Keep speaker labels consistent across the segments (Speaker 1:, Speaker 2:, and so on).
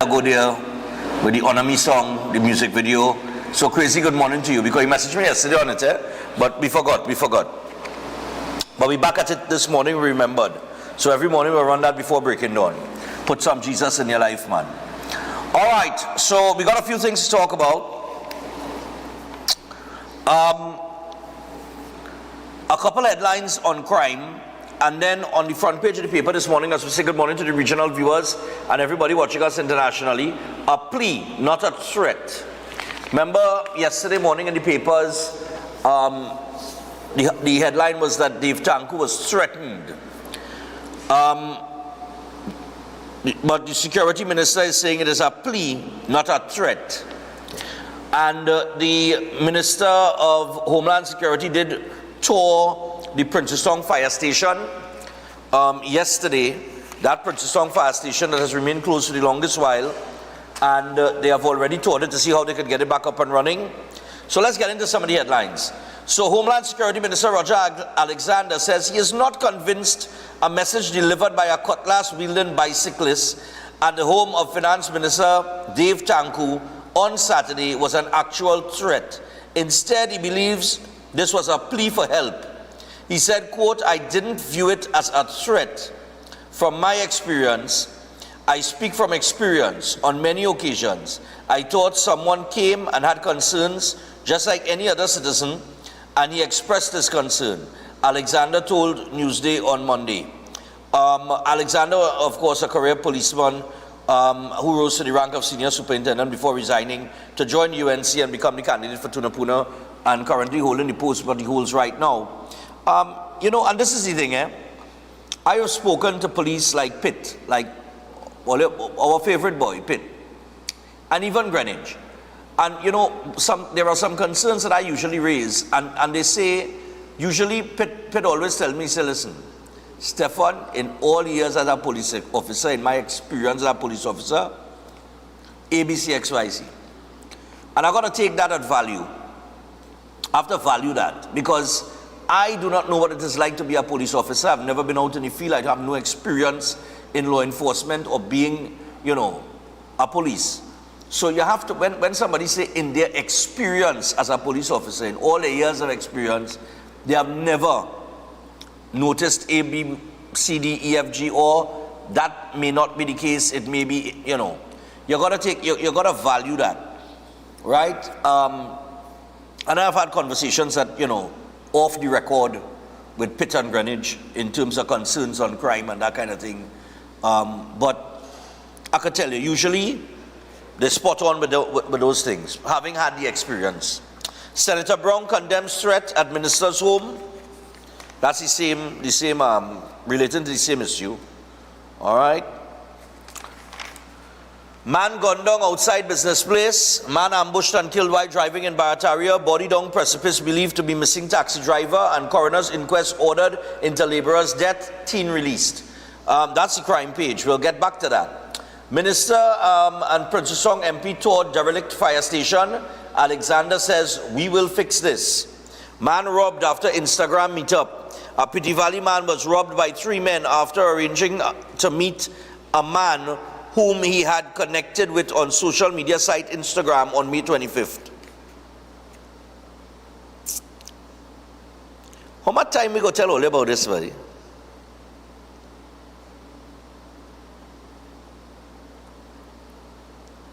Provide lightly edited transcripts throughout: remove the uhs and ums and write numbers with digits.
Speaker 1: Go there with the Honor Me song, the music video. So crazy good morning to you, because you messaged me yesterday on it, but we forgot. But we back at it this morning, we remembered. So every morning we'll run that before breaking dawn. Put some Jesus in your life, man. All right, so we got a few things to talk about. A couple headlines on crime, and then on the front page of the paper this morning, as we say good morning to the regional viewers and everybody watching us internationally, a plea, not a threat. Remember yesterday morning in the papers, the headline was that Dave Tanku was threatened. But the security minister is saying it is a plea, not a threat. And the Minister of Homeland Security did tour the Princetown Fire Station yesterday. That Princetown Fire Station that has remained closed for the longest while, and they have already toured it to see how they could get it back up and running. So let's get into some of the headlines. So Homeland Security Minister Roger Alexander says he is not convinced a message delivered by a cutlass-wielding bicyclist at the home of Finance Minister Dave Tanku on Saturday was an actual threat. Instead, he believes this was a plea for help. He said, quote, "I didn't view it as a threat. From my experience, I speak from experience on many occasions. I thought someone came and had concerns just like any other citizen, and he expressed his concern," Alexander told Newsday on Monday. Alexander, of course, a career policeman who rose to the rank of senior superintendent before resigning to join UNC and become the candidate for Tunapuna, and currently holding the post what he holds right now. And this is the thing, I have spoken to police like Pitt, like our favorite boy, Pitt, and even Greenwich. And there are some concerns that I usually raise, and they say, usually Pitt always tell me, say, listen, Stefan, in all years as a police officer, in my experience as a police officer, ABC, XYZ. And I'm going to take that at value. I have to value that, because I do not know what it is like to be a police officer. I've never been out in the field. I have no experience in law enforcement or being, a police. So you have to, when somebody say in their experience as a police officer, in all their years of experience, they have never noticed A, B, C, D, E, F, G, or that may not be the case. It may be, you gotta you gotta value that, right? And I've had conversations that, off the record with Pitt and Greenwich in terms of concerns on crime and that kind of thing. But I could tell you, usually they're spot on with those things, having had the experience. Senator Brown condemns threat at minister's home. That's the same relating to the same issue. All right. Man gunned down outside business place. Man ambushed and killed while driving in Barataria. Body down precipice believed to be missing taxi driver, and coroner's inquest ordered into laborer's death. Teen released. That's the crime page. We'll get back to that. Minister and Princetown MP toured derelict fire station. Alexander says, "We will fix this." Man robbed after Instagram meetup. A Pity Valley man was robbed by 3 men after arranging to meet a man whom he had connected with on social media site Instagram on May 25th. How much time we go tell all about this, buddy?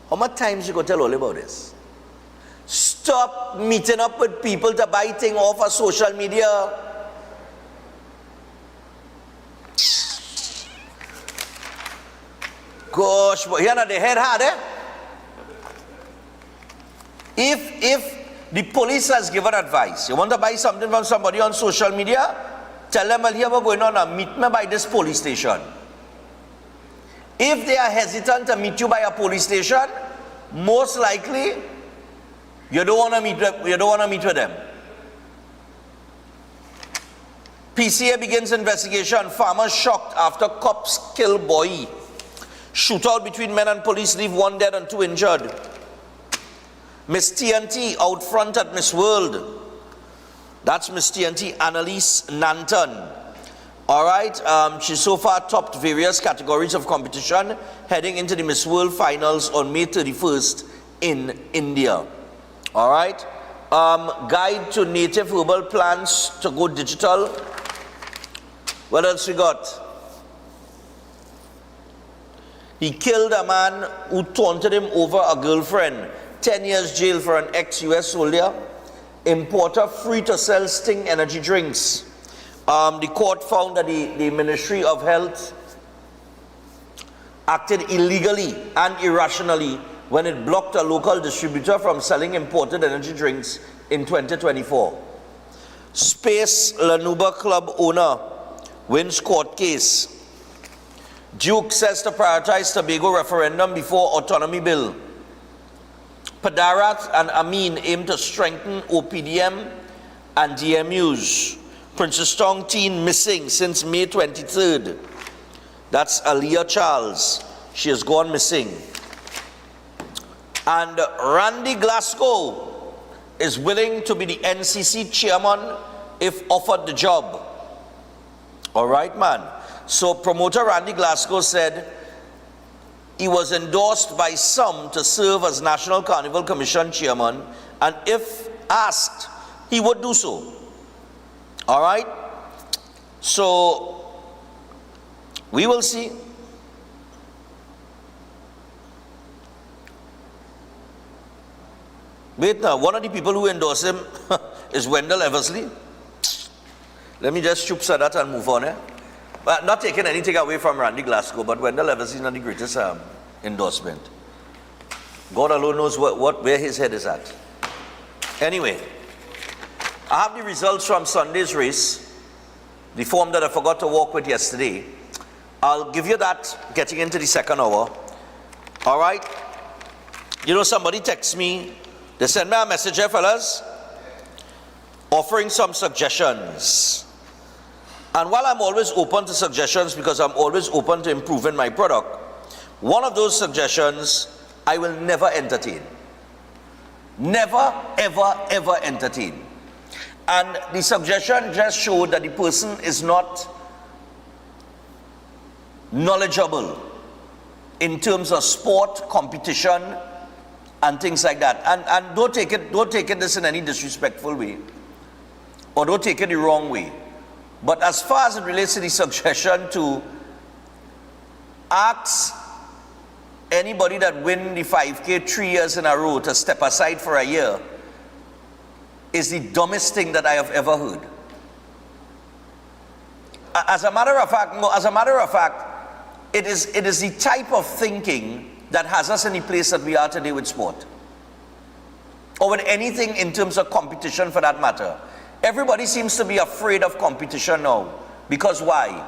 Speaker 1: How much times you go tell all about this? Stop meeting up with people to buy things off of social media. Gosh, but here the head hard, If the police has given advice, you want to buy something from somebody on social media, tell them, well, here we're going on, meet me by this police station. If they are hesitant to meet you by a police station, most likely you don't want to meet with them. PCA begins investigation. Farmers shocked after cops kill boy. Shootout between men and police leave 1 dead and 2 injured. Miss TNT out front at Miss World. That's Miss TNT Annalise Nanton. All right, she so far topped various categories of competition, heading into the Miss World Finals on May 31st in India. All right, guide to native herbal plants to go digital. What else we got? He killed a man who taunted him over a girlfriend. 10 years jail for an ex-US soldier. Importer free to sell Sting energy drinks. The court found that the Ministry of Health acted illegally and irrationally when it blocked a local distributor from selling imported energy drinks in 2024. Space Lanuba Club owner wins court case. Duke says to prioritize Tobago referendum before autonomy bill. Padarat and Amin aim to strengthen OPDM and DMUs. Princess Tong teen missing since May 23rd. That's Aliyah Charles. She has gone missing. And Randy Glasgow is willing to be the NCC chairman if offered the job. All right, man. So promoter Randy Glasgow said he was endorsed by some to serve as National Carnival Commission chairman, and if asked, he would do so. All right? So, we will see. Wait now, one of the people who endorse him is Wendell Eversley. Let me just chup that and move on. But not taking anything away from Randy Glasgow, but Wendell Eversley is not the greatest endorsement. God alone knows where his head is at. Anyway, I have the results from Sunday's race, the form that I forgot to walk with yesterday. I'll give you that getting into the second hour. All right? You know, somebody texts me, they send me a message here, fellas, offering some suggestions. And while I'm always open to suggestions because I'm always open to improving my product, one of those suggestions I will never entertain. Never, ever, ever entertain. And the suggestion just showed that the person is not knowledgeable in terms of sport, competition, and things like that. And don't take it this in any disrespectful way, or don't take it the wrong way. But as far as it relates to the suggestion to ask anybody that win the 5K 3 years in a row to step aside for a year, is the dumbest thing that I have ever heard. As a matter of fact, it is the type of thinking that has us in the place that we are today with sport, or with anything in terms of competition for that matter. Everybody seems to be afraid of competition now. Because why?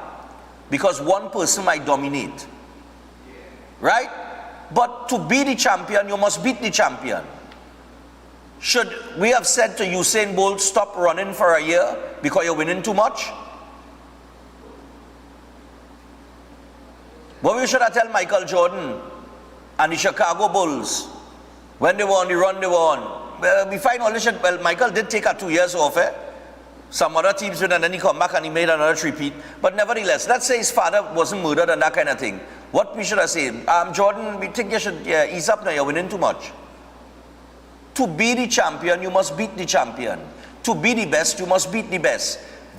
Speaker 1: Because one person might dominate. Right? But to be the champion, you must beat the champion. Should we have said to Usain Bolt, stop running for a year because you're winning too much? What we should have told Michael Jordan and the Chicago Bulls when they were on the run they were on? Well, we find all this shit. Well, Michael did take 2 years off, Some other teams did, and then he come back and he made another repeat. But nevertheless, let's say his father wasn't murdered and that kind of thing. What we should have said, Jordan, we think you should ease up now, you're winning too much. To be the champion, you must beat the champion. To be the best, you must beat the best.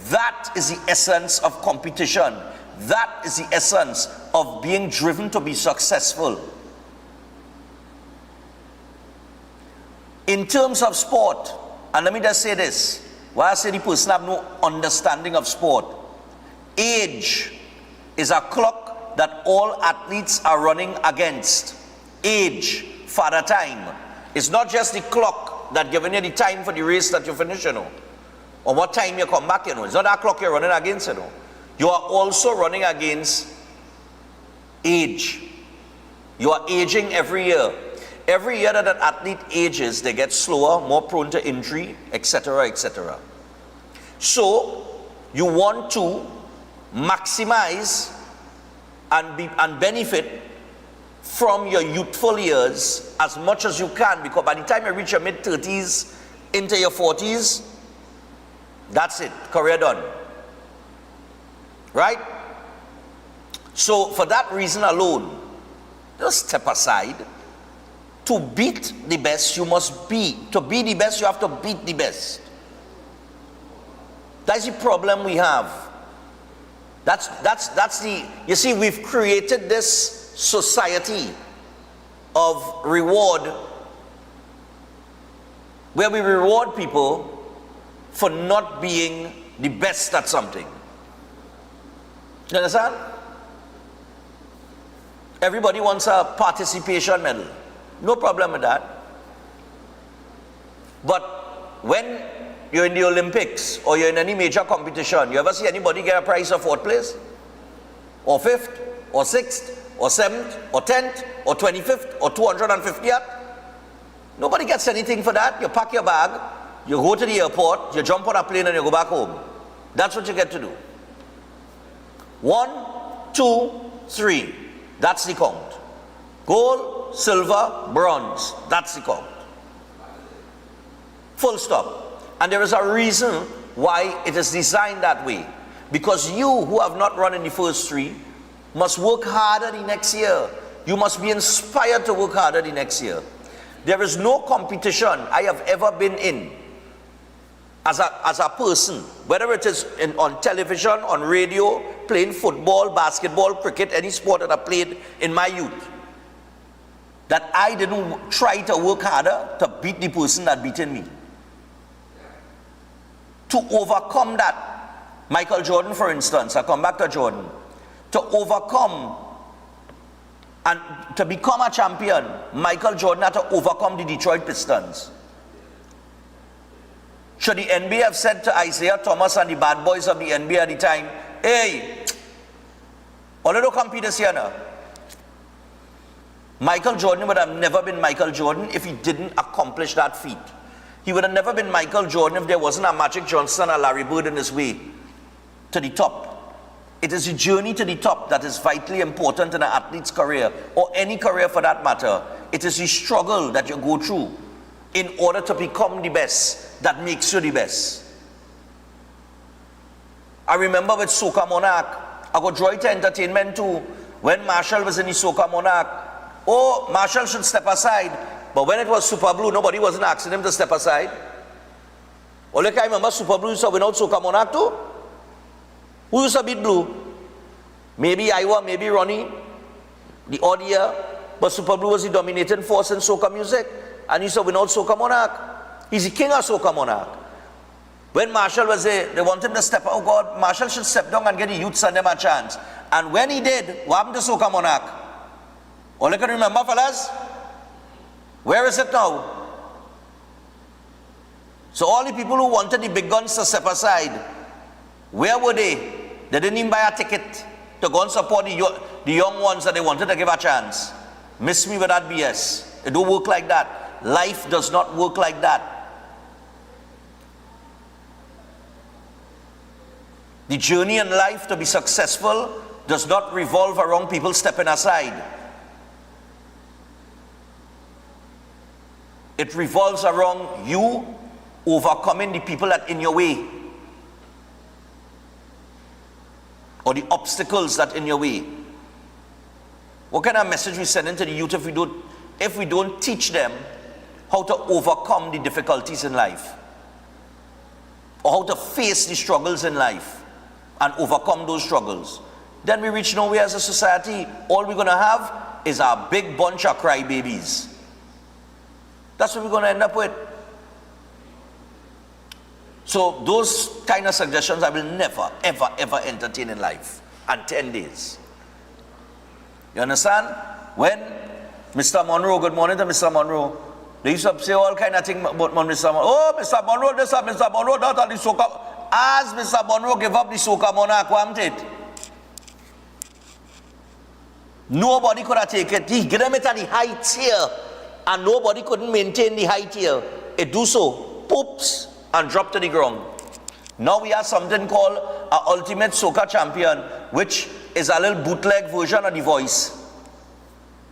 Speaker 1: That is the essence of competition. That is the essence of being driven to be successful. In terms of sport, and let me just say this, why I say the person have no understanding of sport. Age is a clock that all athletes are running against. Age, father time. It's not just the clock that giving you the time for the race that you finish, or what time you come back, It's not that clock you're running against, You are also running against age. You are aging every year. Every year that an athlete ages, they get slower, more prone to injury, etc., etc. So, you want to maximize and benefit from your youthful years as much as you can, because by the time you reach your mid-30s into your 40s, that's it, career done. right? So for that reason alone, just step aside. To beat the best, you must be. To be the best, you have to beat the best. That's the problem we have. That's the, you see, we've created this society of reward where we reward people for not being the best at something. You understand? Everybody wants a participation medal. No problem with that. But when you're in the Olympics or you're in any major competition, you ever see anybody get a prize of 4th place? Or 5th? Or 6th? Or 7th? Or 10th? Or 25th? Or 250th? Nobody gets anything for that. You pack your bag, you go to the airport, you jump on a plane and you go back home. That's what you get to do. 1, 2, 3. That's the count. Gold, silver, bronze. That's the count. Full stop. And there is a reason why it is designed that way. Because you who have not run in the first 3 must work harder the next year. You must be inspired to work harder the next year. There is no competition I have ever been in as a person, whether it is on television, on radio, playing football, basketball, cricket, any sport that I played in my youth, that I didn't try to work harder to beat the person that beaten me. To overcome that, Michael Jordan, for instance, I come back to Jordan, to overcome and to become a champion, Michael Jordan had to overcome the Detroit Pistons. Should the NBA have said to Isaiah Thomas and the bad boys of the NBA at the time, hey, don't compete this year now. Michael Jordan would have never been Michael Jordan if he didn't accomplish that feat. He would have never been Michael Jordan if there wasn't a Magic Johnson or Larry Bird in his way to the top. It is the journey to the top that is vitally important in an athlete's career, or any career for that matter. It is the struggle that you go through in order to become the best that makes you the best. I remember with Soca Monarch, I got joy to entertainment too. When Marshall was in the Soca Monarch, oh, Marshall should step aside. But when it was Super Blue, nobody wasn't asking him to step aside. Or like I remember Super Blue used to win out Soca Monarch too. Who used to beat Blue? Maybe Iowa, maybe Ronnie, the odd year. But Super Blue was the dominating force in soca music. And he used to win out Soca Monarch. He's the king of Soca Monarch. When Marshall was there, they wanted him to step out. Oh God, Marshall should step down and get the youths and them a chance. And when he did, what happened to Soca Monarch? All you can remember, fellas? Where is it now? So all the people who wanted the big guns to step aside, where were they? They didn't even buy a ticket to go and support the young ones that they wanted to give a chance. Miss me with that BS. It don't work like that. Life does not work like that. The journey in life to be successful does not revolve around people stepping aside. It revolves around you overcoming the people that in your way, or the obstacles that in your way. What kind of message we send into the youth if we don't teach them how to overcome the difficulties in life, or how to face the struggles in life and overcome those struggles? Then we reach nowhere as a society. All we're going to have is a big bunch of crybabies. That's what we're going to end up with. So those kind of suggestions I will never, ever, ever entertain in life. And 10 days. You understand? When Mr. Monroe, good morning to Mr. Monroe, they used to say all kind of things about Mr. Monroe. Oh, Mr. Monroe, this and Mr. Monroe, that and the soca. As Mr. Monroe gave up the Soca Monarch, wasn't it? Nobody could have taken it. He gave them it at the height here, and nobody couldn't maintain the height here. It do so, poops, and drop to the ground. Now we have something called an Ultimate Soca Champion, which is a little bootleg version of The Voice.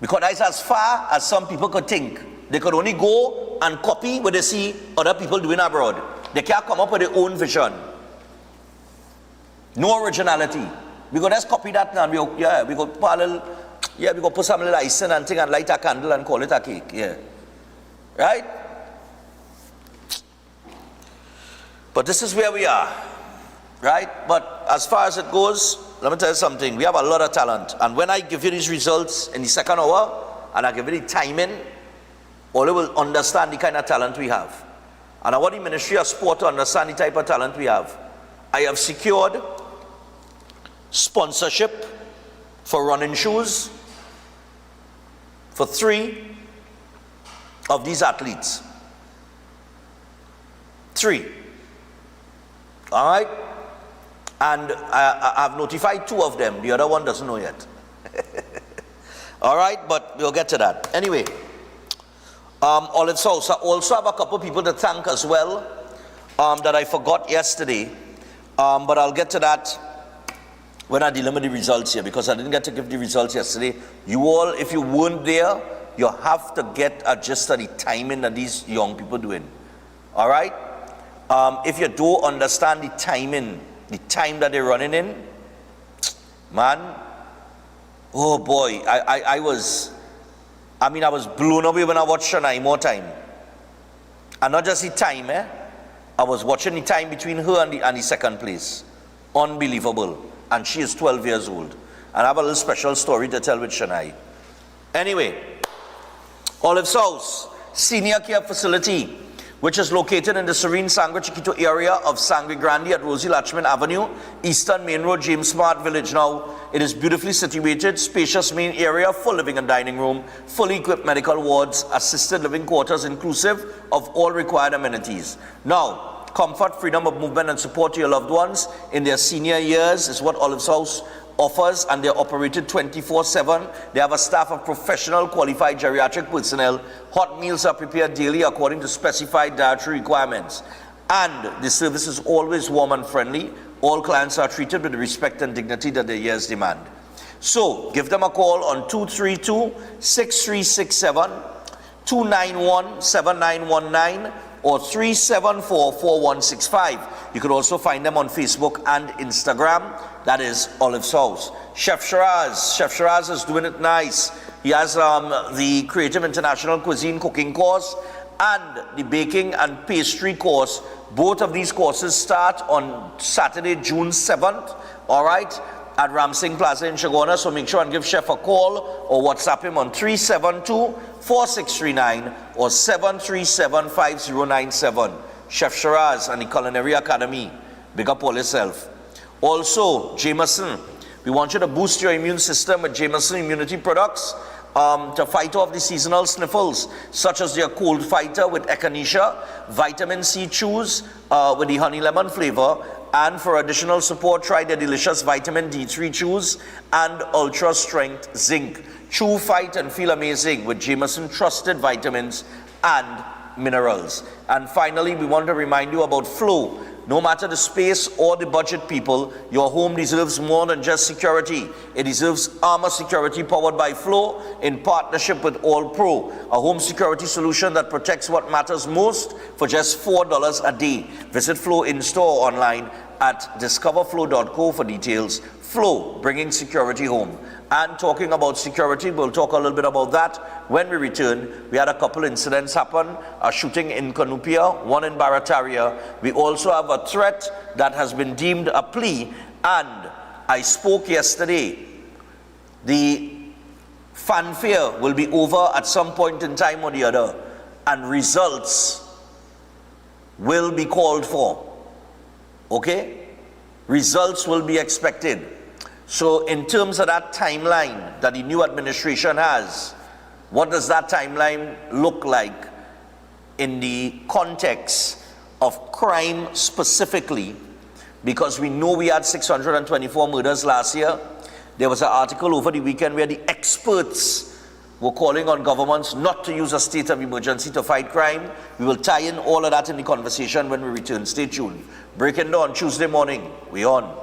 Speaker 1: Because that's as far as some people could think. They could only go and copy what they see other people doing abroad. They can't come up with their own vision. No originality. We go just copy that now. We go parallel. Yeah, we go put some little icing and thing and light a candle and call it a cake. Yeah. Right? But this is where we are. Right? But as far as it goes, let me tell you something. We have a lot of talent. And when I give you these results in the second hour, and I give you the timing, all you will understand the kind of talent we have. And I want the Ministry of Sport to understand the type of talent we have. I have secured sponsorship for running shoes for 3 of these athletes. 3. All right? And I've notified 2 of them. The other one doesn't know yet. All right? But we'll get to that. Anyway, Olive Sauce. I also have a couple people to thank as well that I forgot yesterday. But I'll get to that when I deal with the results here, because I didn't get to give the results yesterday. You all, if you weren't there, you have to get a gist of the timing that these young people doing. All right? If you don't understand the timing, the time that they're running in, man, oh boy, I was blown away when I watched Shania more time. And not just the time, I was watching the time between her and the second place. Unbelievable. And she is 12 years old. And I have a little special story to tell with Shania. Anyway, Olive Sauce Senior Care Facility, which is located in the serene Sangre Chiquito area of Sangre Grande at Rosie Latchman Avenue, Eastern Main Road, James Smart Village. Now, it is beautifully situated, spacious main area, full living and dining room, fully equipped medical wards, assisted living quarters inclusive of all required amenities. Now, comfort, freedom of movement and support to your loved ones in their senior years is what Olive Sauce offers, and they're operated 24/7. They have a staff of professional qualified geriatric personnel. Hot meals are prepared daily according to specified dietary requirements. And the service is always warm and friendly. All clients are treated with the respect and dignity that their years demand. So give them a call on 232-6367, 291-7919, or 374-4165. You could also find them on Facebook and Instagram. That is Olive Sauce. Chef Shiraz is doing it nice. He has the Creative International Cuisine cooking course and the baking and pastry course. Both of these courses start on Saturday, June 7th, all right, at Ramsing Plaza in Shagona. So make sure and give Chef a call or WhatsApp him on 372-4639 or 737-5097. Chef Shiraz and the Culinary Academy. Big up all yourself. Also, Jameson. We want you to boost your immune system with Jameson immunity products to fight off the seasonal sniffles, such as their cold fighter with echinacea, vitamin C chews with the honey lemon flavor, and for additional support, try their delicious vitamin D3 chews and ultra strength zinc. Chew, fight, and feel amazing with Jameson trusted vitamins and minerals. And finally, we want to remind you about Flow. No matter the space or the budget, people, your home deserves more than just security. It deserves armor security powered by Flow in partnership with All Pro, a home security solution that protects what matters most for just $4 a day. Visit Flow in store or online at discoverflow.co for details. Flow, bringing security home. And talking about security, we'll talk a little bit about that when we return. We had a couple incidents happen, a shooting in Canupia, one in Barataria. We also have a threat that has been deemed a plea, and I spoke yesterday. The fanfare will be over at some point in time or the other, and results will be called for. Okay? Results will be expected. So in terms of that timeline that the new administration has, what does that timeline look like in the context of crime specifically? Because we know we had 624 murders last year. There was an article over the weekend where the experts were calling on governments not to use a state of emergency to fight crime. We will tie in all of that in the conversation when we return. Stay tuned. Breaking Dawn, Tuesday morning. We on.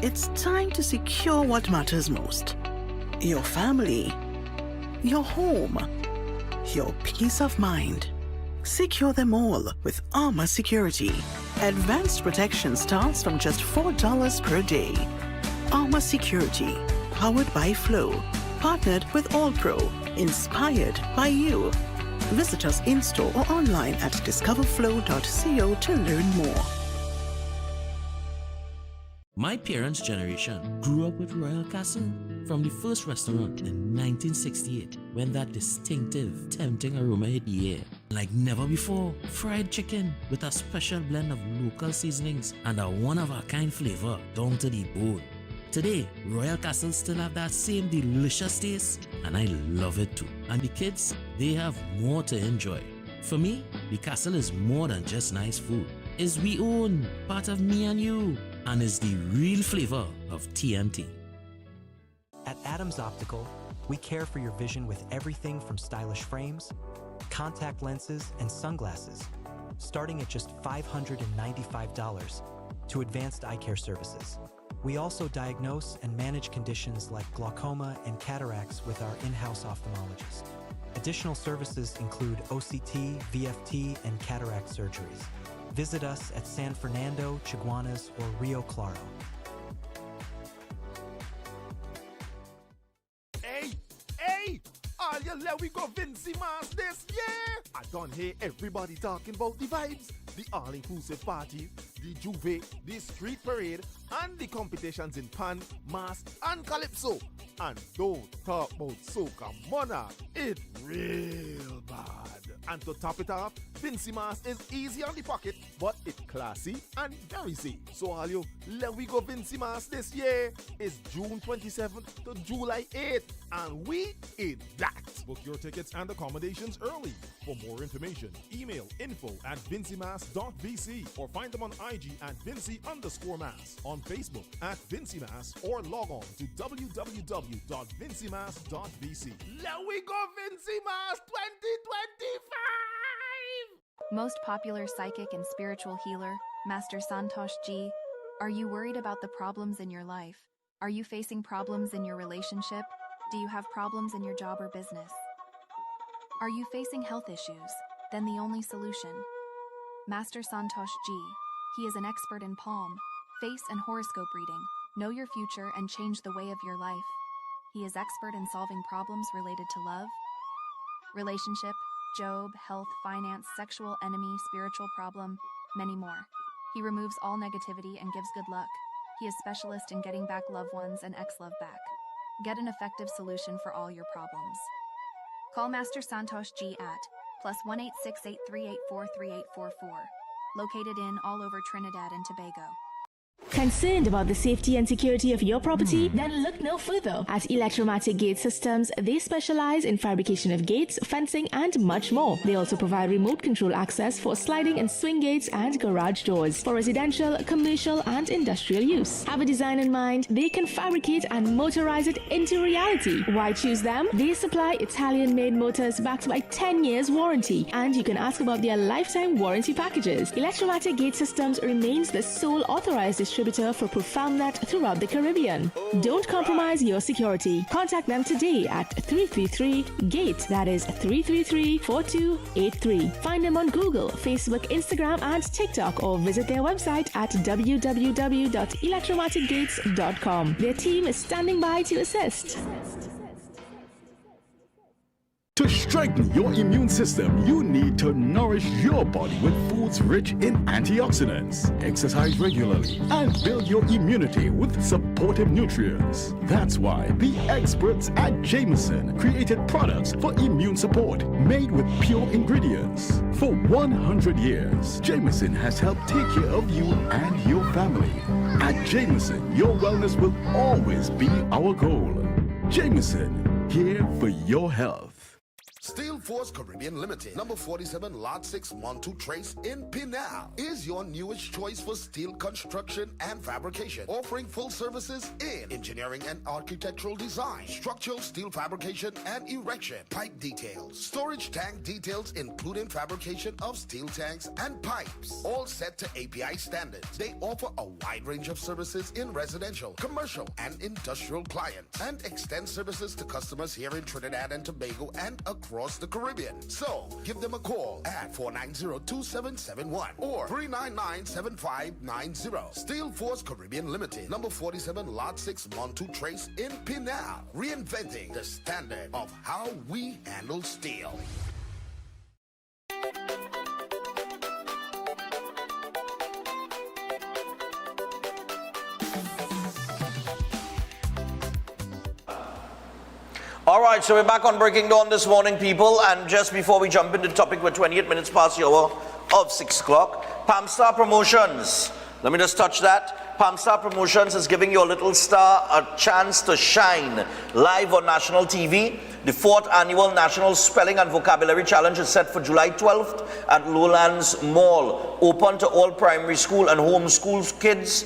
Speaker 2: It's time to secure what matters most. Your family, your home, your peace of mind. Secure them all with Armor Security. Advanced protection starts from just $4 per day. Armor Security, powered by Flow, partnered with All Pro, inspired by you. Visit us in-store or online at discoverflow.co to learn more.
Speaker 3: My parents' generation grew up with Royal Castle. From the first restaurant in 1968, when that distinctive, tempting aroma hit the air. Like never before, fried chicken with a special blend of local seasonings and a one-of-a-kind flavor down to the bone. Today, Royal Castle still have that same delicious taste, and I love it too. And the kids, they have more to enjoy. For me, the Castle is more than just nice food. It's we own, part of me and you, and is the real flavor of TNT.
Speaker 4: At Adams Optical, we care for your vision with everything from stylish frames, contact lenses, and sunglasses, starting at just $595, to advanced eye care services. We also diagnose and manage conditions like glaucoma and cataracts with our in-house ophthalmologist. Additional services include OCT, VFT, and cataract surgeries. Visit us at San Fernando, Chaguanas, or Rio Claro.
Speaker 5: Hey! All you let we go Vincy Mass this year! I don't hear everybody talking about the vibes, the all-inclusive party, the juve, the street parade, and the competitions in pan, mass, and calypso. And don't talk about soca monarch, it's real bad. And to top it off, Vincy Mass is easy on the pocket, but it's classy and very safe. So all you let we go Vincy Mass this year is June 27th to July 8th, and we in that.
Speaker 6: Book your tickets and accommodations early. For more information, email info@vincymass.vc or find them on IG at Vincy_Mass, on Facebook at Vincy Mass, or log on to www.vincymass.vc.
Speaker 5: Let we go Vincy Mass 2025!
Speaker 7: Most popular psychic and spiritual healer, Master Santosh Ji. Are you worried about the problems in your life? Are you facing problems in your relationship? Do you have problems in your job or business? Are you facing health issues? Then the only solution. Master Santosh Ji. He is an expert in palm, face, and horoscope reading. Know your future and change the way of your life. He is expert in solving problems related to love, relationship, job, health, finance, sexual, enemy, spiritual problem, many more. He removes all negativity and gives good luck. He is specialist in getting back loved ones and ex-love back. Get an effective solution for all your problems. Call Master Santosh Ji at +1 86838438844. Located in all over Trinidad and Tobago.
Speaker 8: Concerned about the safety and security of your property? Then look no further. At Electromatic Gate Systems, they specialize in fabrication of gates, fencing, and much more. They also provide remote control access for sliding and swing gates and garage doors for residential, commercial, and industrial use. Have a design in mind? They can fabricate and motorize it into reality. Why choose them? They supply Italian-made motors backed by 10 years warranty, and you can ask about their lifetime warranty packages. Electromatic Gate Systems remains the sole authorized distributor for ProfoundNet throughout the Caribbean. Don't compromise your security. Contact them today at 333-GATE, that is 333-4283. Find them on Google, Facebook, Instagram, and TikTok, or visit their website at www.electromaticgates.com. Their team is standing by to assist.
Speaker 9: To strengthen your immune system, you need to nourish your body with foods rich in antioxidants. Exercise regularly and build your immunity with supportive nutrients. That's why the experts at Jameson created products for immune support made with pure ingredients. For 100 years, Jameson has helped take care of you and your family. At Jameson, your wellness will always be our goal. Jameson, here for your health.
Speaker 10: Steel Force Caribbean Limited, number 47 Lot 6 Montu Trace in Pinal, is your newest choice for steel construction and fabrication, offering full services in engineering and architectural design, structural steel fabrication and erection, pipe details, storage tank details including fabrication of steel tanks and pipes, all set to API standards. They offer a wide range of services in residential, commercial, and industrial clients, and extend services to customers here in Trinidad and Tobago and across the Caribbean. So, give them a call at 490-2771 or 399-7590. Steel Force Caribbean Limited, number 47 Lot 6 Montu Trace in Pinal, reinventing the standard of how we handle steel.
Speaker 1: All right, so we're back on Breaking Dawn this morning, people, and just before we jump into the topic, we're 28 minutes past the hour of 6 o'clock. Palmstar Promotions. Let me just touch that. Palmstar Promotions is giving your little star a chance to shine live on national TV. The 4th annual National Spelling and Vocabulary Challenge is set for July 12th at Lowlands Mall. Open to all primary school and homeschool kids,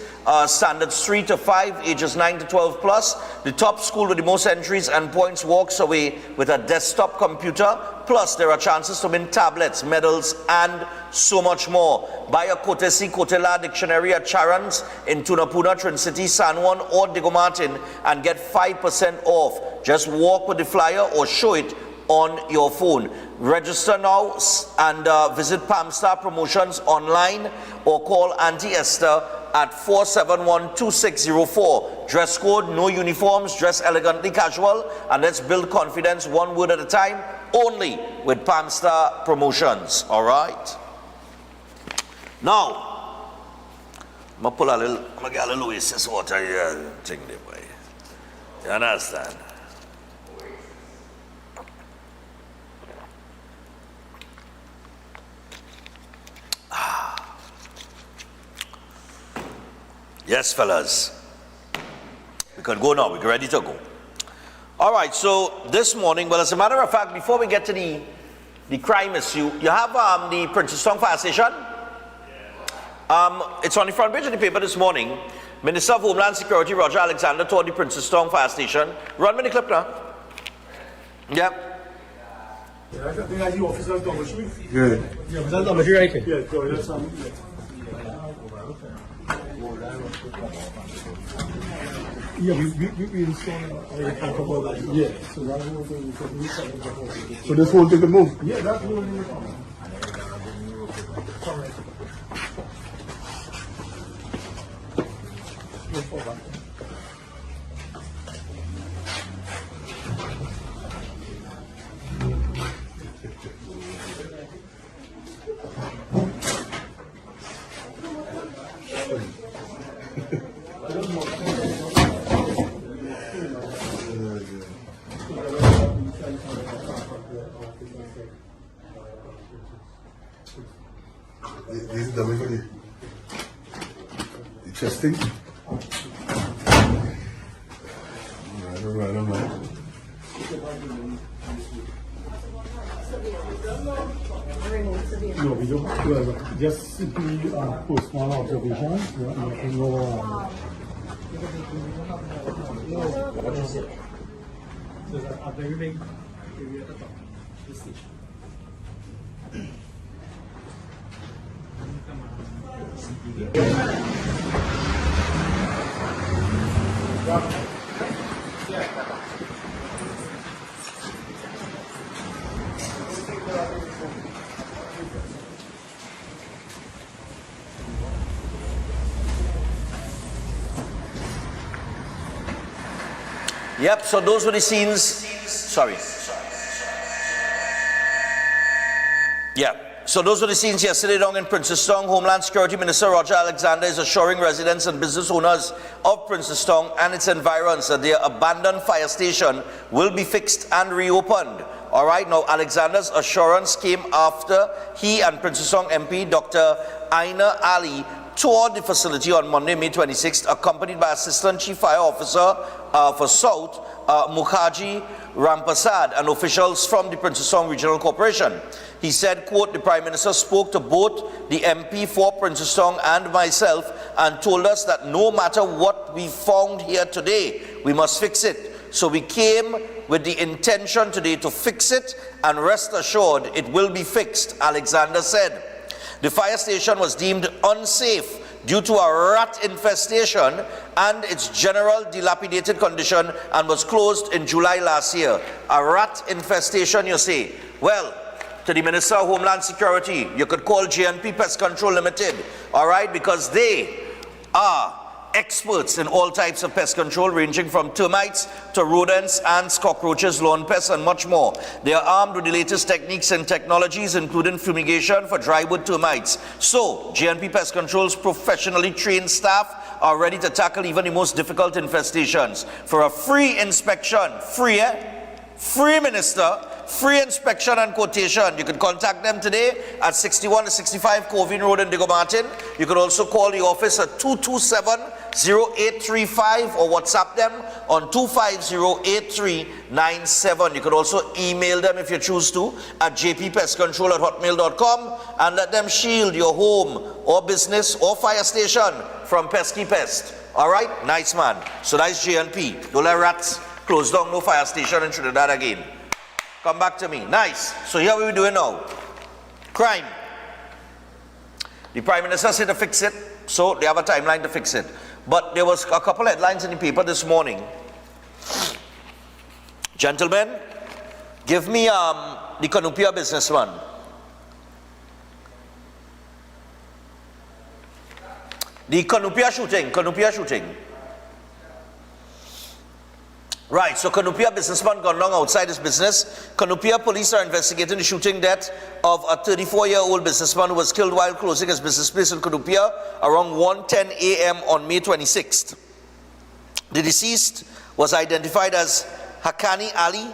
Speaker 1: standards 3 to 5, ages 9 to 12 plus. The top school with the most entries and points walks away with a desktop computer. Plus, there are chances to win tablets, medals, and so much more. Buy a Courtesy Kotela dictionary at Charon's in Tunapuna, Trin City, San Juan, or Diego Martin and get 5% off. Just walk with the flyer or show it on your phone. Register now and visit Palmstar Promotions online or call Auntie Esther at 471-2604. Dress code, no uniforms, dress elegantly casual, and let's build confidence one word at a time, only with Palmstar Promotions. All right? Now, I'm going to pull a little, I'm going to get a little Oasis water here, thing there, boy. You understand? Yes, fellas. We can go now. We're ready to go. All right, so this morning, well, as a matter of fact, before we get to the crime issue, you have the Princess Fire Station. It's on the front page of the paper this morning. Minister of Homeland Security, Roger Alexander, toured the Princess Fire Station. Run me the clip now. Yeah.
Speaker 11: Good. Yeah, that's double right here. Yeah, go ahead. Yeah, we talk about that. Yeah, so that's what we so this whole thing can move? Yeah, that's what we're talking about. Correct.
Speaker 12: This is the way for the testing. Right.
Speaker 11: No, we don't have just simply postmortem observations. What is it? So that a very big area at the top, the station.
Speaker 1: Yep, so those were the scenes. Sorry. Yeah. So those were the scenes yesterday down in Princestown. Homeland Security Minister Roger Alexander is assuring residents and business owners of Princestown and its environs that their abandoned fire station will be fixed and reopened. All right, now Alexander's assurance came after he and Princestown MP Dr. Aina Ali toured the facility on Monday, May 26th, accompanied by Assistant Chief Fire Officer for South, Mukherjee Rampasad, and officials from the Princess Song Regional Corporation. He said, quote, the Prime Minister spoke to both the MP for Princess Song and myself and told us that no matter what we found here today, we must fix it. So we came with the intention today to fix it, and rest assured it will be fixed, Alexander said. The fire station was deemed unsafe due to a rat infestation and its general dilapidated condition, and was closed in July last year. A rat infestation, you say? Well, to the Minister of Homeland Security, you could call JNP Pest Control Limited, all right, because they are experts in all types of pest control, ranging from termites to rodents, ants, cockroaches, lawn pests, and much more. They are armed with the latest techniques and technologies, including fumigation for drywood termites. So, JNP Pest Control's professionally trained staff are ready to tackle even the most difficult infestations. For a free inspection, free, Minister, free inspection and quotation, you can contact them today at 61 to 65 Corvin Road in Diego Martin. You can also call the office at 227-0835 or WhatsApp them on 250-8397. You can also email them if you choose to at jppestcontrol@hotmail.com and let them shield your home or business or fire station from pesky pest. All right? Nice, man. So that's JNP. Don't let rats close down no fire station in Trinidad again. Come back to me. Nice. So here we are doing now. Crime. The Prime Minister said to fix it, so they have a timeline to fix it. But there was a couple headlines in the paper this morning. Gentlemen, give me the Canupia businessman. The Canupia shooting. Right, so Canupia businessman gone long outside his business. Canupia police are investigating the shooting death of a 34-year-old businessman who was killed while closing his business place in Canupia around 1:10 a.m. on May 26th. The deceased was identified as Hakani Ali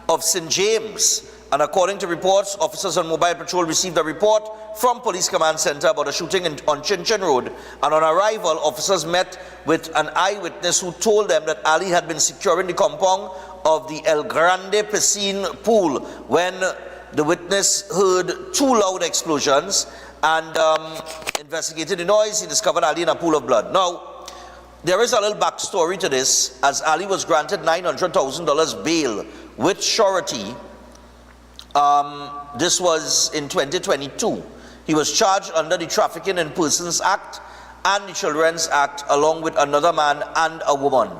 Speaker 1: of St. James, and according to reports, officers on mobile patrol received a report from Police Command Center about a shooting on Chin Chin Road, and on arrival, officers met with an eyewitness who told them that Ali had been securing the compound of the El Grande Piscine pool when the witness heard two loud explosions, and investigated the noise. He discovered Ali in a pool of blood. Now, there is a little backstory to this, as Ali was granted $900,000 bail with surety. This was in 2022. He was charged under the Trafficking in Persons Act and the Children's Act, along with another man and a woman.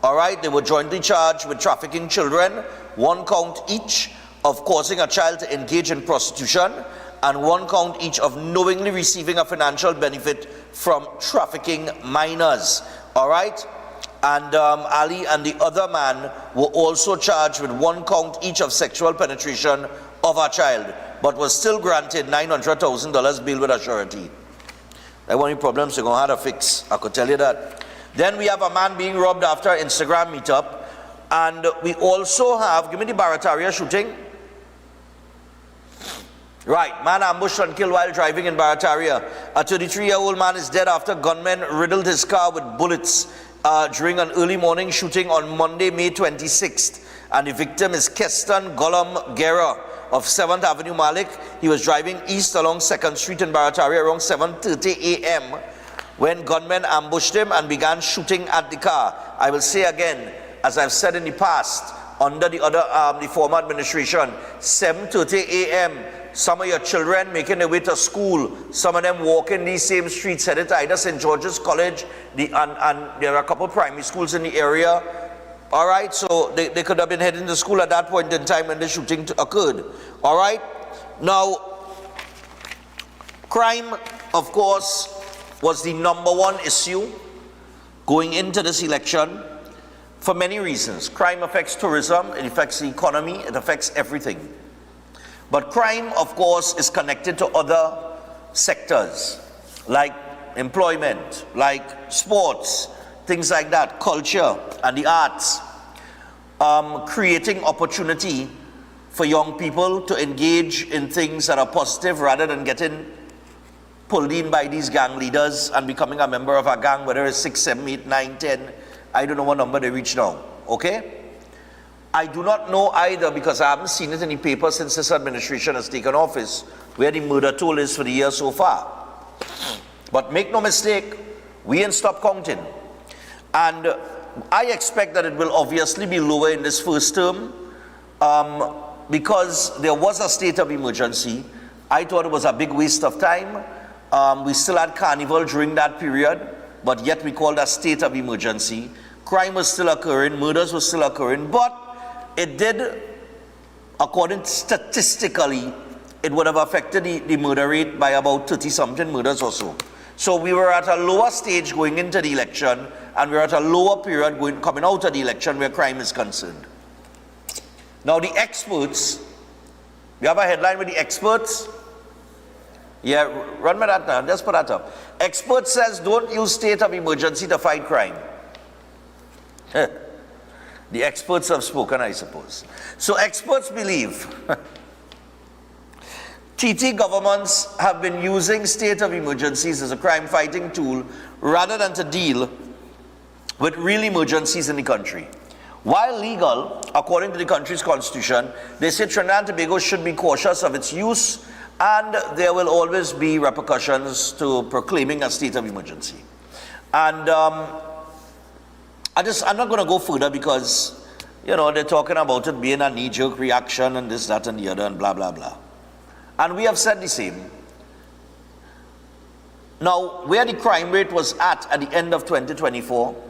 Speaker 1: All right, they were jointly charged with trafficking children, 1 count each of causing a child to engage in prostitution, and 1 count each of knowingly receiving a financial benefit from trafficking minors. All right, and Ali and the other man were also charged with 1 count each of sexual penetration of a child, but was still granted $900,000 bail with a surety. That one of the problems you're going to have to fix, I could tell you that. Then we have a man being robbed after an Instagram meetup, and we also have, give me the Barataria shooting. Right, man ambushed and killed while driving in Barataria. A 33-year-old man is dead after gunmen riddled his car with bullets during an early morning shooting on Monday, May 26th. And the victim is Keston Golam Gera of 7th Avenue Malik. He was driving east along 2nd Street in Barataria around 7:30 a.m. when gunmen ambushed him and began shooting at the car. I will say again, as I've said in the past, under the former administration, 7:30 a.m., some of your children making their way to school, some of them walking these same streets headed to either St. George's College, and there are a couple primary schools in the area. All right, so they could have been heading to school at that point in time when the shooting occurred. All right, now, crime, of course, was the #1 issue going into this election for many reasons. Crime affects tourism, it affects the economy, it affects everything. But crime, of course, is connected to other sectors, like employment, like sports, things like that, culture and the arts, creating opportunity for young people to engage in things that are positive rather than getting pulled in by these gang leaders and becoming a member of a gang, whether it's 6, 7, 8, 9, 10, I don't know what number they reach now, okay? I do not know either, because I haven't seen it in the paper since this administration has taken office, where the murder toll is for the year so far. But make no mistake, we ain't stop counting. And I expect that it will obviously be lower in this first term, because there was a state of emergency. I thought it was a big waste of time. We still had carnival during that period, but yet we called a state of emergency. Crime was still occurring, murders were still occurring, but it did, according to statistically, it would have affected the murder rate by about 30-something murders or so. So we were at a lower stage going into the election, and we were at a lower period coming out of the election where crime is concerned. Now the experts, we have a headline with the experts. Yeah, run me that now, just put that up. Expert says don't use state of emergency to fight crime. The experts have spoken, I suppose. So experts believe TT governments have been using state of emergencies as a crime fighting tool rather than to deal with real emergencies in the country. While legal, according to the country's constitution, they say Trinidad and Tobago should be cautious of its use, and there will always be repercussions to proclaiming a state of emergency. And I'm not going to go further because, you know, they're talking about it being a knee-jerk reaction and this, that, and the other, and blah, blah, blah. And we have said the same. Now, where the crime rate was at the end of 2024,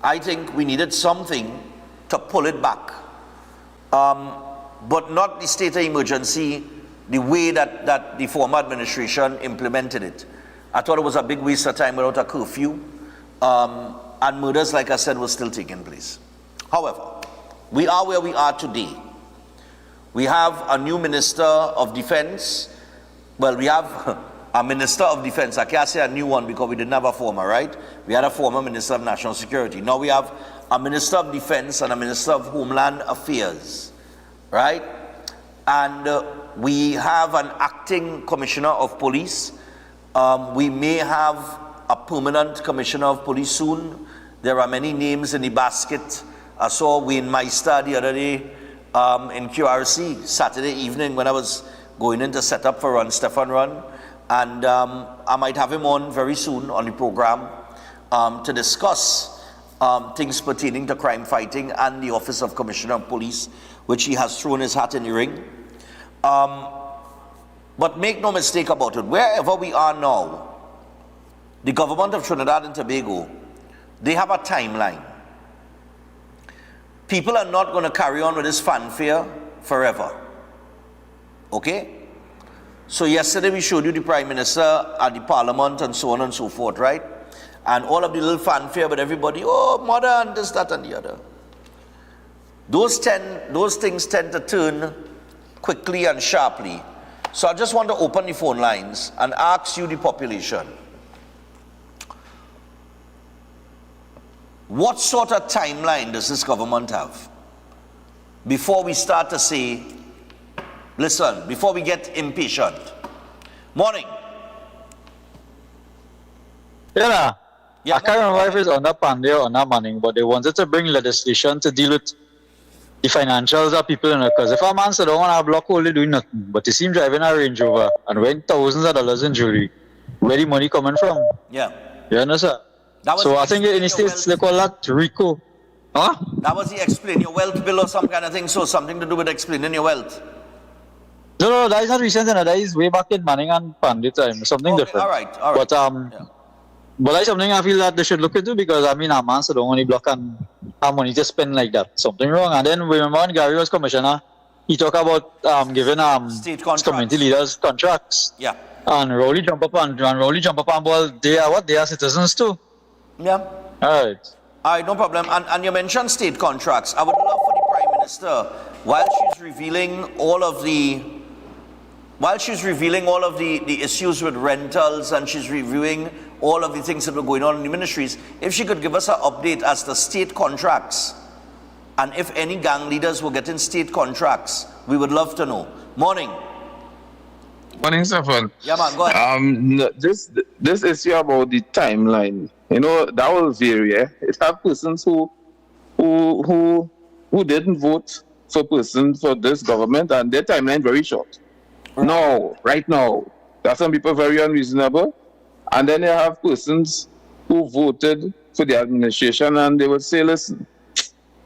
Speaker 1: I think we needed something to pull it back. But not the state of emergency the way that the former administration implemented it. I thought it was a big waste of time without a curfew. And murders, like I said, were still taking place. However, we are where we are today. We have a new Minister of Defense. Well, we have a Minister of Defense. I can't say a new one because we didn't have a former, right? We had a former Minister of National Security. Now we have a Minister of Defense and a Minister of Homeland Affairs, right? And we have an acting Commissioner of Police. We may have a permanent Commissioner of Police soon. There are many names in the basket. I saw Wayne Meister the other day in QRC, Saturday evening when I was going in to set up for Stefan Run. And I might have him on very soon on the program to discuss things pertaining to crime fighting and the Office of Commissioner of Police, which he has thrown his hat in the ring. But make no mistake about it, wherever we are now, the government of Trinidad and Tobago, they have a timeline. People are not going to carry on with this fanfare forever. Okay? So yesterday we showed you the Prime Minister at the Parliament and so on and so forth, right? And all of the little fanfare with everybody, oh, modern, this, that, and the other. Those things tend to turn quickly and sharply. So I just want to open the phone lines and ask you, the population, what sort of timeline does this government have before we start to say, listen, before we get impatient? Morning.
Speaker 13: Yeah.
Speaker 1: Yeah,
Speaker 13: I can't remember if it's on that Pandey or on that Manning, but they wanted to bring legislation to deal with the financials of people in it. Because if a man said, I don't want to block only doing nothing, but he seemed driving a Range Rover and went thousands of dollars in jewelry, where the money coming from?
Speaker 1: Yeah.
Speaker 13: You understand? So I think in the States they call that RICO. Huh?
Speaker 1: That was the explain your wealth bill or some kind of thing, so something to do with explaining your wealth.
Speaker 13: No, that is not recent, that is way back in Manning and Pandey time, something different.
Speaker 1: All right.
Speaker 13: But but that's something I feel that they should look into, because I mean, a man said don't only block and have money to spend like that. Something wrong. And then remember when Gary was commissioner, he talked about giving
Speaker 1: state
Speaker 13: community leaders contracts.
Speaker 1: Yeah.
Speaker 13: And Rowley jump up and well, they are what? They are citizens too.
Speaker 1: Yeah.
Speaker 13: All right,
Speaker 1: no problem. And you mentioned state contracts. I would love for the Prime Minister, while she's revealing all of the issues with rentals, and she's reviewing all of the things that were going on in the ministries, if she could give us an update as to state contracts, and if any gang leaders were getting state contracts, we would love to know. Morning.
Speaker 14: Morning, Stefan.
Speaker 1: Yeah, man, go ahead.
Speaker 14: This issue about the timeline, that will vary. It have persons who didn't vote for this government, and their timeline very short. Right now, there are some people very unreasonable, and then you have persons who voted for the administration, and they would say, listen,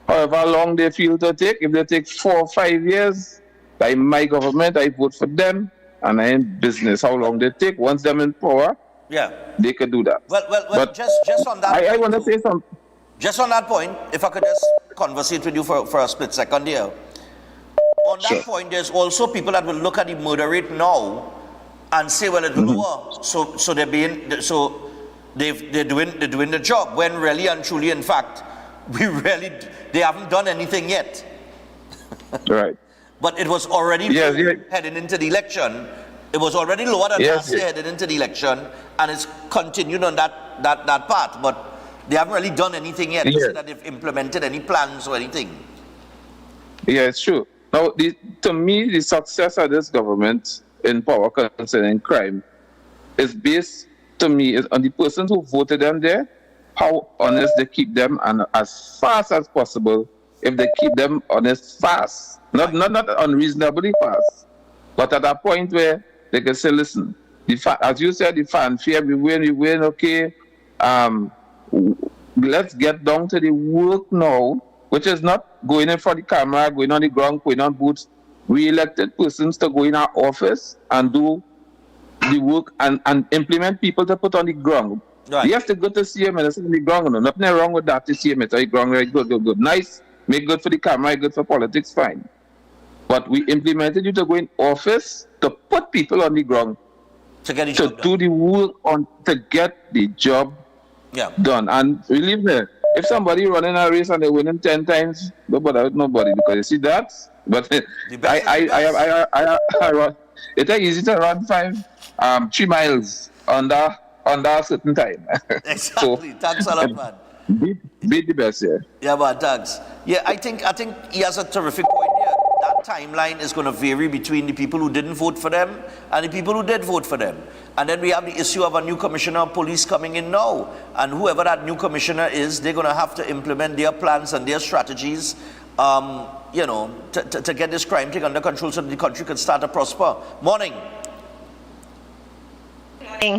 Speaker 14: however long they feel to take, if they take 4 or 5 years, like my government, I vote for them, and I in business. How long they take, once them in power, they could do that.
Speaker 1: Well,
Speaker 14: but
Speaker 1: just on that
Speaker 14: I want to say something.
Speaker 1: Just on that point, if I could just conversate with you for a split second here. On that point, there's also people that will look at the murder rate now and say, well, it's lower, so they're doing the job, when really and truly, in fact, they haven't done anything yet.
Speaker 14: Right.
Speaker 1: But it was already heading into the election. It was already lower than last year heading into the election, and it's continued on that path. But they haven't really done anything yet to say that they've implemented any plans or anything.
Speaker 14: Yeah, it's true. Now, to me, the success of this government in power concerning crime is based, to me, is on the persons who voted them there, how honest they keep them, and as fast as possible, if they keep them honest fast. Not unreasonably fast, but at a point where they can say, listen, as you said, the fanfare, we win, okay, let's get down to the work now, which is not going in for the camera, going on the ground, going on boots. We elected persons to go in our office and do the work and implement people to put on the ground.
Speaker 1: Right.
Speaker 14: Yes, to go to see him and on the ground. No, nothing wrong with that to see him. It's on the ground, right? Good. Nice. Make good for the camera, good for politics, fine. But we implemented you to go in office to put people on the ground
Speaker 1: to
Speaker 14: do the work to get the job done. And believe me, if somebody running a race and they winning 10 times, don't bother with nobody, because you see that. But I run. It's easy to run 3 miles under a certain time.
Speaker 1: Exactly. Thanks a lot, man.
Speaker 14: Be the best,
Speaker 1: Yeah, man, thanks. Yeah, I think he has a terrific point here. That timeline is going to vary between the people who didn't vote for them and the people who did vote for them. And then we have the issue of a new commissioner of police coming in now. And whoever that new commissioner is, they're going to have to implement their plans and their strategies, to get this crime thing under control so that the country can start to prosper. Morning.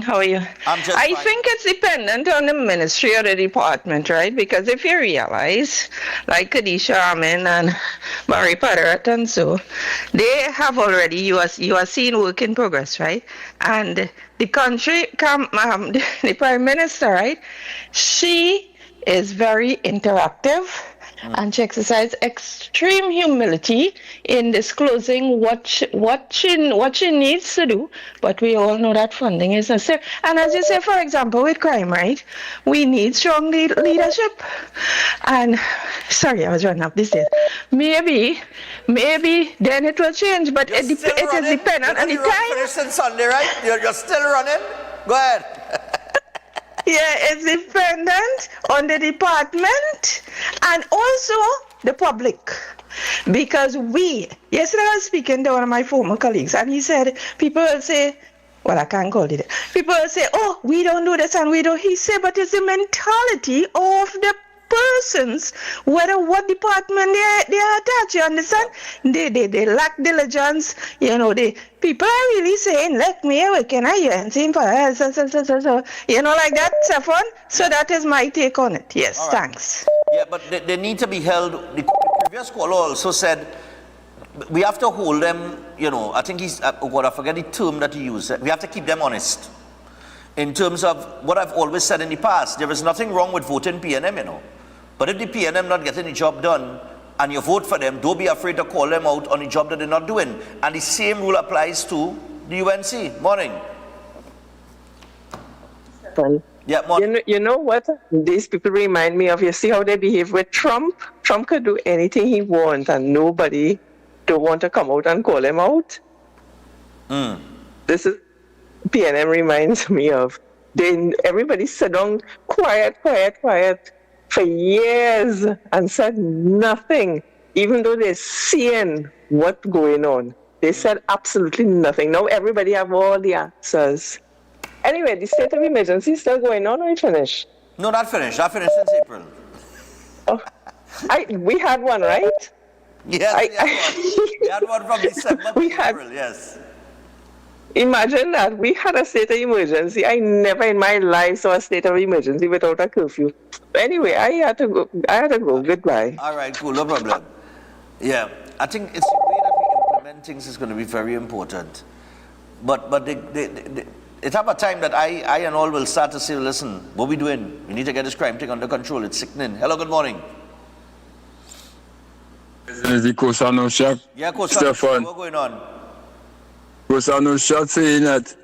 Speaker 15: How are you?
Speaker 1: I'm just
Speaker 15: I
Speaker 1: fine.
Speaker 15: think it's dependent on the ministry or the department, right? Because if you realize, like Kadisha Amin and Barry Padarat and so, they have already, you are seeing work in progress, right? And the country, the Prime Minister, right? She is very interactive. And she exercised extreme humility in disclosing what she needs to do. But we all know that funding is necessary. And as you say, for example, with crime, right? We need strong leadership. And sorry, I was running up this day. Maybe then it will change. But it is dependent on the time.
Speaker 1: Finished Sunday, right? You're still running. Go ahead.
Speaker 15: Yeah, it's dependent on the department and also the public. Because yesterday I was speaking to one of my former colleagues, and he said, people will say, well, I can't call it. People will say, oh, we don't do this and we don't. He said, but it's the mentality of the persons, whether what department they are attached, you understand? They lack diligence, people are really saying, let me work in a year and saying, so, like that, Stefan. So that is my take on it. Yes, right. Thanks.
Speaker 1: Yeah, but they need to be held. The previous caller also said, we have to hold them, I think I forget the term that he used. We have to keep them honest. In terms of what I've always said in the past, there is nothing wrong with voting PNM, But if the PNM not getting the job done, and you vote for them, don't be afraid to call them out on the job that they're not doing. And the same rule applies to the UNC. Morning. Yeah, morning.
Speaker 16: You know what? These people remind me of, you see how they behave with Trump? Trump could do anything he wants, and nobody don't want to come out and call him out. This is PNM reminds me of. Everybody sit down quiet for years and said nothing, even though they're seeing what's going on. They said absolutely nothing. Now everybody have all the answers. Anyway, the state of emergency is still going on, or it finished?
Speaker 1: No, not finished. Not finished since April.
Speaker 16: Oh, we had one, right?
Speaker 1: Yes, we had one from December to April, yes.
Speaker 16: Imagine that. We had a state of emergency. I never in my life saw a state of emergency without a curfew. Anyway, I had to go. Goodbye.
Speaker 1: All right, cool, no problem. Yeah, I think it's the way that we implement things is going to be very important. But it have a time that I and all will start to say, listen, what we doing? We need to get this crime thing under control. It's sickening. Hello, good morning.
Speaker 12: Is the Kosano Shak?
Speaker 1: Yeah,
Speaker 12: Stefan.
Speaker 1: what's going on?
Speaker 12: Kosano Shak saying that,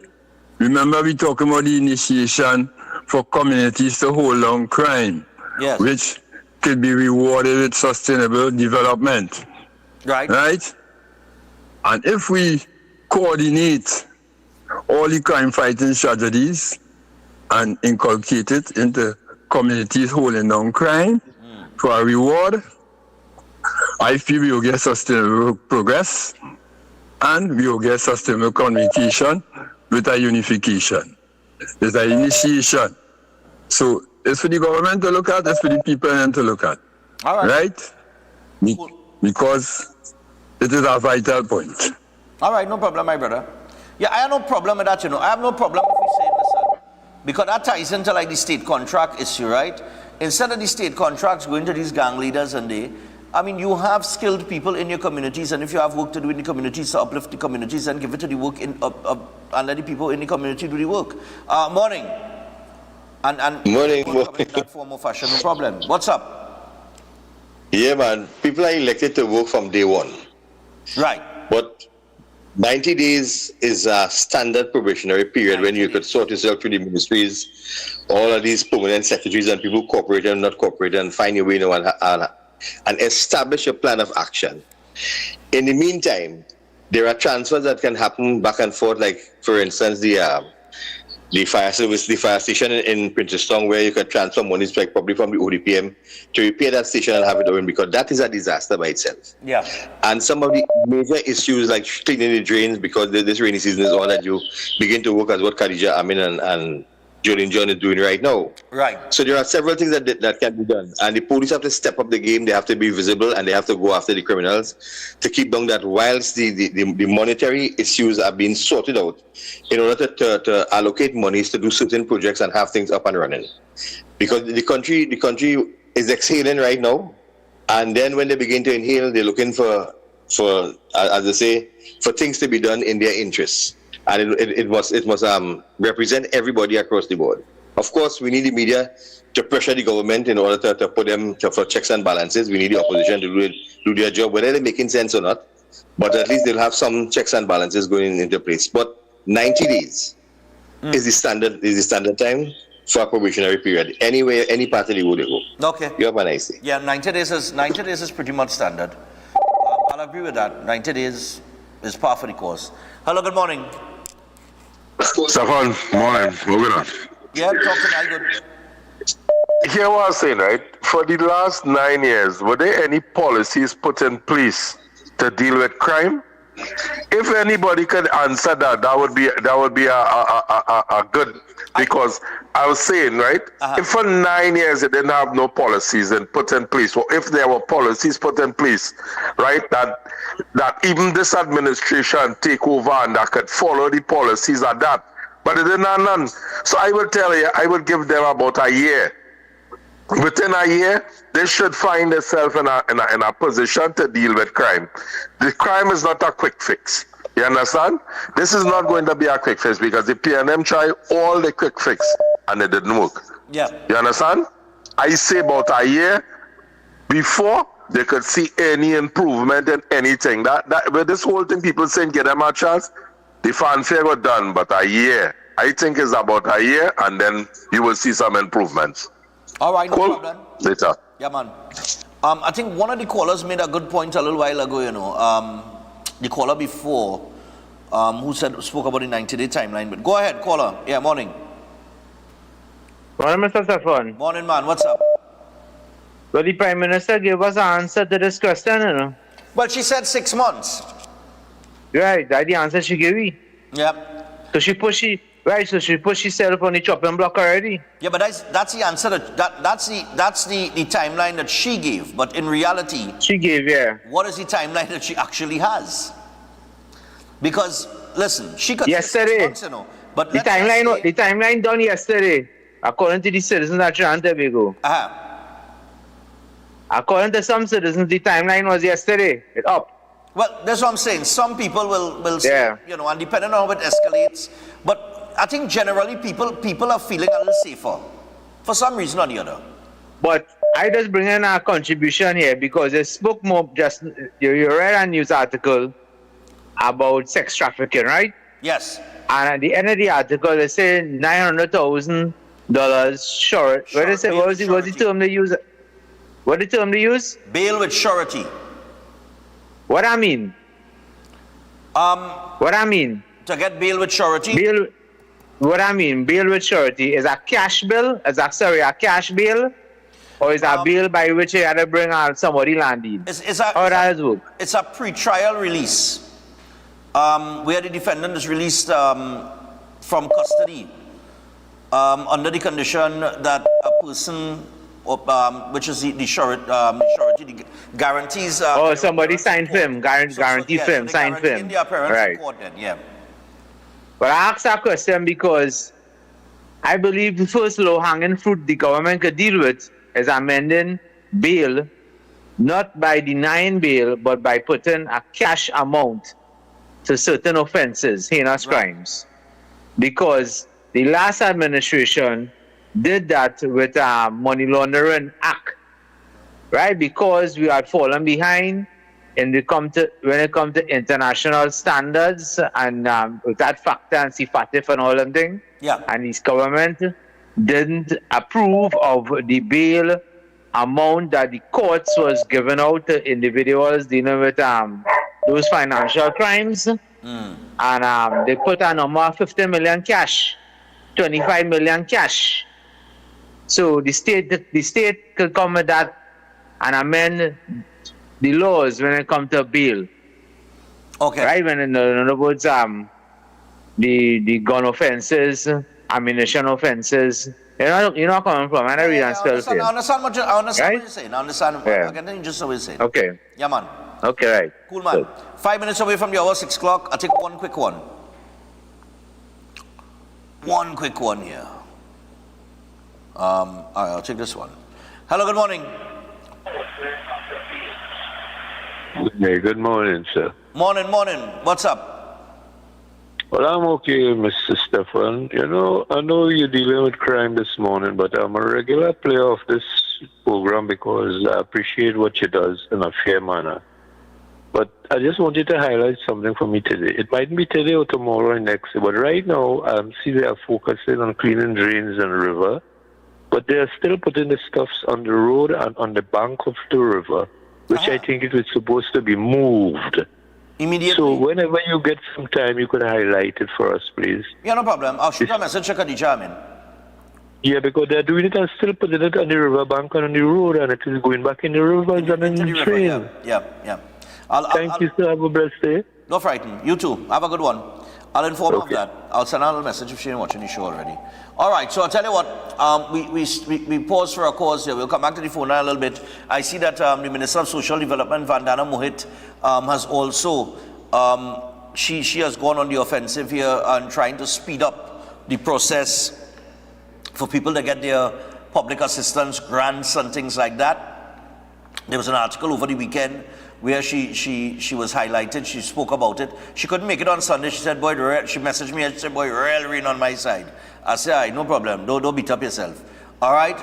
Speaker 12: remember we talking about the initiation for communities to hold on crime,
Speaker 1: yes,
Speaker 12: which could be rewarded with sustainable development.
Speaker 1: Right.
Speaker 12: Right? And if we coordinate all the crime fighting strategies and inculcate it into communities holding down crime for a reward, I feel we will get sustainable progress and we will get sustainable communication with a unification. It's an initiation. So it's for the government to look at, it's for the people to look at.
Speaker 1: All right.
Speaker 12: Right? Because it is a vital point.
Speaker 1: All right, no problem, my brother. Yeah, I have no problem with that, you know. I have no problem if we say, listen, because that ties into like the state contract issue, right? Instead of the state contracts going to these gang leaders and you have skilled people in your communities, and if you have work to do in the communities, to uplift the communities and give it to the work and let the people in the community do the work. Morning. And
Speaker 17: morning.
Speaker 1: In that form of fashion, no problem. What's up?
Speaker 17: Yeah, man. People are elected to work from day one.
Speaker 1: Right.
Speaker 17: But 90 days is a standard probationary period when you could sort yourself through the ministries, all of these permanent secretaries and people cooperate and not cooperate and find your way, and establish a plan of action. In the meantime, there are transfers that can happen back and forth, like for instance the fire service, the fire station in Princeton, where you can transfer monies like probably from the ODPM to repair that station and have it open, because that is a disaster by itself.
Speaker 1: Yeah.
Speaker 17: And some of the major issues like cleaning the drains, because this rainy season is all that you begin to work as what Khadija Amin and Jolene John is doing right now.
Speaker 1: Right.
Speaker 17: So there are several things that can be done. And the police have to step up the game, they have to be visible, and they have to go after the criminals to keep down that whilst the monetary issues are being sorted out in order to allocate monies to do certain projects and have things up and running. Because the country is exhaling right now, and then when they begin to inhale, they're looking for as they say, for things to be done in their interests. And it must represent everybody across the board. Of course, we need the media to pressure the government in order to put them for checks and balances. We need the opposition to do their job, whether they're making sense or not. But at least they'll have some checks and balances going into place. But 90 days is the standard time for a probationary period. Anywhere, any part of the world they go.
Speaker 1: Okay.
Speaker 17: You have a nice day.
Speaker 1: Yeah, 90 days is pretty much standard. I'll agree with that. 90 days is par for the course. Hello, good morning.
Speaker 12: Stefan, morning. Moving on.
Speaker 1: Yeah, talking I good.
Speaker 12: Here what I'm saying, right? For the last 9 years, were there any policies put in place to deal with crime? If anybody could answer that, that would be a good, because I was saying, right? If for 9 years it didn't have no policies and put in place, or if there were policies put in place, right, that even this administration take over and that could follow the policies of that, but it didn't have none. So I will tell you, I would give them about a year. Within a year, they should find themselves in a position to deal with crime. The crime is not a quick fix. You understand? This is not going to be a quick fix, because the PNM tried all the quick fix and it didn't work.
Speaker 1: Yeah.
Speaker 12: You understand? I say about a year before they could see any improvement in anything. That with this whole thing, people saying get them a chance, the fanfare was done, but a year. I think it's about a year, and then you will see some improvements.
Speaker 1: All right, no
Speaker 12: cool.
Speaker 1: problem.
Speaker 12: Later.
Speaker 1: Yeah, man. I think one of the callers made a good point a little while ago, you know. The caller before, who spoke about the 90-day timeline. But go ahead, caller. Yeah, morning.
Speaker 18: Morning, Mr. Safwan.
Speaker 1: Morning, man. What's up?
Speaker 18: Well, the Prime Minister gave us an answer to this question, you know.
Speaker 1: Well, she said 6 months.
Speaker 18: Right, that's the answer she gave me.
Speaker 1: Yep.
Speaker 18: So she pushed herself on the chopping block already.
Speaker 1: Yeah, but that's the answer. That's the timeline that she gave. But in reality,
Speaker 18: she gave, yeah.
Speaker 1: What is the timeline that she actually has? Because listen, she could
Speaker 18: yesterday.
Speaker 1: 6 months, you know. But
Speaker 18: the timeline done yesterday, according to the citizens at Trinidad and Tobago. According to some citizens, the timeline was yesterday. It's up.
Speaker 1: Well, that's what I'm saying. Some people will say, you know, and depending on how it escalates. But I think generally people are feeling a little safer for some reason or the other.
Speaker 18: But I just bring in a contribution here because they spoke more just, you read a news article about sex trafficking, right?
Speaker 1: Yes.
Speaker 18: And at the end of the article, they say $900,000 short. What they say? What was the term they use? What the term they use?
Speaker 1: Bail with surety.
Speaker 18: What I mean? What I mean?
Speaker 1: To get bail with surety?
Speaker 18: What I mean, bail with surety is a cash bill? Is that, sorry, a cash bail? Or is a bail by which you had to bring out somebody landing? How does it work?
Speaker 1: It's a pre-trial release. Where the defendant is released from custody under the condition that a person, which is the surety, the guarantees.
Speaker 18: Somebody signed for him, guarantee for him, signed for him. Right.
Speaker 1: Yeah.
Speaker 18: But I asked that question because I believe the first low-hanging fruit the government could deal with is amending bail, not by denying bail, but by putting a cash amount to certain offenses, heinous crimes. Because the last administration did that with a money laundering act, right? Because we had fallen behind when it comes to international standards and with that factor and CFATF and all them things.
Speaker 1: Yeah.
Speaker 18: And his government didn't approve of the bail amount that the courts was giving out to individuals dealing with those financial crimes. And they put a number of 50 million cash, 25 million cash. So the state could come with that and amend the laws when it comes to bail.
Speaker 1: Okay.
Speaker 18: Right? When in other words, the gun offenses, ammunition offenses. You're not coming from. I read and spell
Speaker 1: I understand what you're saying. I understand.
Speaker 18: Yeah.
Speaker 1: I can just what you're saying.
Speaker 18: Okay.
Speaker 1: Yeah, man.
Speaker 18: Okay, right.
Speaker 1: Cool, man. 5 minutes away from the hour, 6 o'clock. I'll take one quick one. One quick one here. All right, I'll take this one. Hello, good morning.
Speaker 19: Hey, good morning, sir.
Speaker 1: Morning. What's up?
Speaker 19: Well, I'm okay, Mr. Stefan. You know, I know you're dealing with crime this morning, but I'm a regular player of this program because I appreciate what you does in a fair manner. But I just wanted to highlight something for me today. It might be today or tomorrow or next day, but right now, I see they are focusing on cleaning drains and river, but they are still putting the stuffs on the road and on the bank of the river, which I think it was supposed to be moved.
Speaker 1: Immediately.
Speaker 19: So whenever you get some time, you could highlight it for us, please.
Speaker 1: Yeah, no problem. I'll shoot a message to Khadija,
Speaker 19: Yeah, because they're doing it and still putting it on the river bank and on the road, and it is going back in the rivers and in the train.
Speaker 1: Yeah.
Speaker 19: Thank you, sir. Have a blessed day.
Speaker 1: No frighten. You too. Have a good one. I'll inform her of that. I'll send her a message if she ain't watching the show already. All right, so I'll tell you what. We pause for a cause here. We'll come back to the phone line a little bit. I see that the Minister of Social Development, Vandana Mohit, has also, she has gone on the offensive here and trying to speed up the process for people to get their public assistance grants and things like that. There was an article over the weekend where she was highlighted. She spoke about it. She couldn't make it on Sunday. She said, boy, she messaged me and she said, boy, real rain on my side. I said, all right, no problem. Don't beat up yourself. All right?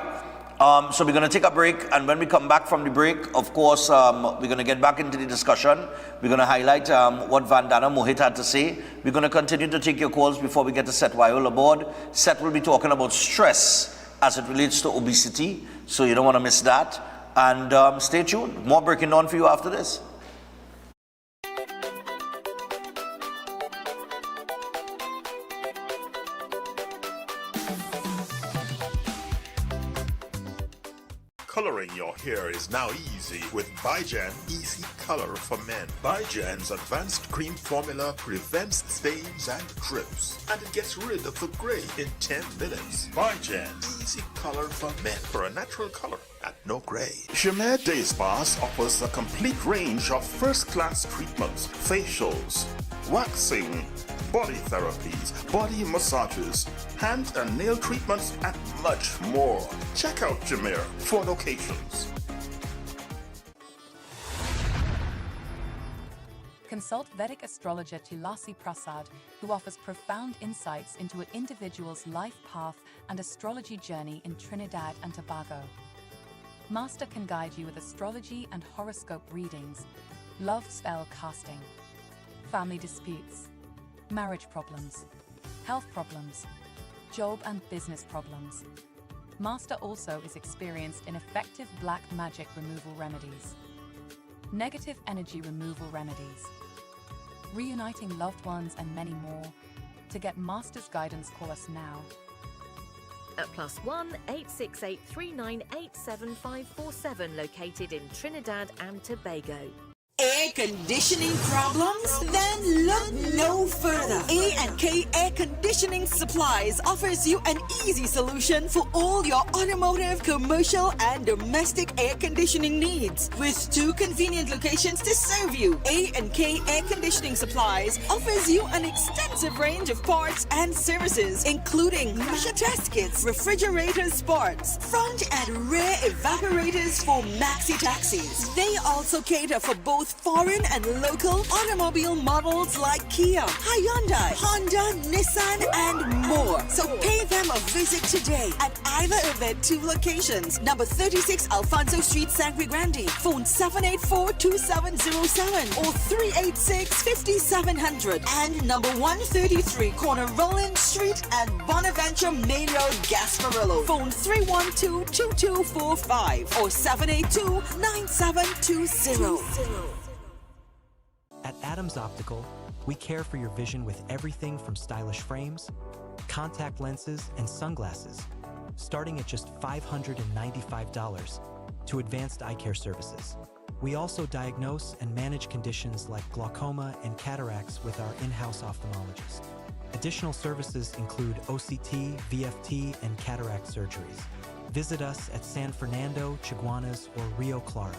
Speaker 1: So we're going to take a break. And when we come back from the break, of course, we're going to get back into the discussion. We're going to highlight what Vandana Mohit had to say. We're going to continue to take your calls before we get to Seth Wyall aboard. Seth will be talking about stress as it relates to obesity. So you don't want to miss that. And stay tuned. More breaking down for you after this.
Speaker 6: Coloring your hair is now easy with Bigen Easy Color for Men. Bigen's advanced cream formula prevents stains and drips, and it gets rid of the gray in 10 minutes. Bigen Easy Color for Men, for a natural color at no gray. Shemer Day Spas offers a complete range of first-class treatments, facials, waxing, body therapies, body massages, hand and nail treatments, and much more. Check out Jameer for locations.
Speaker 20: Consult Vedic astrologer Tulasi Prasad, who offers profound insights into an individual's life path and astrology journey in Trinidad and Tobago. Master can guide you with astrology and horoscope readings, love spell casting, family disputes, marriage problems, health problems, job and business problems. Master also is experienced in effective black magic removal remedies, negative energy removal remedies, reuniting loved ones, and many more. To get Master's guidance, call us now.
Speaker 21: At +1 868 398 7547, located in Trinidad and Tobago.
Speaker 22: Air conditioning problems? Then look no further. A&K Air Conditioning Supplies offers you an easy solution for all your automotive, commercial, and domestic air conditioning needs. With 2 convenient locations to serve you, A&K Air Conditioning Supplies offers you an extensive range of parts and services, including pressure test kits, refrigerator parts, front and rear evaporators for maxi taxis. They also cater for both foreign and local automobile models like Kia, Hyundai, Honda, Nissan, and more. So pay them a visit today at either of their 2 locations. Number 36 Alfonso Street, Sangre Grande. Phone 784-2707 or 386-5700. And number 133 Corner Roland Street and Bonaventure Main Road, Gasparillo. Phone 312-2245 or 782-9720.
Speaker 4: At Adams Optical, we care for your vision with everything from stylish frames, contact lenses, and sunglasses, starting at just $595, to advanced eye care services. We also diagnose and manage conditions like glaucoma and cataracts with our in-house ophthalmologist. Additional services include OCT, VFT, and cataract surgeries. Visit us at San Fernando, Chaguanas, or Rio Claro.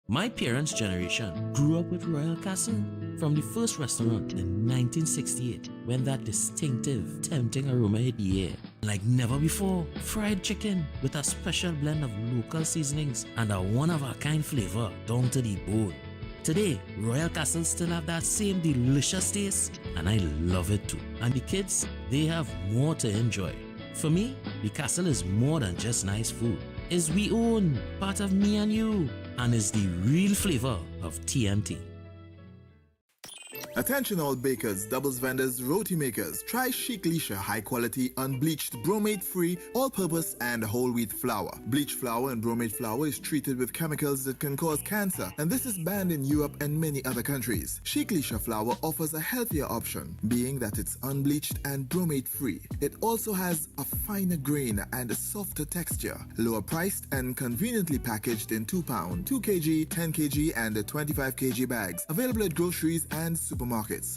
Speaker 3: My parents' generation grew up with Royal Castle. From the first restaurant in 1968, when that distinctive, tempting aroma hit the air. Like never before, fried chicken with a special blend of local seasonings and a one-of-a-kind flavor down to the bone. Today, Royal Castle still have that same delicious taste, and I love it too. And the kids, they have more to enjoy. For me, the Castle is more than just nice food. It's we own, part of me and you, and is the real flavor of TMT.
Speaker 23: Attention all bakers, doubles vendors, roti makers. Try Chic Lisha high quality, unbleached, bromate free, all purpose and whole wheat flour. Bleached flour and bromate flour is treated with chemicals that can cause cancer, and this is banned in Europe and many other countries. Chic Lisha flour offers a healthier option, being that it's unbleached and bromate free. It also has a finer grain and a softer texture, lower priced and conveniently packaged in 2 pound, 2 kg, 10 kg and 25 kg bags. Available at groceries and supermarkets.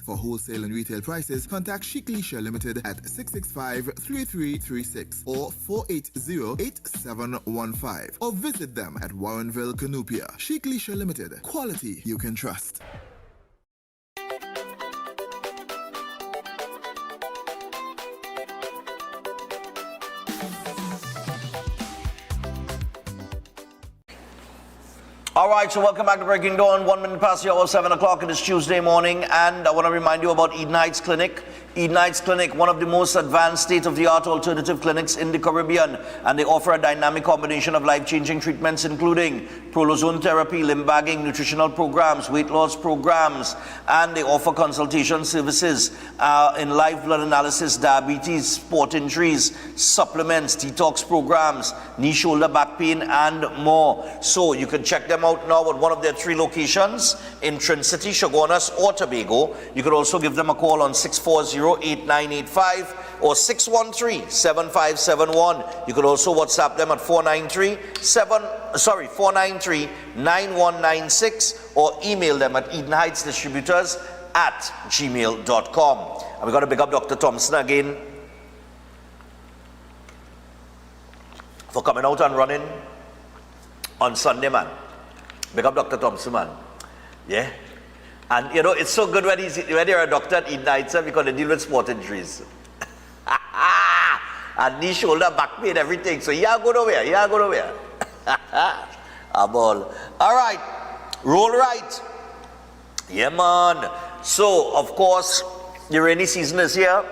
Speaker 23: For wholesale and retail prices, contact Chic Lisha Limited at 665-3336 or 480-8715 or visit them at Warrenville, Canupia. Chic Lisha Limited. Quality you can trust.
Speaker 1: All right, so welcome back to Breaking Dawn. 1 minute past the hour, 7 o'clock. It is Tuesday morning, and I want to remind you about Eden Heights Clinic. Eden Heights Clinic, one of the most advanced state-of-the-art alternative clinics in the Caribbean, and they offer a dynamic combination of life-changing treatments, including prolozone therapy, limb bagging, nutritional programs, weight loss programs, and they offer consultation services in live blood analysis, diabetes, sport injuries, supplements, detox programs, knee, shoulder, back pain, and more. So you can check them out now at one of their 3 locations in Trin City, Chaguanas, or Tobago. You could also give them a call on 640-8985. or 613-7571. You could also WhatsApp them at 493-9196 or email them at EdenHeightsDistributors@gmail.com. And we got to pick up Dr. Thompson again for coming out and running on Sunday, man. Pick up Dr. Thompson, man. Yeah. And you know, it's so good when you're a doctor at Eden Heights because they deal with sport injuries. And knee, shoulder, back pain, everything. So yeah, go nowhere. Yeah, go nowhere. A ball. All right. Roll right. Yeah, man. So, of course, the rainy season is here.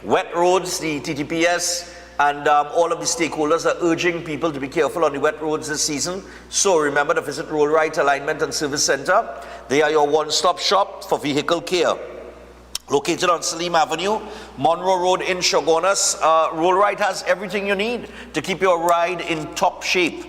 Speaker 1: Wet roads, the TTPS, and all of the stakeholders are urging people to be careful on the wet roads this season. So remember to visit Roll Right Alignment and Service Center. They are your one-stop shop for vehicle care. Located on Salim Avenue, Monroe Road in Shogunas, Roll Right has everything you need to keep your ride in top shape.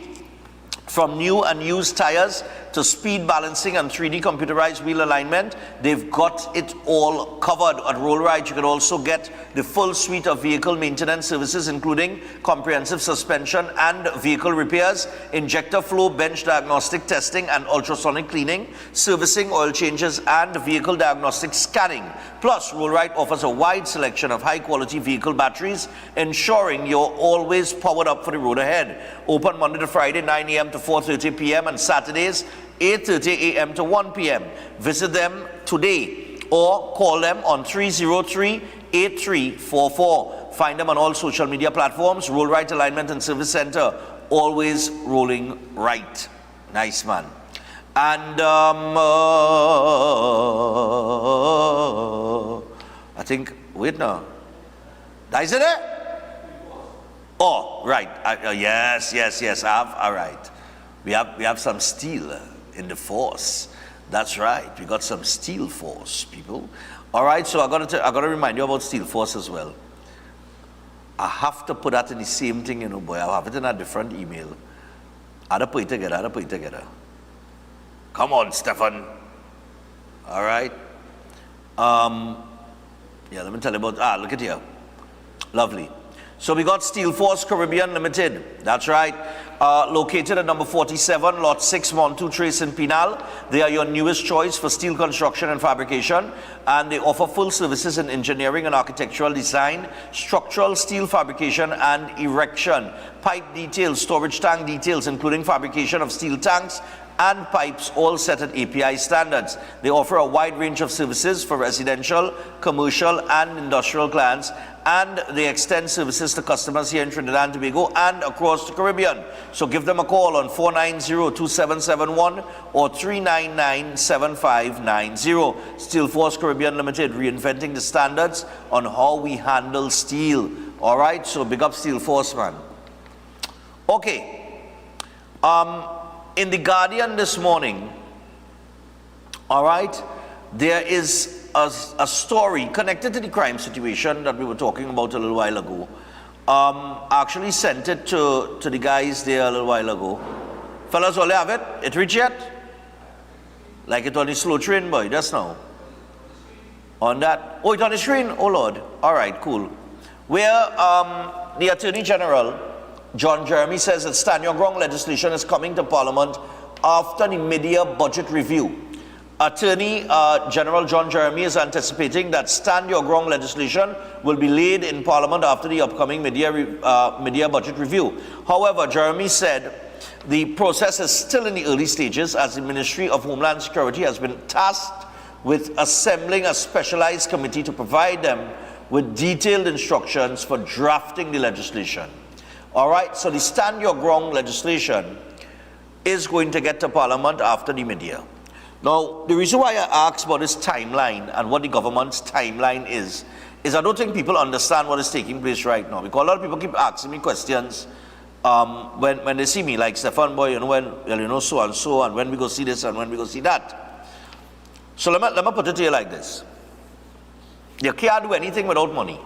Speaker 1: From new and used tires to speed balancing and 3D computerized wheel alignment, they've got it all covered at Roll Right. You can also get the full suite of vehicle maintenance services, including comprehensive suspension and vehicle repairs, injector flow, bench diagnostic testing and ultrasonic cleaning, servicing, oil changes and vehicle diagnostic scanning. Plus, Roll Right offers a wide selection of high-quality vehicle batteries, ensuring you're always powered up for the road ahead. Open Monday to Friday, 9 a.m. to 4:30 p.m. and Saturdays, 8:30 a.m. to 1 p.m. Visit them today or call them on 303-8344. Find them on all social media platforms. Roll Right Alignment and Service Center, always rolling right. Nice, man. And I think, wait now. Is it there? Oh, right. Yes. All right. We have some steel in the force. That's right. We got some steel force, people. All right. So I gotta remind you about steel force as well. I have to put that in the same thing, you know, boy. I'll have it in a different email. I'll put it together. Come on, Stefan. All right. Yeah. Let me tell you about. Look at here. Lovely. So we got Steel Force Caribbean Limited. That's right. Located at number 47, Lot 6, Montu Trace in Pinal. They are your newest choice for steel construction and fabrication. And they offer full services in engineering and architectural design, structural steel fabrication and erection, pipe details, storage tank details, including fabrication of steel tanks and pipes, all set at API standards. They offer a wide range of services for residential, commercial and industrial clients, and they extend services to customers here in Trinidad and Tobago and across the Caribbean. So give them a call on 490-2771 or 399-7590. Steel Force Caribbean Limited, reinventing the standards on how we handle steel. All right, so big up Steel Force, man. Okay. In The Guardian this morning, all right, there is a story connected to the crime situation that we were talking about a little while ago. I actually sent it to the guys there a little while ago. Fellas, all you have it? It reached yet? Like it on the slow train, boy, just now. On that? Oh, it's on the screen? Oh, Lord. All right, cool. Where the Attorney General, John Jeremy, says that stand your ground legislation is coming to Parliament after the mid-year budget review. Attorney General John Jeremy is anticipating that stand your ground legislation will be laid in Parliament after the upcoming mid-year budget review. However, Jeremy said the process is still in the early stages as the Ministry of Homeland Security has been tasked with assembling a specialized committee to provide them with detailed instructions for drafting the legislation. All right, so the stand your ground legislation is going to get to Parliament after the mid-year. Now, the reason why I asked about this timeline and what the government's timeline is I don't think people understand what is taking place right now, because a lot of people keep asking me questions when they see me, like, Stefan, boy, you know, so and so, and when we go see this and when we go see that. So let me put it to you like this. You can't do anything without money.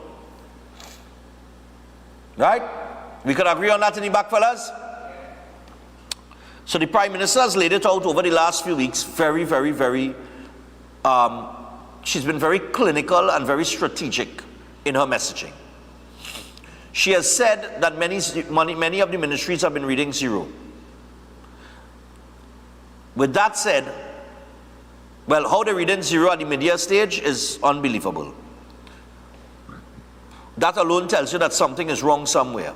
Speaker 1: Right? We can agree on that in the back, fellas? So the Prime Minister has laid it out over the last few weeks, very, she's been very clinical and very strategic in her messaging. She has said that many of the ministries have been reading zero. With that said, well, how they reading zero at the media stage is unbelievable. That alone tells you that something is wrong somewhere.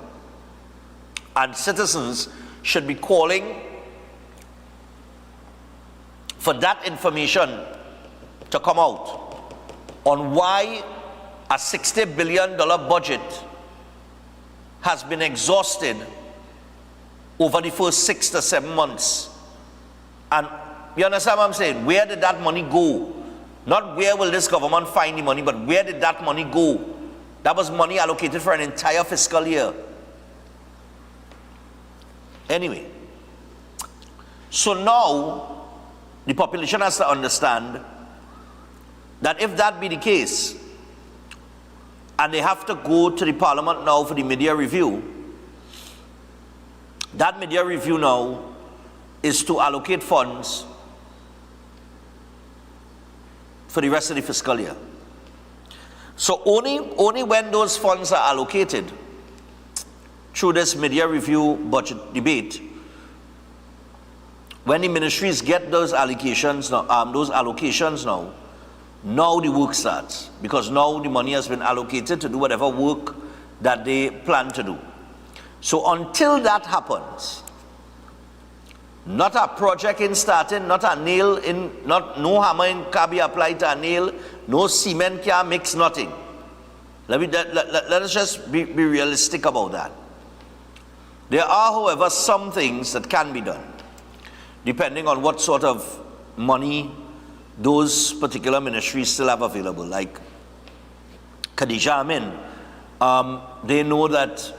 Speaker 1: And citizens should be calling for that information to come out on why a $60 billion budget has been exhausted over the first 6 to 7 months. And you understand what I'm saying? Where did that money go? Not where will this government find the money, but where did that money go? That was money allocated for an entire fiscal year. Anyway, so now the population has to understand that if that be the case, and they have to go to the parliament now for the media review, that media review now is to allocate funds for the rest of the fiscal year. So only when those funds are allocated through this media review budget debate, when the ministries get those allocations now the work starts, because now the money has been allocated to do whatever work that they plan to do. So until that happens, not a project in starting, not a nail in, no hammer can be applied to a nail, no cement can mix, nothing. Let us just be realistic about that. There are, however, some things that can be done, depending on what sort of money those particular ministries still have available. Like Khadija Amin, they know that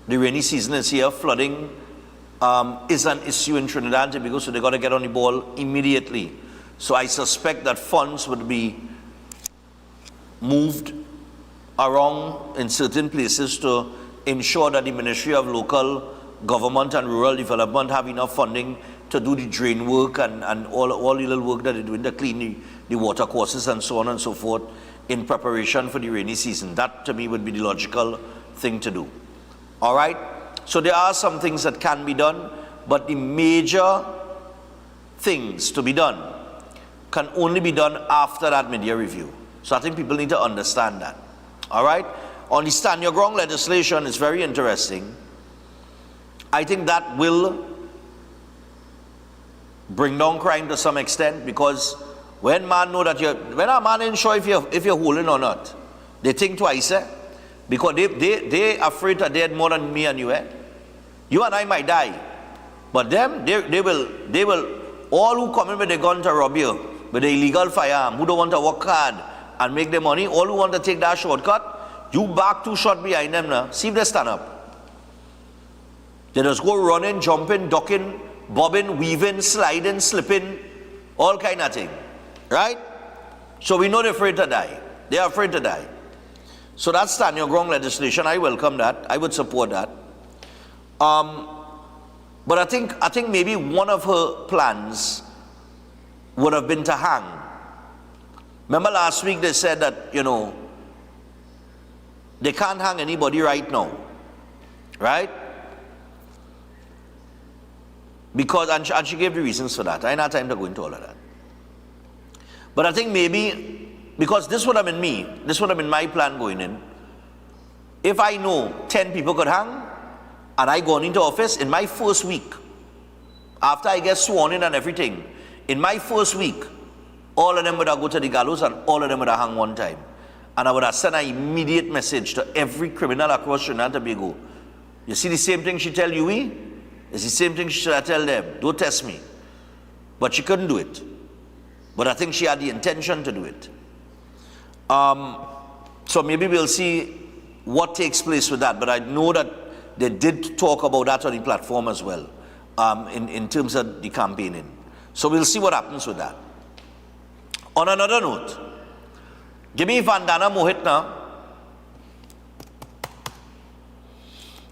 Speaker 1: the rainy season is here, flooding is an issue in Trinidad and Tobago, so they got to get on the ball immediately. So I suspect that funds would be moved around in certain places to ensure that the Ministry of Local Government and Rural Development have enough funding to do the drain work and all the little work that they're doing to clean the water courses and so on and so forth in preparation for the rainy season. That to me would be the logical thing to do. All right? So there are some things that can be done, but the major things to be done can only be done after that media review. So I think people need to understand that. All right? On the Stand Your Ground legislation, it's very interesting. I think that will bring down crime to some extent, because when man know that when a man ain't sure if you're holding or not, they think twice, because they afraid to dead more than me and you. You and I might die, but them they will all who come in with a gun to rob you with an illegal firearm, who don't want to work hard and make their money, all who want to take that shortcut, you back 2 shots behind them now. See if they stand up. They just go running, jumping, ducking, bobbing, weaving, sliding, slipping, all kind of thing, right? So we know they're afraid to die. They are afraid to die. So that's Stand Your Ground legislation. I welcome that. I would support that. But I think maybe one of her plans would have been to hang. Remember last week they said that, they can't hang anybody right now, right? Because, and she gave the reasons for that. I ain't had time to go into all of that. But I think maybe, because this would have been me, this would have been my plan going in. If I know 10 people could hang, and I go into office, in my first week, after I get sworn in and everything, in my first week, all of them would have go to the gallows and all of them would have hang one time. And I would have sent an immediate message to every criminal across Trinidad and Tobago. You see the same thing she tell you, it's the same thing she should tell them. Don't test me. But she couldn't do it. But I think she had the intention to do it. So maybe we'll see what takes place with that. But I know that they did talk about that on the platform as well, in terms of the campaigning. So we'll see what happens with that. On another note, give me Vandana Mohit now.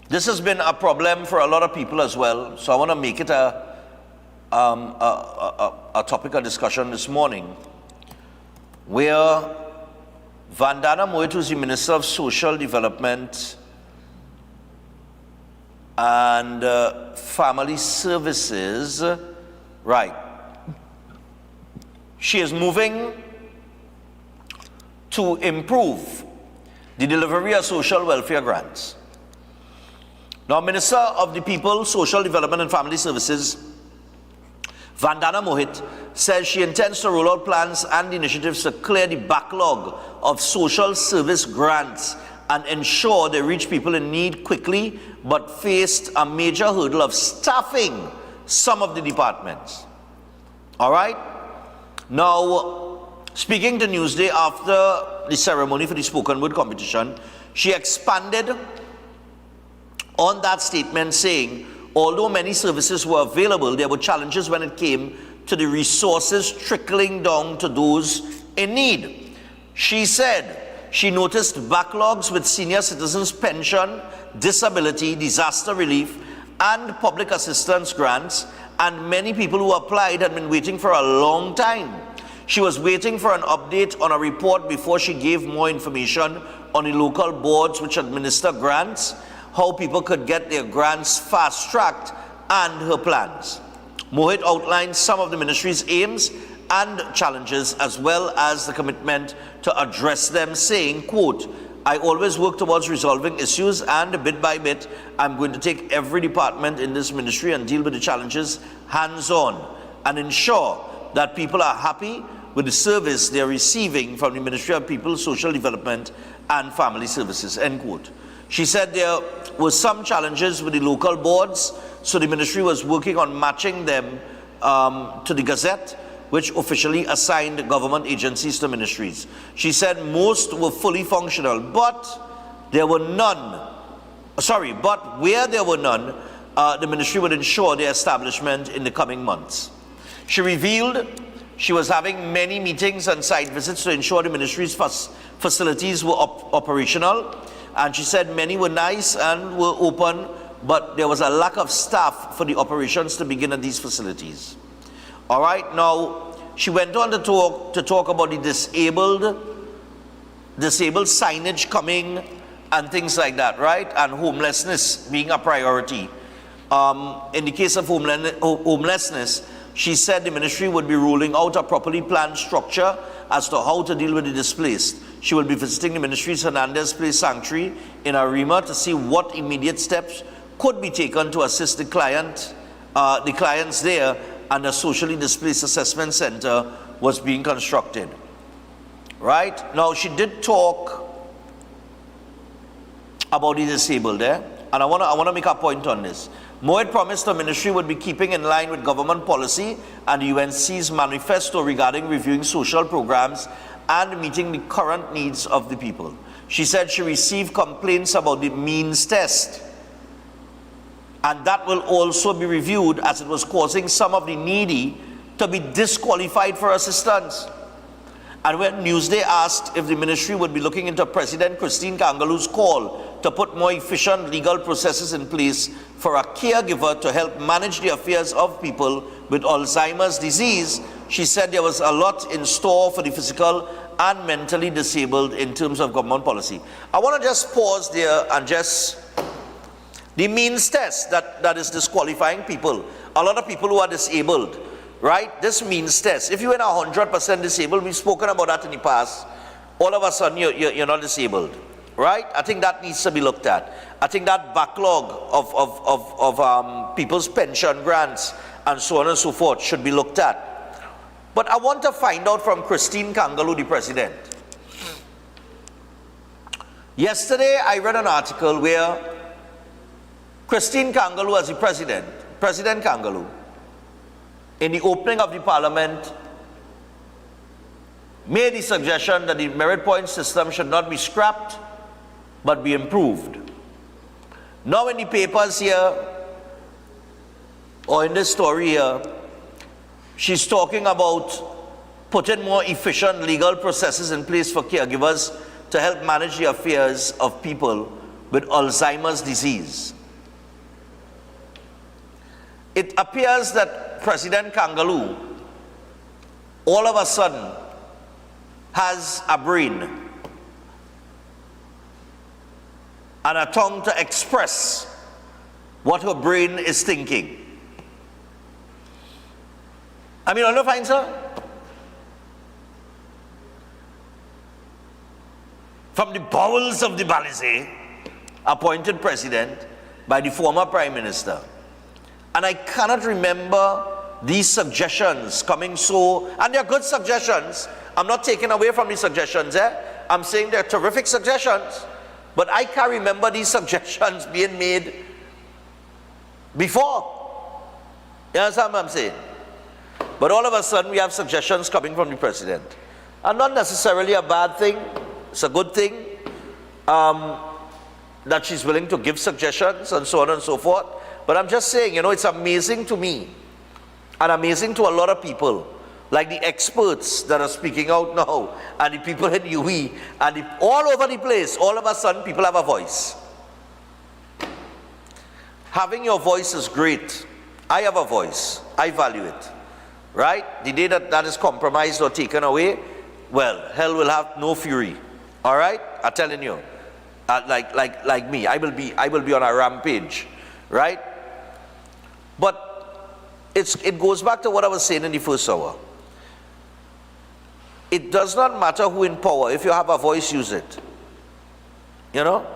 Speaker 1: This has been a problem for a lot of people as well, so I want to make it a topic of discussion this morning, where Vandana Mohit, who's the Minister of Social Development and Family Services. Right. She is moving to improve the delivery of social welfare grants. Now, Minister of the People, Social Development and Family Services, Vandana Mohit, says she intends to roll out plans and initiatives to clear the backlog of social service grants and ensure they reach people in need quickly, but faced a major hurdle of staffing some of the departments. All right? Now, speaking to Newsday after the ceremony for the spoken word competition, she expanded on that statement, saying, although many services were available, there were challenges when it came to the resources trickling down to those in need. She said she noticed backlogs with senior citizens' pension, disability, disaster relief, and public assistance grants, and many people who applied had been waiting for a long time. She was waiting for an update on a report before she gave more information on the local boards which administer grants, how people could get their grants fast-tracked, and her plans. Mohit outlined some of the ministry's aims and challenges, as well as the commitment to address them, saying, quote, I always work towards resolving issues, and bit by bit, I'm going to take every department in this ministry and deal with the challenges hands-on and ensure that people are happy with the service they're receiving from the Ministry of People, Social Development and Family Services, end quote. She said there were some challenges with the local boards, so the ministry was working on matching them to the Gazette, which officially assigned government agencies to ministries. She said most were fully functional, but there were none. But where there were none, the ministry would ensure their establishment in the coming months. She revealed she was having many meetings and site visits to ensure the ministry's facilities were operational, and she said many were nice and were open, but there was a lack of staff for the operations to begin at these facilities. All right, now she went on to talk about the disabled signage coming and things like that, right? And homelessness being a priority. In the case of homelessness, she said the ministry would be rolling out a properly planned structure as to how to deal with the displaced. She will be visiting the ministry's Hernandez Place Sanctuary in Arima to see what immediate steps could be taken to assist the clients there, and a socially displaced assessment center was being constructed. Right? Now, she did talk about the disabled there, and I want to make a point on this. Mohit promised the ministry would be keeping in line with government policy and the UNC's manifesto regarding reviewing social programs and meeting the current needs of the people. She said she received complaints about the means test, and that will also be reviewed, as it was causing some of the needy to be disqualified for assistance. And when Newsday asked if the ministry would be looking into President Christine Kangalu's call to put more efficient legal processes in place for a caregiver to help manage the affairs of people with Alzheimer's disease, she said there was a lot in store for the physical and mentally disabled in terms of government policy. I want to just pause there and just... the means test that is disqualifying people. A lot of people who are disabled, right? This means test. If you're 100% disabled, we've spoken about that in the past, all of a sudden you're not disabled, right? I think that needs to be looked at. I think that backlog of people's pension grants and so on and so forth should be looked at. But I want to find out from Christine Kangalu, the president. Yesterday, I read an article where Christine Kangalu, as the President Kangalu, in the opening of the parliament, made the suggestion that the merit point system should not be scrapped, but be improved. Now in the papers here, or in this story here, she's talking about putting more efficient legal processes in place for caregivers to help manage the affairs of people with Alzheimer's disease. It appears that President Kangalu all of a sudden has a brain and a tongue to express what her brain is thinking. I mean, don't find, sir? From the bowels of the Balizé, appointed president by the former prime minister. And I cannot remember these suggestions coming so, and they're good suggestions. I'm not taking away from the suggestions, I'm saying they're terrific suggestions, but I can't remember these suggestions being made before. You understand what I'm saying? But all of a sudden we have suggestions coming from the president. And not necessarily a bad thing, it's a good thing that she's willing to give suggestions and so on and so forth. But I'm just saying, it's amazing to me and amazing to a lot of people, like the experts that are speaking out now, and the people in UE, and all over the place, all of a sudden people have a voice. Having your voice is great. I have a voice. I value it. Right? The day that is compromised or taken away, well, hell will have no fury. All right? I'm telling you. Like me, I will be on a rampage. Right? But it goes back to what I was saying in the first hour. It does not matter who in power. If you have a voice, use it. Don't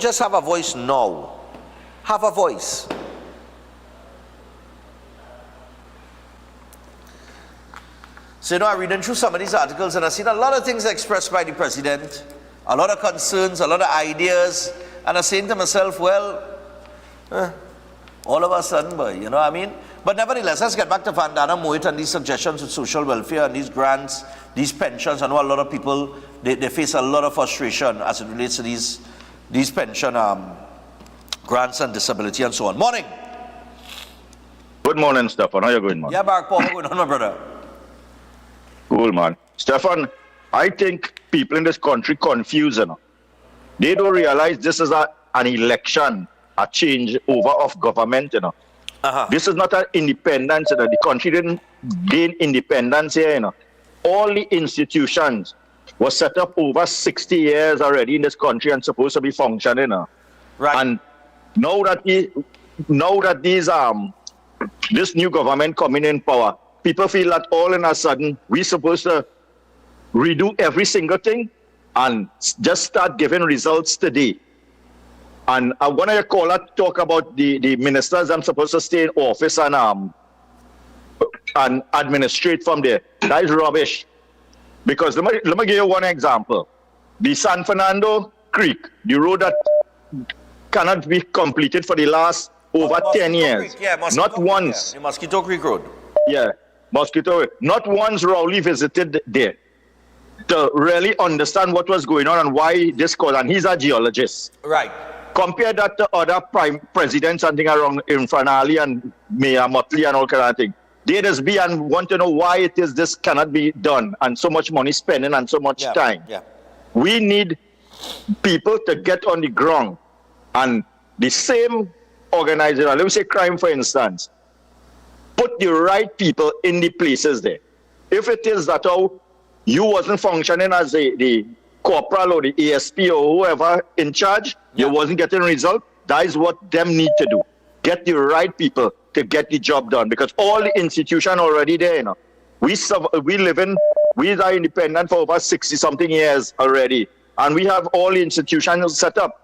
Speaker 1: just have a voice now. Have a voice. So I'm reading through some of these articles and I've seen a lot of things expressed by the president, a lot of concerns, a lot of ideas, and I'm saying to myself, well, all of a sudden, but you know what I mean? But nevertheless, let's get back to Vandana Mohit and these suggestions with social welfare and these grants, these pensions. I know a lot of people, they face a lot of frustration as it relates to these pension grants and disability and so on. Morning.
Speaker 2: Good morning, Stefan. How are you going, man?
Speaker 1: Yeah, Mark Paul, how going on, my brother?
Speaker 2: Cool, man. Stefan, I think people in this country confuse, They don't realize this is an election, a change over of government, This is not an independence, The country didn't gain independence here, All the institutions were set up over 60 years already in this country and supposed to be functioning,
Speaker 1: Right.
Speaker 2: And now that this new government coming in power, people feel that all in a sudden we're supposed to redo every single thing and just start giving results today. And I want to talk about the ministers I'm supposed to stay in office and administrate from there. That is rubbish. Because let me give you one example. The San Fernando Creek, the road that cannot be completed for the last over 10 years.
Speaker 1: Creek, yeah,
Speaker 2: not once.
Speaker 1: The Mosquito Creek Road.
Speaker 2: Yeah, Mosquito. Not once Rowley visited there to really understand what was going on and why this caused. And he's a geologist.
Speaker 1: Right.
Speaker 2: Compare that to other prime presidents and things around Infernali and Mayor Motley and all kind of thing. They just be and want to know why it is this cannot be done and so much money spending and so much time.
Speaker 1: Yeah.
Speaker 2: We need people to get on the ground and the same organizer, let me say crime for instance, put the right people in the places there. If it is that how you wasn't functioning as the corporal or the ASP or whoever in charge, you wasn't getting result, that is what them need to do. Get the right people to get the job done because all the institution already there, We are independent for over 60 something years already and we have all the institutions set up.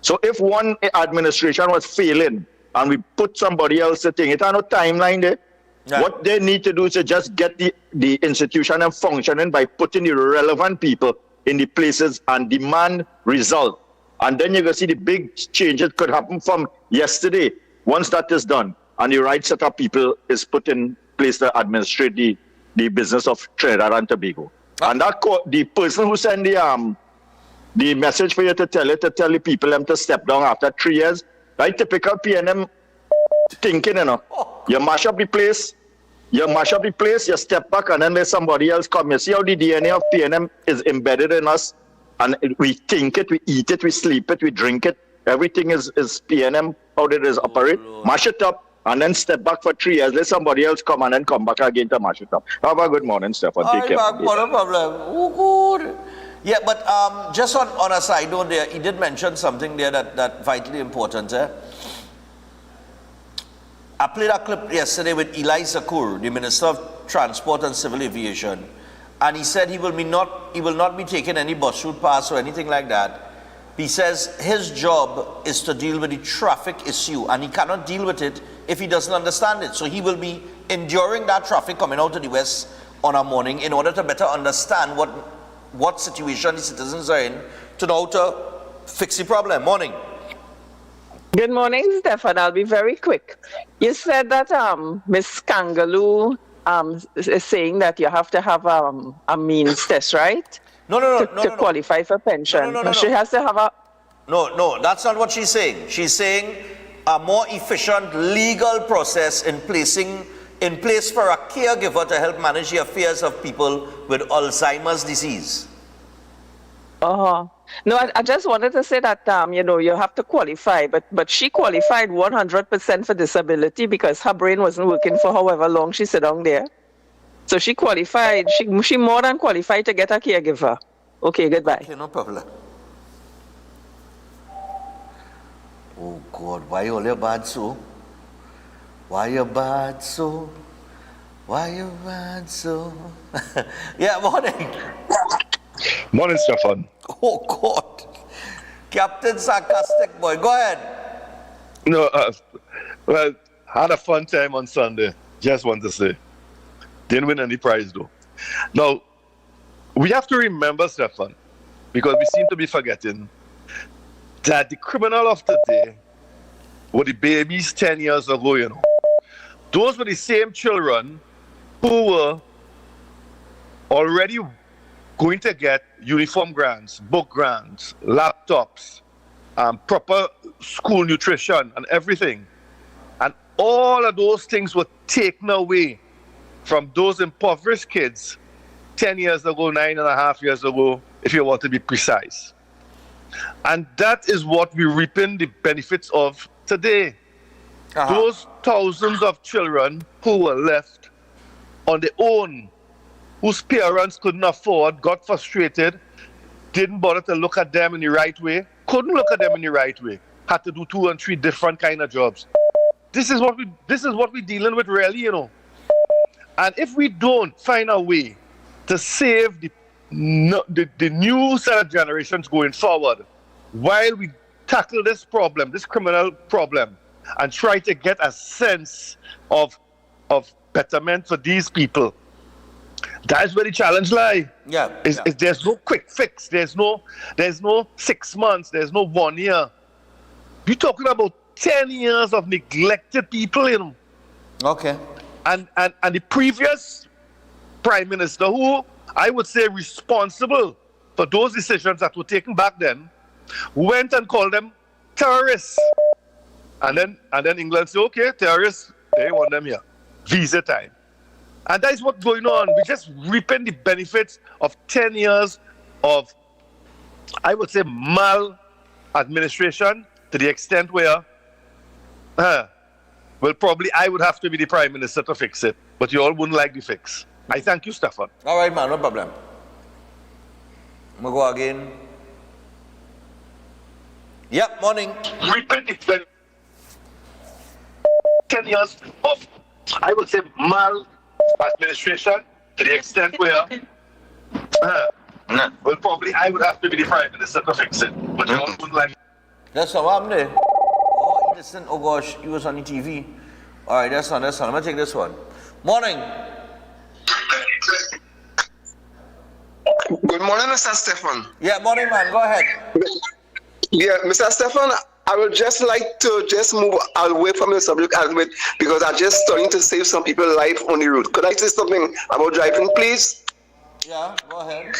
Speaker 2: So if one administration was failing and we put somebody else to think, it has no timeline there. Yeah. What they need to do is to just get the institution and functioning by putting the relevant people in the places and demand result. And then you're going to see the big changes could happen from yesterday once that is done and the right set of people is put in place to administrate the business of Trinidad and Tobago. And that the person who sent the message for you to tell the people them to step down after 3 years, right? Typical PNM thinking, You mash up the place, you step back, and then there's somebody else come. You see how the DNA of PNM is embedded in us, and we think it, we eat it, we sleep it, we drink it. Everything is PNM, how it is operate. Mash it up, and then step back for 3 years. Let somebody else come and then come back again to mash it up. Have a good morning, Stefan. Take care.
Speaker 1: Not a problem. Oh, good. Yeah, but just on a side note there, he did mention something there that vitally important. I played a clip yesterday with Eli Zakur, the Minister of Transport and Civil Aviation, and he said he will not be taking any bus route pass or anything like that. He says his job is to deal with the traffic issue, and he cannot deal with it if he doesn't understand it. So he will be enduring that traffic coming out of the west on a morning in order to better understand what situation the citizens are in to know how to fix the problem. Morning.
Speaker 16: Good morning, Stefan. I'll be very quick. You said that Miss Kangaloo is saying that you have to have a means test, right?
Speaker 1: No.
Speaker 16: To qualify for pension.
Speaker 1: No.
Speaker 16: She has to have a...
Speaker 1: No, that's not what she's saying. She's saying a more efficient legal process in place for a caregiver to help manage the affairs of people with Alzheimer's disease.
Speaker 16: No, I just wanted to say that, you have to qualify, but she qualified 100% for disability because her brain wasn't working for however long she sat down there. So she qualified, she more than qualified to get a caregiver. Okay, goodbye.
Speaker 1: Okay, no problem. Oh God, why all you bad so? Why you bad so? Why you bad so? Yeah, morning.
Speaker 5: Morning, Stefan.
Speaker 1: Oh God. Captain Sarcastic Boy, go ahead.
Speaker 5: No, well, had a fun time on Sunday. Just want to say. Didn't win any prize though. Now, we have to remember, Stefan, because we seem to be forgetting that the criminal of today were the babies 10 years ago, you know. Those were the same children who were already going to get uniform grants, book grants, laptops, proper school nutrition and everything. And all of those things were taken away from those impoverished kids 10 years ago, 9.5 years ago, if you want to be precise. And that is what we're reaping the benefits of today. Those thousands of children who were left on their own, whose parents couldn't afford, got frustrated, didn't bother to look at them in the right way, couldn't look at them in the right way, had to do 2 and 3 different kind of jobs. This is what we're dealing with really, you know. And if we don't find a way to save the new set of generations going forward, while we tackle this problem, this criminal problem, and try to get a sense of betterment for these people, that's where the challenge lies. There's no quick fix. There's no 6 months. There's no 1 year. You're talking about 10 years of neglected people, you know.
Speaker 1: Okay.
Speaker 5: And the previous prime minister, who I would say responsible for those decisions that were taken back then, went and called them terrorists. And then England said, okay, terrorists, they want them here. Visa time. And that is what's going on. We're just reaping the benefits of 10 years of, I would say, maladministration to the extent where, well, probably I would have to be the prime minister to fix it. But you all wouldn't like the fix. I thank you, Stefan.
Speaker 1: All right, man, no problem. We'll go again. Yep, morning.
Speaker 5: Reaping the benefits. 10 years of, I would say, maladministration to the extent where, well, probably I would have to be the prime minister to fix it. But you all wouldn't like it.
Speaker 1: That's what happened there. Oh, he listened. Oh gosh, he was on the TV. All right, that's not. I'm gonna take this one. Morning.
Speaker 7: Good morning, Mr. Stefan.
Speaker 1: Yeah, morning, man. Go ahead.
Speaker 7: Yeah, Mr. Stefan, I would just like to move away from the subject a little bit because I'm just starting to save some people's life on the road. Could I say something about driving, please?
Speaker 1: Yeah, go ahead.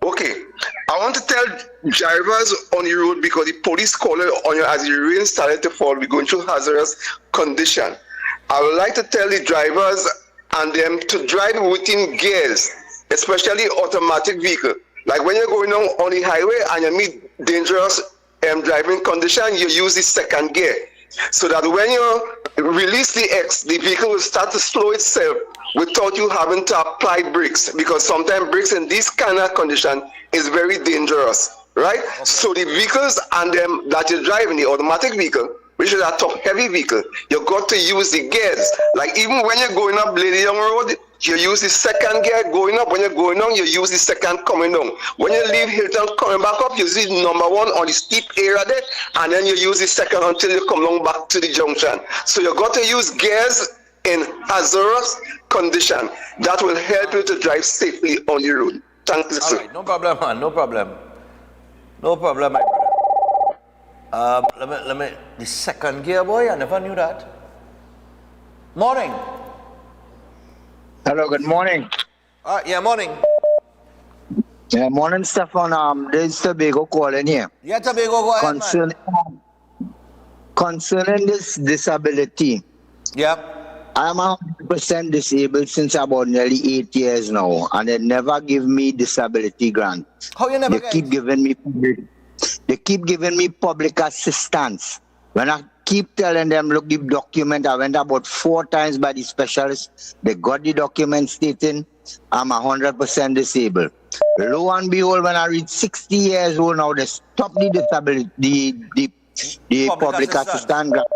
Speaker 7: Okay. I want to tell drivers on the road because the police call on you as the rain started to fall. We're going through hazardous condition. I would like to tell the drivers and them to drive within gears, especially automatic vehicle. Like when you're going on the highway and you meet dangerous driving condition, you use the second gear. So that when you release the X, the vehicle will start to slow itself without you having to apply brakes, because sometimes brakes in this kind of condition is very dangerous, right? Okay. So the vehicles and them that you're driving, the automatic vehicle, which is a top heavy vehicle, you got to use the gears. Like even when you're going up Lady Young Road, you use the second gear going up. When you're going down, you use the second coming down. When you leave Hilton coming back up, you use the number one on the steep area there, and then you use the second until you come down back to the junction. So you got to use gears in hazardous condition. That will help you to drive safely on the road. Thank you, sir.
Speaker 1: All right, no problem, man. No problem. No problem, my brother. Let me. The second gear, boy. I never knew that. Morning.
Speaker 8: Hello, good morning.
Speaker 1: Yeah, morning.
Speaker 8: Yeah, morning, Stefan. This is Tobago calling here.
Speaker 1: Yeah, Tobago, go ahead,
Speaker 8: Concerning this disability.
Speaker 1: Yep.
Speaker 8: I'm 100% disabled since about nearly 8 years now, and they never give me disability grant.
Speaker 1: How you never
Speaker 8: They keep giving me public assistance. When I keep telling them, look, the document, I went about 4 times by the specialist. They got the document stating I'm 100% disabled. Lo and behold, when I reach 60 years old now, they stop the disability, the public assistance grant.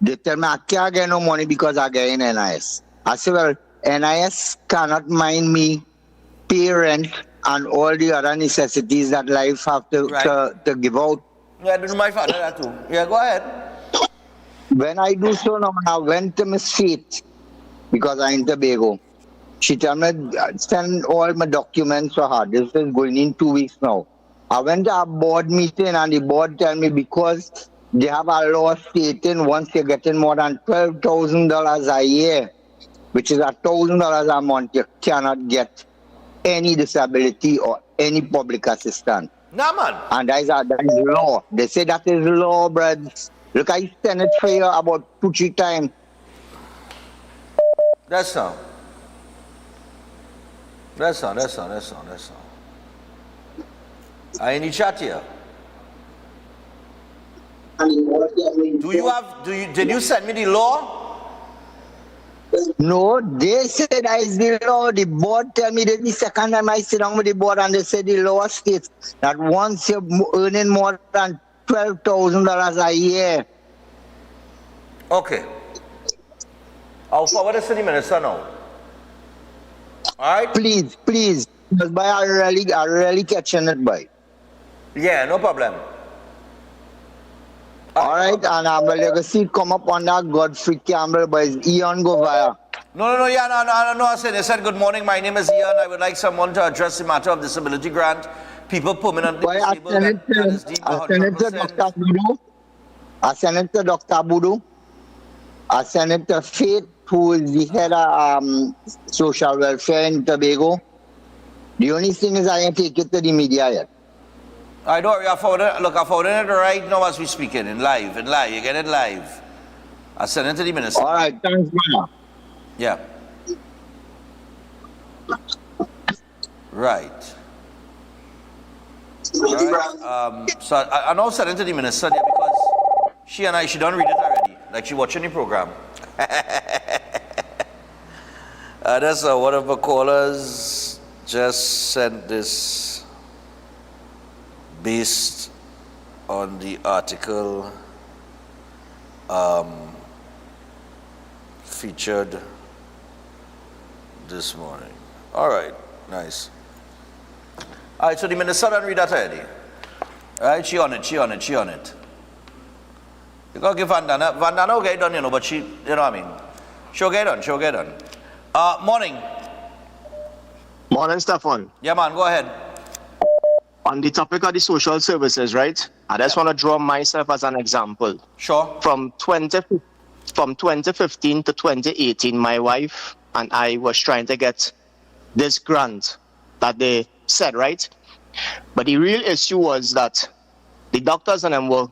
Speaker 8: They tell me I can't get no money because I get in NIS. I say, well, NIS cannot mind me pay rent and all the other necessities that life have to give out.
Speaker 1: Yeah, I do my father that too. Yeah, go ahead.
Speaker 8: When I do so now, I went to Miss Faith because I'm in Tobago. She told me, send all my documents for her. This is going in 2 weeks now. I went to a board meeting and the board told me because they have a law stating once you're getting more than $12,000 a year, which is $1,000 a month, you cannot get any disability or any public assistance.
Speaker 1: Nah, man.
Speaker 8: And that is law. They say that is law, bruv. Look, I sent it for you about 2-3 times.
Speaker 1: That's all. I in the chat here. Did you send me the law?
Speaker 8: No, they said that is the law. The board tell me that the second time I sit down with the board and they said the law states that once you're earning more than $12,000 a year.
Speaker 1: Okay. I'll forward this to the minister now. All right?
Speaker 8: Please. Because by I really catching it by.
Speaker 1: Yeah, no problem.
Speaker 8: All right, and well, you can see come up on that Godfrey Campbell, but it's Ian go via.
Speaker 1: No, I said, good morning, my name is Ian. I would like someone to address the matter of disability grant. People permanently disabled, that is deemed 100%.
Speaker 8: I sent it to Dr. Abudu. I sent it to Faith, who is the head of social welfare in Tobago. The only thing is I didn't take it to the media yet.
Speaker 1: I don't worry, I found it right now as we speak in live. You get it live. I sent it to the minister.
Speaker 8: All right, thanks, man.
Speaker 1: Yeah. Right. So I now sent it to the minister there because she don't read it already. Like she watching the program. That's one of the callers just sent this. Based on the article featured this morning. All right, nice. All right, so the minister don't read that already. All right, she on it. You gotta give Vandana will get it done, but she, you know what I mean. She'll get done. Morning.
Speaker 9: Morning, Stefan.
Speaker 1: Yeah, man, go ahead.
Speaker 9: On the topic of the social services, right? I just want to draw myself as an example.
Speaker 1: Sure.
Speaker 9: From 2015 to 2018, my wife and I was trying to get this grant that they said, right? But the real issue was that the doctors and them were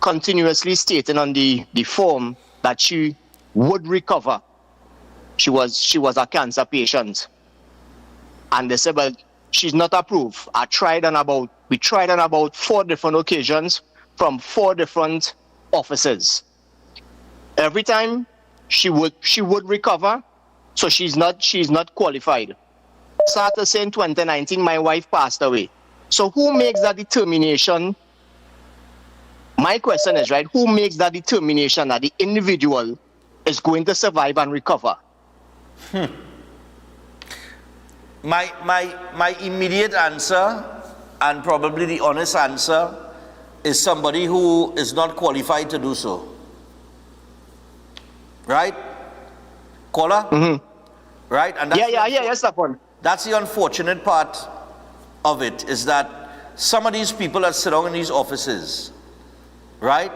Speaker 9: continuously stating on the form that she would recover. She was a cancer patient. And they said, well, she's not approved. We tried on about 4 different occasions from 4 different offices. Every time she would recover, so she's not qualified. Started saying 2019, my wife passed away. So who makes that determination? My question is, right, who makes that determination that the individual is going to survive and recover?
Speaker 1: My immediate answer, and probably the honest answer, is somebody who is not qualified to do so. Right? Caller?
Speaker 9: Mm-hmm.
Speaker 1: Right? And that's
Speaker 9: yes, that one.
Speaker 1: That's the unfortunate part of it, is that some of these people that sit down in these offices, right?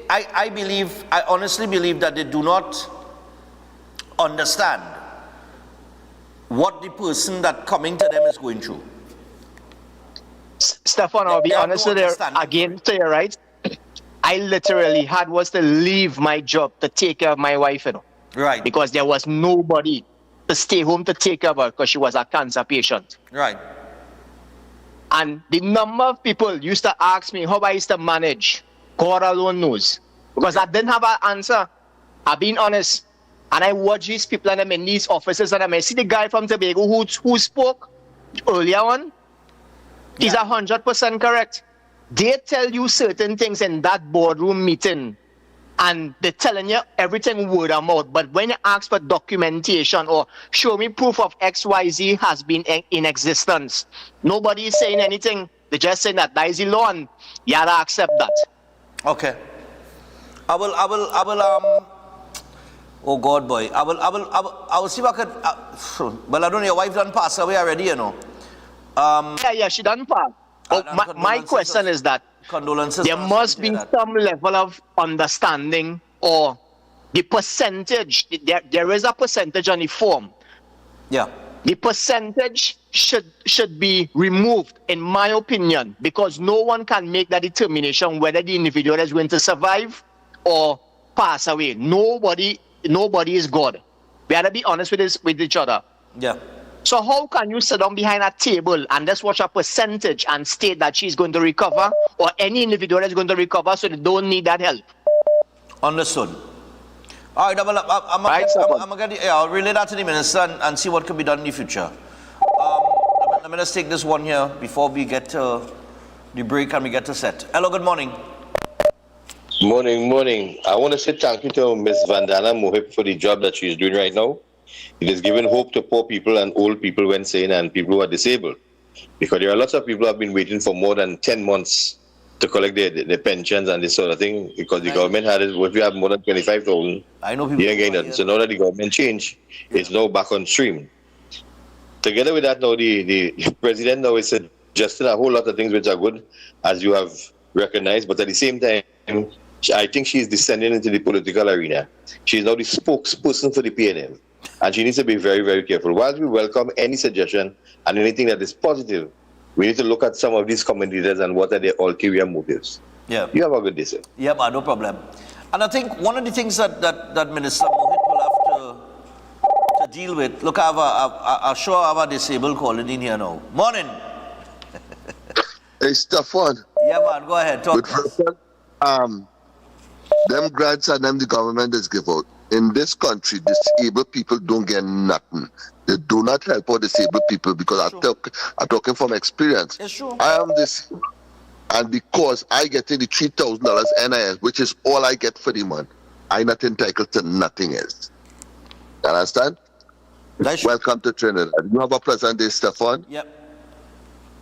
Speaker 1: I honestly believe that they do not understand what the person that coming to them is going through.
Speaker 9: Stefan, I'll be honest with you again to you, right? I literally was to leave my job to take care of my wife, you know.
Speaker 1: Right.
Speaker 9: Because there was nobody to stay home to take care of her because she was a cancer patient.
Speaker 1: Right.
Speaker 9: And the number of people used to ask me how I used to manage, God alone knows. Because I didn't have an answer. I've been honest. And I watch these people and I'm in these offices and I see the guy from Tobago who spoke earlier on. He's 100% correct. They tell you certain things in that boardroom meeting and they're telling you everything word of mouth. But when you ask for documentation or show me proof of XYZ has been in existence, nobody is saying anything. They're just saying that is the law and you have to accept that.
Speaker 1: Okay. I will oh God, boy. I will see if I could, well, I don't know, your wife done pass away already, you know.
Speaker 9: She done pass. My question is that there must be some level of understanding or the percentage. There is a percentage on the form.
Speaker 1: Yeah.
Speaker 9: The percentage should be removed, in my opinion, because no one can make that determination whether the individual is going to survive or pass away. Nobody is God. We have to be honest with each other.
Speaker 1: Yeah.
Speaker 9: So how can you sit down behind a table and just watch a percentage and state that she's going to recover or any individual is going to recover so they don't need that help?
Speaker 1: Understood. All right, I'll relay that to the minister and see what can be done in the future. Let me just take this one here before we get to the break and we get to set. Hello, good morning.
Speaker 17: Morning. I want to say thank you to Ms. Vandana Mohip for the job that she's doing right now. It is giving hope to poor people and old people when saying and people who are disabled. Because there are lots of people who have been waiting for more than 10 months to collect their pensions and this sort of thing because the government had it. If you have more than 25,000,
Speaker 1: I know people.
Speaker 17: You ain't getting nothing. So now that the government changed, it's now back on stream. Together with that, now the president now is suggesting a whole lot of things which are good, as you have recognized. But at the same time, I think she is descending into the political arena. She is now the spokesperson for the PNM. And she needs to be very, very careful. While we welcome any suggestion and anything that is positive, we need to look at some of these commentators and what are their ulterior motives.
Speaker 1: Yeah.
Speaker 17: You have a good day, sir.
Speaker 1: Yeah, but no problem. And I think one of the things that Minister Mohit will have to deal with, look, I'm sure I have a disabled calling in here now. Morning.
Speaker 10: Hey, Stefan.
Speaker 1: Yeah, man, go ahead. Talk to us.
Speaker 10: Them grants and them the government is give out. In this country, disabled people don't get nothing. They do not help out disabled people because I'm talking from experience.
Speaker 1: It's true.
Speaker 10: I am this, and because I get the $3,000 NIS, which is all I get for the month, I'm not entitled to nothing else. You understand? Welcome to Trinidad. You have a pleasant day, Stefan.
Speaker 1: Yep.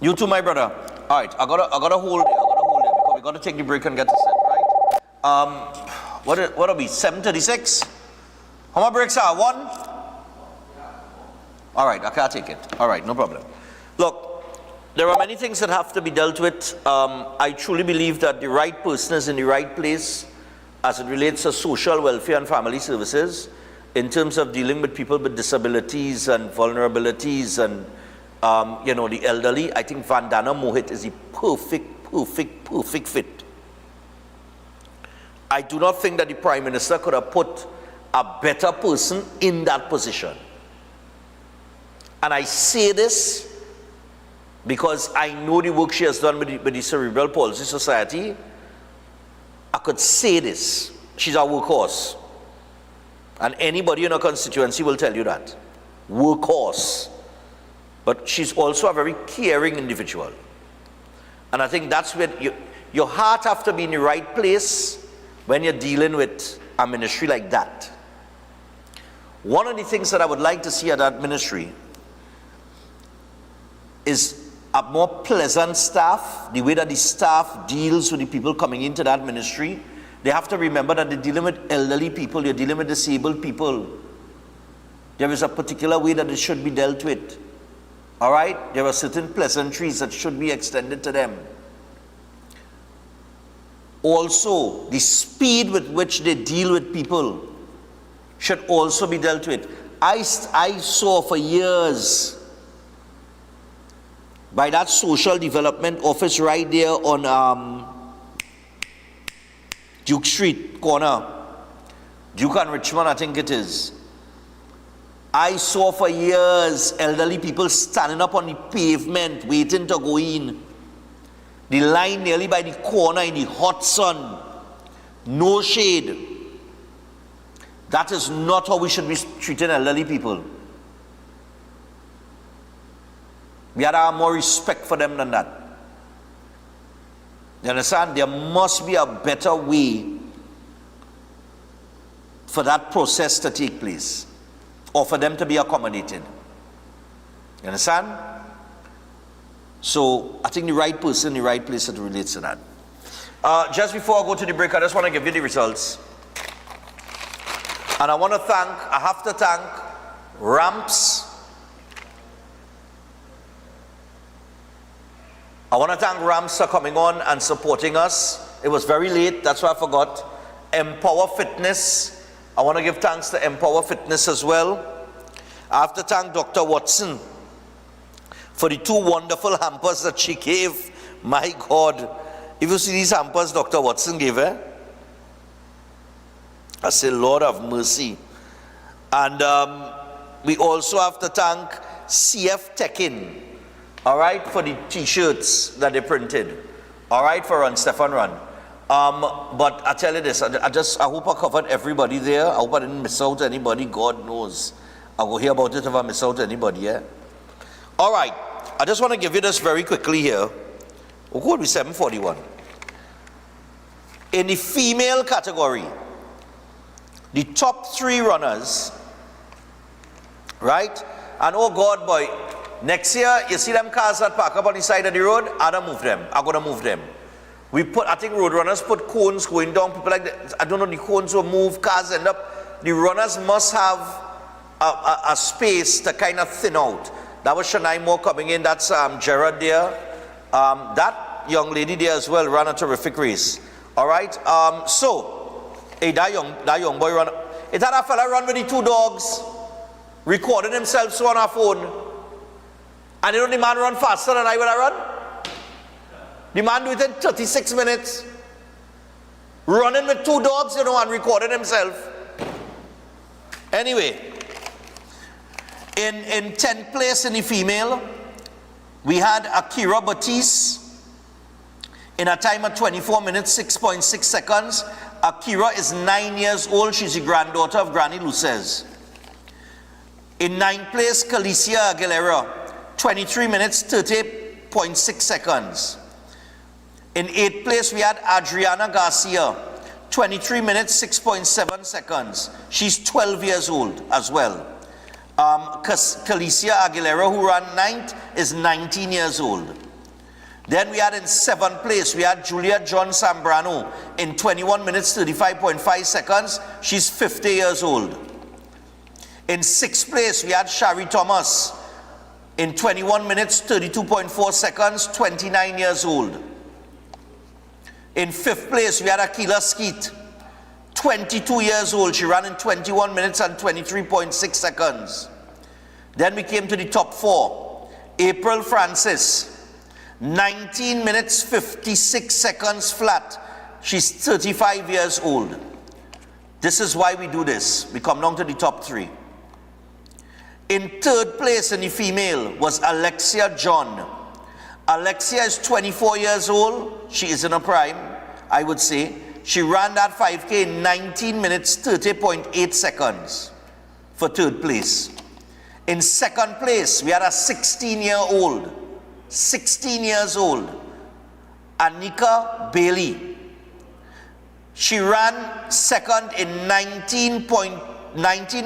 Speaker 1: You too, my brother. All right, I gotta hold it. Because we gotta take the break and get to set, right? What are we? 7:36. How many breaks are 1? All right, I can't take it. All right, no problem. Look, there are many things that have to be dealt with. I truly believe that the right person is in the right place as it relates to social welfare and family services in terms of dealing with people with disabilities and vulnerabilities and the elderly. I think Vandana Mohit is the perfect fit. I do not think that the Prime Minister could have put a better person in that position. And I say this because I know the work she has done with the Cerebral Palsy Society. I could say this. She's a workhorse. And anybody in her constituency will tell you that. Workhorse. But she's also a very caring individual. And I think that's where your heart have to be in the right place when you're dealing with a ministry like that. One of the things that I would like to see at that ministry is a more pleasant staff, the way that the staff deals with the people coming into that ministry. They have to remember that they're dealing with elderly people, they're dealing with disabled people. There is a particular way that it should be dealt with. All right? There are certain pleasantries that should be extended to them. Also, the speed with which they deal with people should also be dealt with. I saw for years by that social development office right there on Duke Street corner, Duke and Richmond, I think it is. I saw for years elderly people standing up on the pavement waiting to go in. The line nearly by the corner in the hot sun, no shade. That is not how we should be treating elderly people. We ought to have more respect for them than that. You understand? There must be a better way for that process to take place, or for them to be accommodated. You understand? So I think the right person, the right place that relates to that. Just before I go to the break, I just want to give you the results. And I have to thank Ramps. I want to thank Ramps for coming on and supporting us. It was very late, that's why I forgot. Empower Fitness. I want to give thanks to Empower Fitness as well. I have to thank Dr. Watson for the 2 wonderful hampers that she gave. My God. If you see these hampers Dr. Watson gave, I say, Lord have mercy. And we also have to thank CF Tekin, all right, for the t-shirts that they printed, all right, for Run Stefan Run. But I tell you this, I hope I covered everybody there. I hope I didn't miss out anybody. God knows. I'll go hear about it if I miss out anybody, yeah? All right, I just want to give you this very quickly here. We'll go to 741. In the female category, the top 3 runners, right? And oh God, boy, next year, you see them cars that park up on the side of the road, I'm going to move them. I think road runners put cones going down, people like that. I don't know, the cones will move, cars end up. The runners must have a space to kind of thin out. That was Shania Moore coming in, that's Gerard there. That young lady there as well ran a terrific race. All right, hey, that young boy run. Is that a fella run with the 2 dogs, recording himself on our phone? And you know the man run faster than I will run? The man do it in 36 minutes. Running with 2 dogs, you know, and recording himself. Anyway, in 10th place in the female, we had Akira Batiste in a time of 24 minutes, 6.6 seconds. Akira is 9 years old. She's the granddaughter of Granny Luces. In 9th place, Calicia Aguilera, 23 minutes, 30.6 seconds. In 8th place, we had Adriana Garcia, 23 minutes, 6.7 seconds. She's 12 years old as well. Calicia Aguilera, who ran 9th, is 19 years old. Then we had in 7th place, we had Julia John Zambrano in 21 minutes, 35.5 seconds. She's 50 years old. In 6th place, we had Shari Thomas in 21 minutes, 32.4 seconds, 29 years old. In 5th place, we had Akila Skeet, 22 years old. She ran in 21 minutes and 23.6 seconds. Then we came to the top 4. April Francis, 19 minutes, 56 seconds flat. She's 35 years old. This is why we do this. We come down to the top 3. In 3rd place in the female was Alexia John. Alexia is 24 years old. She is in her prime, I would say. She ran that 5K in 19 minutes, 30.8 seconds for third place. In second place, we had a 16-year-old, 16 years old, Anika Bailey. She ran second in 19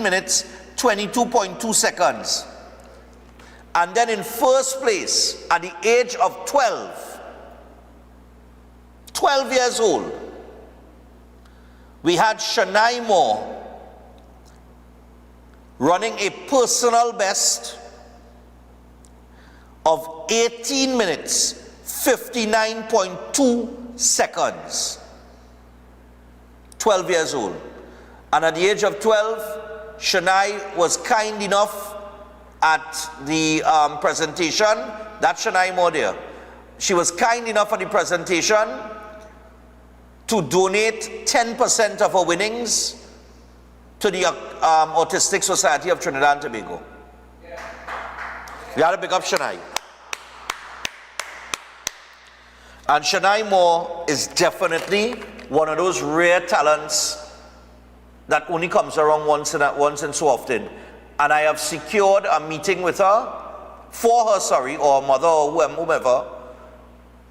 Speaker 1: minutes, 22.2 seconds. And then in first place, at the age of 12 years old, we had Shania Moore running a personal best of 18 minutes, 59.2 seconds. 12 years old. And at the age of 12, Shania was kind enough at the presentation, that's Shania Moore there. She was kind enough at the presentation to donate 10% of her winnings to the Autistic Society of Trinidad and Tobago. We had to pick up Shania. And Shania Moore is definitely one of those rare talents that only comes around once and so often. And I have secured a meeting with her, or mother or whomever,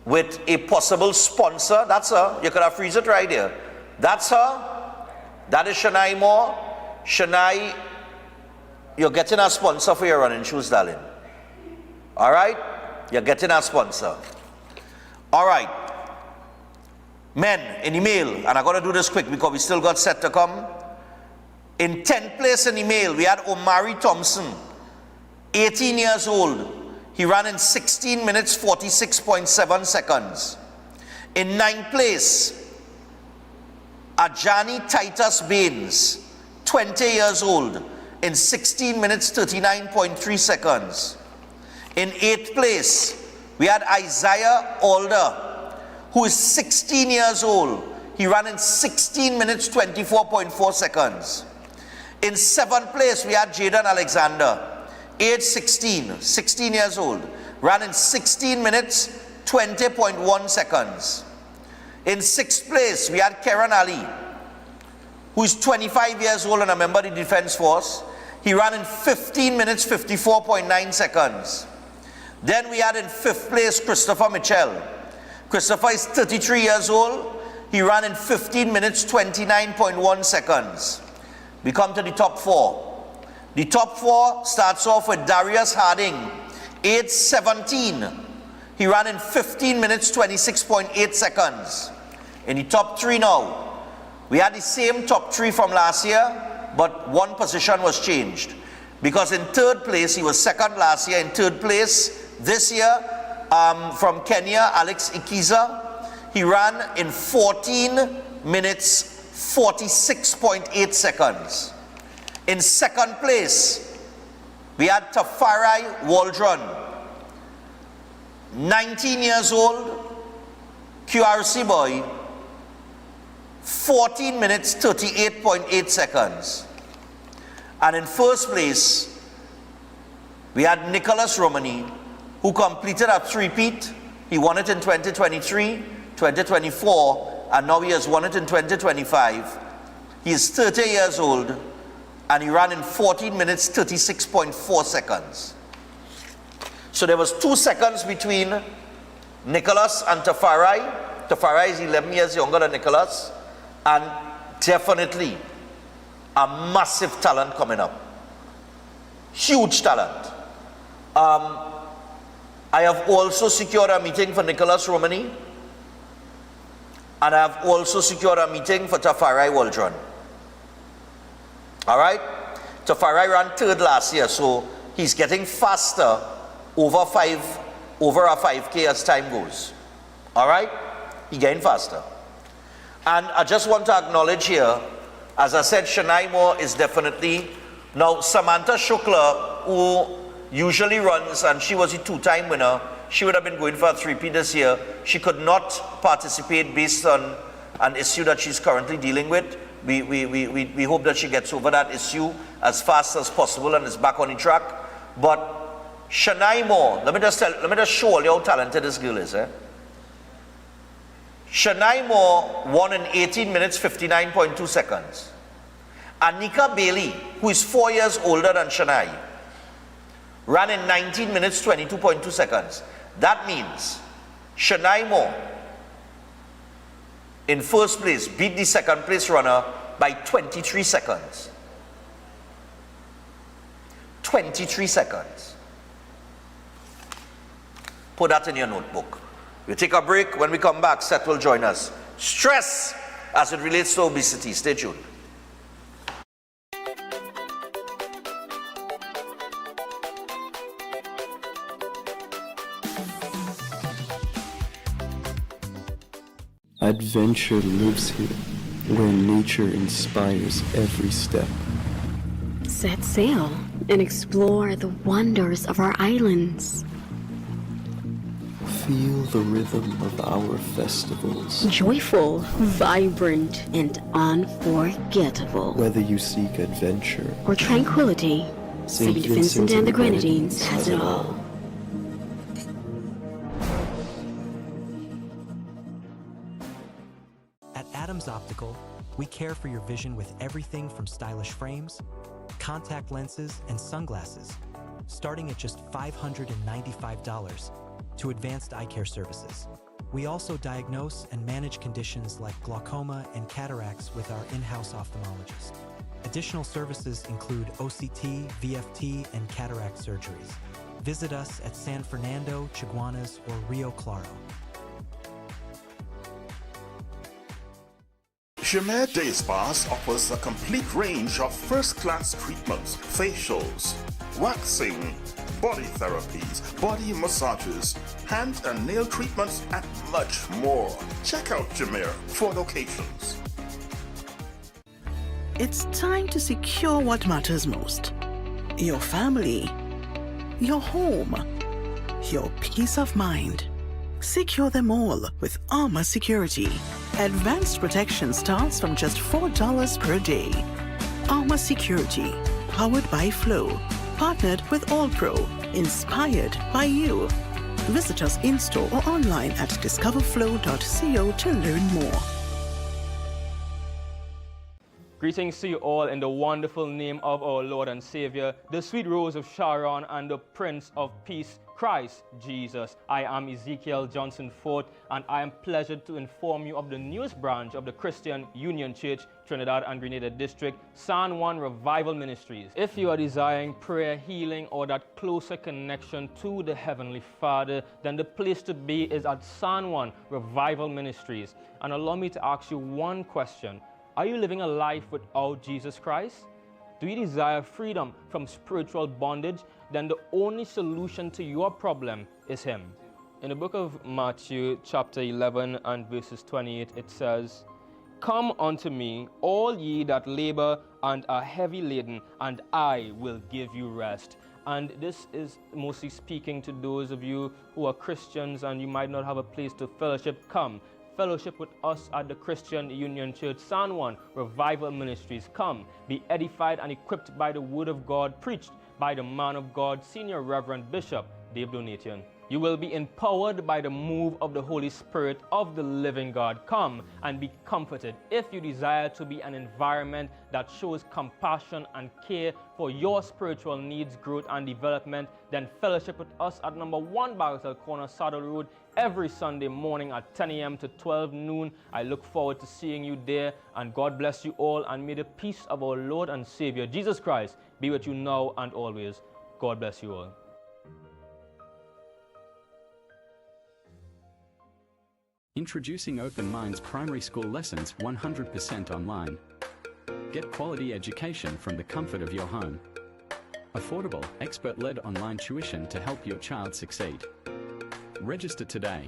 Speaker 1: with a possible sponsor. That's her. You could have freeze it right there. That's her. That is Shania Moore. Shania, you're getting a sponsor for your running shoes, darling. All right? You're getting a sponsor. All right. Men in the male, and I got to do this quick because we still got set to come. In 10th place in the male, we had Omari Thompson, 18 years old. He ran in 16 minutes, 46.7 seconds. In 9th place, Ajani Titus Baines, 20 years old, in 16 minutes, 39.3 seconds. In 8th place, we had Isaiah Alder, who is 16 years old. He ran in 16 minutes, 24.4 seconds. In 7th place, we had Jaden Alexander, age 16 years old, ran in 16 minutes, 20.1 seconds. In 6th place, we had Karen Ali, who is 25 years old and a member of the Defense Force. He ran in 15 minutes, 54.9 seconds. Then we had in 5th place, Christopher Mitchell. Christopher is 33 years old. He ran in 15 minutes, 29.1 seconds. We come to the top 4. The top 4 starts off with Darius Harding, age 17. He ran in 15 minutes, 26.8 seconds. In the top 3 now, we had the same top 3 from last year, but one position was changed. Because in 3rd place, he was 2nd last year. In 3rd place this year, from Kenya, Alex Ikiza, he ran in 14 minutes, 46.8 seconds. In 2nd place, we had Tafarai Waldron, 19 years old, QRC boy, 14 minutes, 38.8 seconds. And in 1st place, we had Nicholas Romani, who completed a 3-peat. He won it in 2023, 2024, and now he has won it in 2025. He is 30 years old, and he ran in 14 minutes, 36.4 seconds. So there was 2 seconds between Nicholas and Tafarai. Tafarai is 11 years younger than Nicholas, and definitely a massive talent coming up. Huge talent. I have also secured a meeting for Nicholas Romani, and I have also secured a meeting for Tafarai Waldron. All right? Tafarai ran 3rd last year, so he's getting faster over a 5K as time goes. All right? He's getting faster. And I just want to acknowledge here, as I said, Shania Moore is definitely, now Samantha Shukla, who usually runs, and she was a 2-time winner, she would have been going for a 3P this year. She could not participate based on an issue that she's currently dealing with. We hope that she gets over that issue as fast as possible and is back on the track. But Shania Moore, let me just show all you how talented this girl is. Shania Moore won in 18 minutes 59.2 seconds. Anika Bailey, who is 4 years older than Shania, ran in 19 minutes 22.2 seconds. That means Shania Moore in first place beat the second place runner by 23 seconds. 23 seconds. Put that in your notebook. We'll take a break. When we come back, Seth will join us. Stress as it relates to obesity. Stay tuned.
Speaker 11: Adventure lives here, where nature inspires every step.
Speaker 13: Set sail and explore the wonders of our islands.
Speaker 11: Feel the rhythm of our festivals.
Speaker 13: Joyful, vibrant, and unforgettable.
Speaker 11: Whether you seek adventure
Speaker 13: or tranquility, St. Vincent and the Grenadines has it all.
Speaker 4: At Adams Optical, we care for your vision with everything from stylish frames, contact lenses, and sunglasses, starting at just $595, to advanced eye care services. We also diagnose and manage conditions like glaucoma and cataracts with our in-house ophthalmologist. Additional services include OCT, VFT, and cataract surgeries. Visit us at San Fernando, Chaguanas, or Rio Claro.
Speaker 6: Jamed Day Spas offers a complete range of first-class treatments, facials, waxing, body therapies, body massages, hand and nail treatments, and much more. Check out Jameer for locations.
Speaker 14: It's time to secure what matters most. Your family, your home, your peace of mind. Secure them all with Armor Security. Advanced protection starts from just $4 per day. Armor Security, powered by Flow, partnered with All Pro, inspired by you. Visit us in-store or online at discoverflow.co to learn more.
Speaker 24: Greetings to you all in the wonderful name of our Lord and Savior, the sweet Rose of Sharon and the Prince of Peace, Christ Jesus. I am Ezekiel Johnson Fort, and I am pleasured to inform you of the newest branch of the Christian Union Church, Trinidad and Grenada District, San Juan Revival Ministries. If you are desiring prayer, healing, or that closer connection to the Heavenly Father, then the place to be is at San Juan Revival Ministries. And allow me to ask you one question. Are you living a life without Jesus Christ? Do you desire freedom from spiritual bondage? Then the only solution to your problem is Him. In the book of Matthew chapter 11 and verses 28, it says, "Come unto me, all ye that labor and are heavy laden, and I will give you rest." And this is mostly speaking to those of you who are Christians and you might not have a place to fellowship. Come. Fellowship with us at the Christian Union Church, San Juan Revival Ministries. Come, be edified and equipped by the Word of God, preached by the man of God, Senior Reverend Bishop Dave Donation. You will be empowered by the move of the Holy Spirit of the living God. Come and be comforted. If you desire to be an environment that shows compassion and care for your spiritual needs, growth, and development, then fellowship with us at number 1 Barrel Corner, Saddle Road, every Sunday morning at 10 a.m. to 12 noon. I look forward to seeing you there, and God bless you all, and may the peace of our Lord and Savior, Jesus Christ, be with you now and always. God bless you all.
Speaker 25: Introducing Open Minds Primary School Lessons 100% online. Get quality education from the comfort of your home. Affordable, expert-led online tuition to help your child succeed. Register today.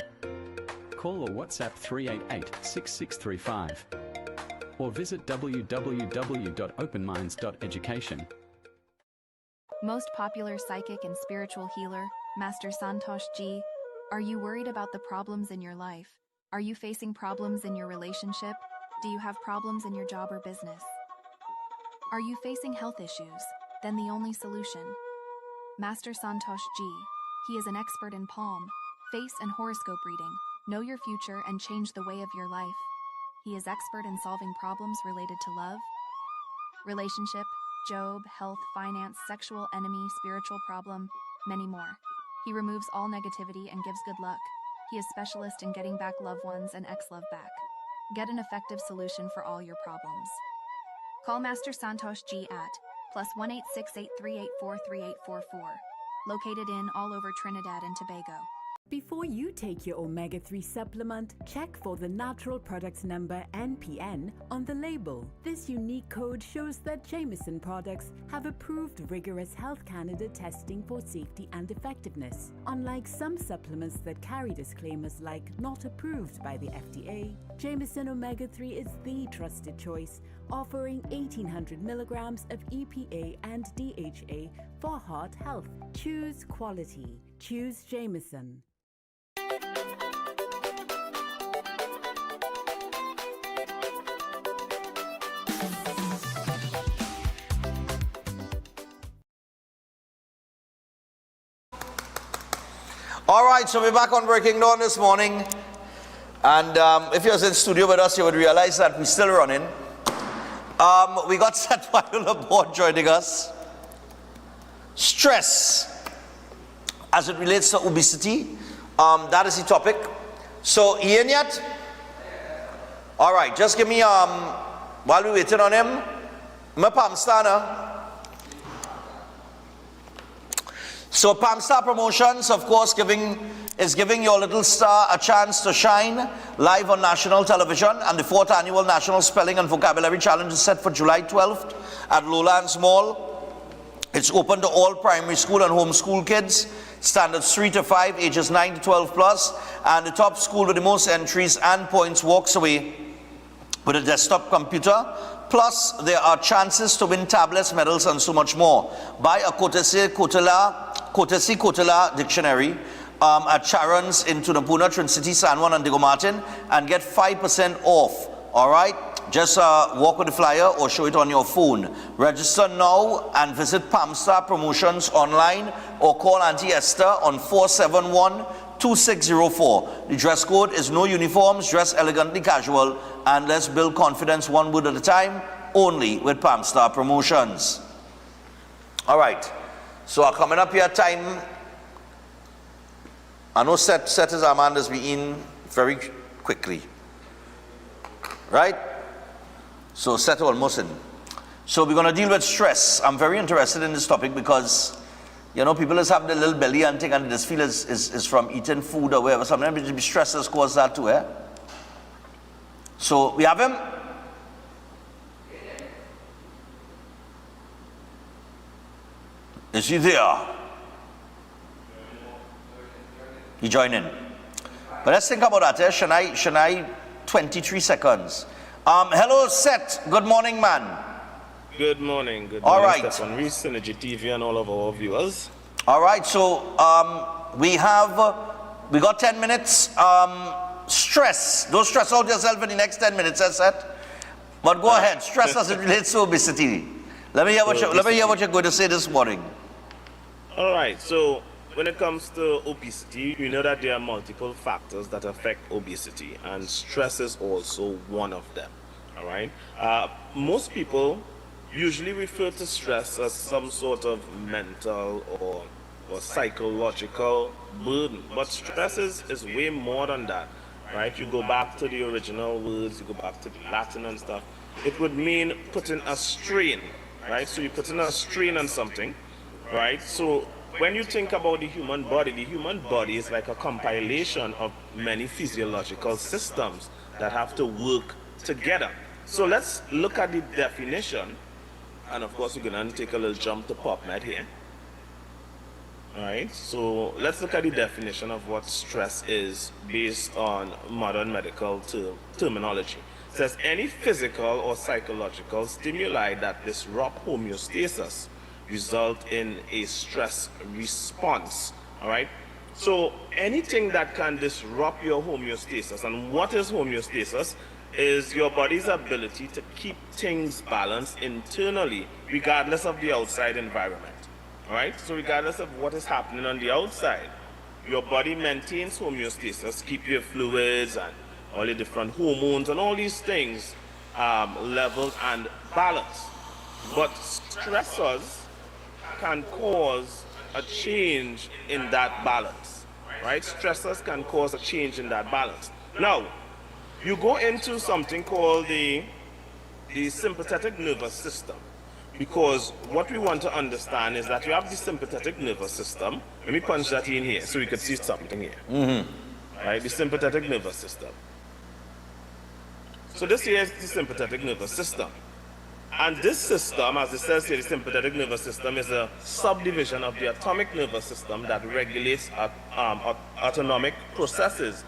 Speaker 25: Call or WhatsApp 388-6635 or visit www.openminds.education.
Speaker 26: Most popular psychic and spiritual healer, Master Santosh Ji, are you worried about the problems in your life? Are you facing problems in your relationship? Do you have problems in your job or business? Are you facing health issues? Then the only solution. Master Santosh Ji. He is an expert in palm, face, and horoscope reading, Know your future and change the way of your life. He is expert in solving problems related to love, relationship, job, health, finance, sexual, enemy, spiritual problem, many more. He removes all negativity and gives good luck. He is specialist in getting back loved ones and ex-love back. Get an effective solution for all your problems. Call Master Santosh G at +1 868 located in all over Trinidad and Tobago.
Speaker 12: Before you take your omega-3 supplement, check for the natural products number NPN on the label. This unique code shows that Jameson products have approved rigorous Health Canada testing for safety and effectiveness. Unlike some supplements that carry disclaimers like not approved by the FDA, Jameson Omega-3 is the trusted choice, offering 1800 milligrams of EPA and DHA for heart health. Choose quality. Choose Jameson.
Speaker 1: All right, so we're back on Breaking Dawn this morning. And if you was in studio with us, you would realize that we're still running. We got Seth Weil aboard joining us. Stress, as it relates to obesity, that is the topic. So, Ian yet? All right, just give me, while we're waiting on him, my Palm Star. So Palm Star Promotions, of course, is giving your little star a chance to shine live on national television, and the 4th annual National Spelling and Vocabulary Challenge is set for July 12th at Lowlands Mall. It's open to all primary school and homeschool kids, standards 3 to 5, ages 9 to 12 plus, and the top school with the most entries and points walks away with a desktop computer. Plus, there are chances to win tablets, medals, and so much more. Buy a Courtesy Kotila dictionary at Charon's in Tunapuna, Trin City, San Juan, and Diego Martin, and get 5% off. All right? Just walk with the flyer or show it on your phone. Register now and visit Palm Star Promotions online or call Auntie Esther on 471-2604. The dress code is no uniforms, dress elegantly casual, and let's build confidence one word at a time, only with Palm Star Promotions. All right, so coming up here time, I know Seth is our man that's in very quickly, right? So Seth almost in. So we're going to deal with stress. I'm very interested in this topic because, you know, people just have the little belly and thing, and this feel is from eating food or whatever. Sometimes stress has caused that too, eh? So we have him. Is he there? He joined in. But let's think about that, eh? Shania, 23 seconds. Hello, Seth. Good morning, man.
Speaker 15: Good morning. Good morning,
Speaker 1: all right.
Speaker 15: Stefan Reese, Synergy TV, and all of our viewers.
Speaker 1: All right, so we got 10 minutes. Stress. Don't stress out yourself in the next 10 minutes, Seth. But go ahead. Stress as it relates to obesity. Let me hear what you're going to say this morning.
Speaker 15: All right. So when it comes to obesity, we know that there are multiple factors that affect obesity, and stress is also one of them. All right. Most people usually refer to stress as some sort of mental or psychological burden, but stress is way more than that, right? You go back to the original words, you go back to the Latin and stuff, it would mean putting a strain, right? So you're putting a strain on something, right? So when you think about the human body is like a compilation of many physiological systems that have to work together. So let's look at the definition. And of course, we're going to take a little jump to PubMed here. All right, so let's look at the definition of what stress is based on modern medical terminology. It says any physical or psychological stimuli that disrupt homeostasis result in a stress response. All right, so anything that can disrupt your homeostasis, and what is homeostasis? Is your body's ability to keep things balanced internally, regardless of the outside environment. All right? So regardless of what is happening on the outside, your body maintains homeostasis, keep your fluids and all the different hormones and all these things leveled and balanced. But stressors can cause a change in that balance, right? Stressors can cause a change in that balance. Now, you go into something called the sympathetic nervous system, because what we want to understand is that you have the sympathetic nervous system. Let me punch that in here so we can see something here. Right, the sympathetic nervous system. So this here is the sympathetic nervous system. And this system, as it says here, the sympathetic nervous system is a subdivision of the autonomic nervous system that regulates autonomic processes.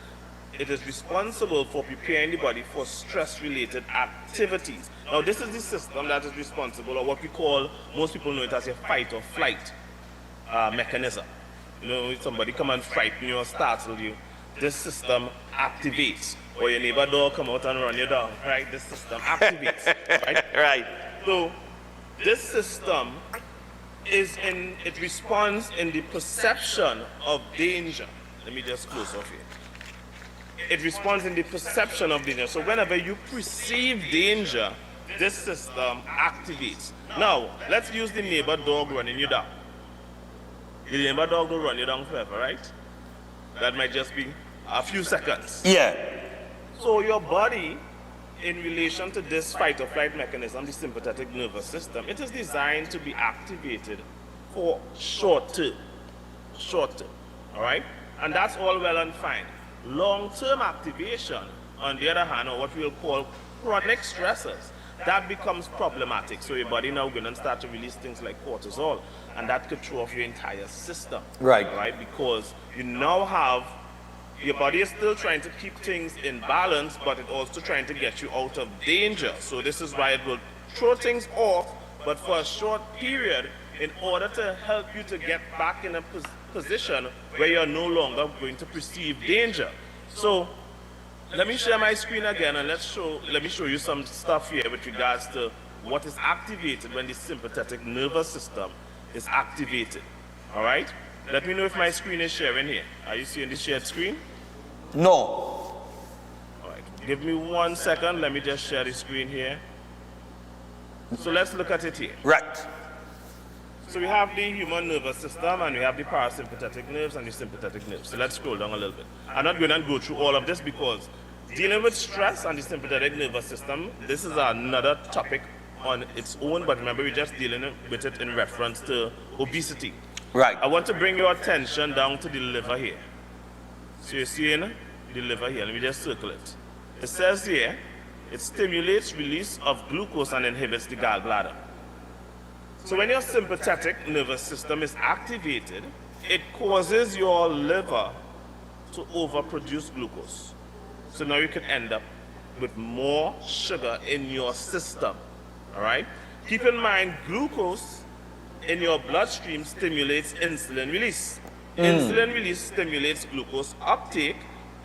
Speaker 15: It is responsible for preparing the body for stress-related activities. Now, this is the system that is responsible, or what we call, most people know it as a fight or flight mechanism. You know, if somebody come and frighten you or startle you, this system activates. Or your neighbor dog come out and run you down, right? This system activates, right?
Speaker 1: Right.
Speaker 15: So, this system it responds in the perception of danger. Let me just close off here. It responds in the perception of danger. So whenever you perceive danger, this system activates. Now, let's use the neighbor dog running you down. The neighbor dog will run you down forever, right? That might just be a few seconds.
Speaker 1: Yeah.
Speaker 15: So your body, in relation to this fight or flight mechanism, the sympathetic nervous system, it is designed to be activated for short term, all right? And that's all well and fine. Long-term activation, on the other hand, or what we'll call chronic stressors, that becomes problematic. So your body now going to start to release things like cortisol, and that could throw off your entire system.
Speaker 1: Right.
Speaker 15: Right? Because you now have, your body is still trying to keep things in balance, but it's also trying to get you out of danger. So this is why it will throw things off, but for a short period, in order to help you to get back in a position where you're no longer going to perceive danger. So let me share my screen again, and let me show you some stuff here with regards to what is activated when the sympathetic nervous system is activated. All right? Let me know if my screen is sharing here. Are you seeing the shared screen?
Speaker 1: No.
Speaker 15: All right. Give me 1 second. Let me just share the screen here. So let's look at it here.
Speaker 1: Right.
Speaker 15: So we have the human nervous system, and we have the parasympathetic nerves and the sympathetic nerves. So let's scroll down a little bit. I'm not going to go through all of this because dealing with stress and the sympathetic nervous system, this is another topic on its own, but remember we're just dealing with it in reference to obesity.
Speaker 1: Right.
Speaker 15: I want to bring your attention down to the liver here. So you're seeing the liver here. Let me just circle it. It says here, it stimulates release of glucose and inhibits the gallbladder. So when your sympathetic nervous system is activated, it causes your liver to overproduce glucose. So now you can end up with more sugar in your system. All right? Keep in mind, glucose in your bloodstream stimulates insulin release. Insulin release stimulates glucose uptake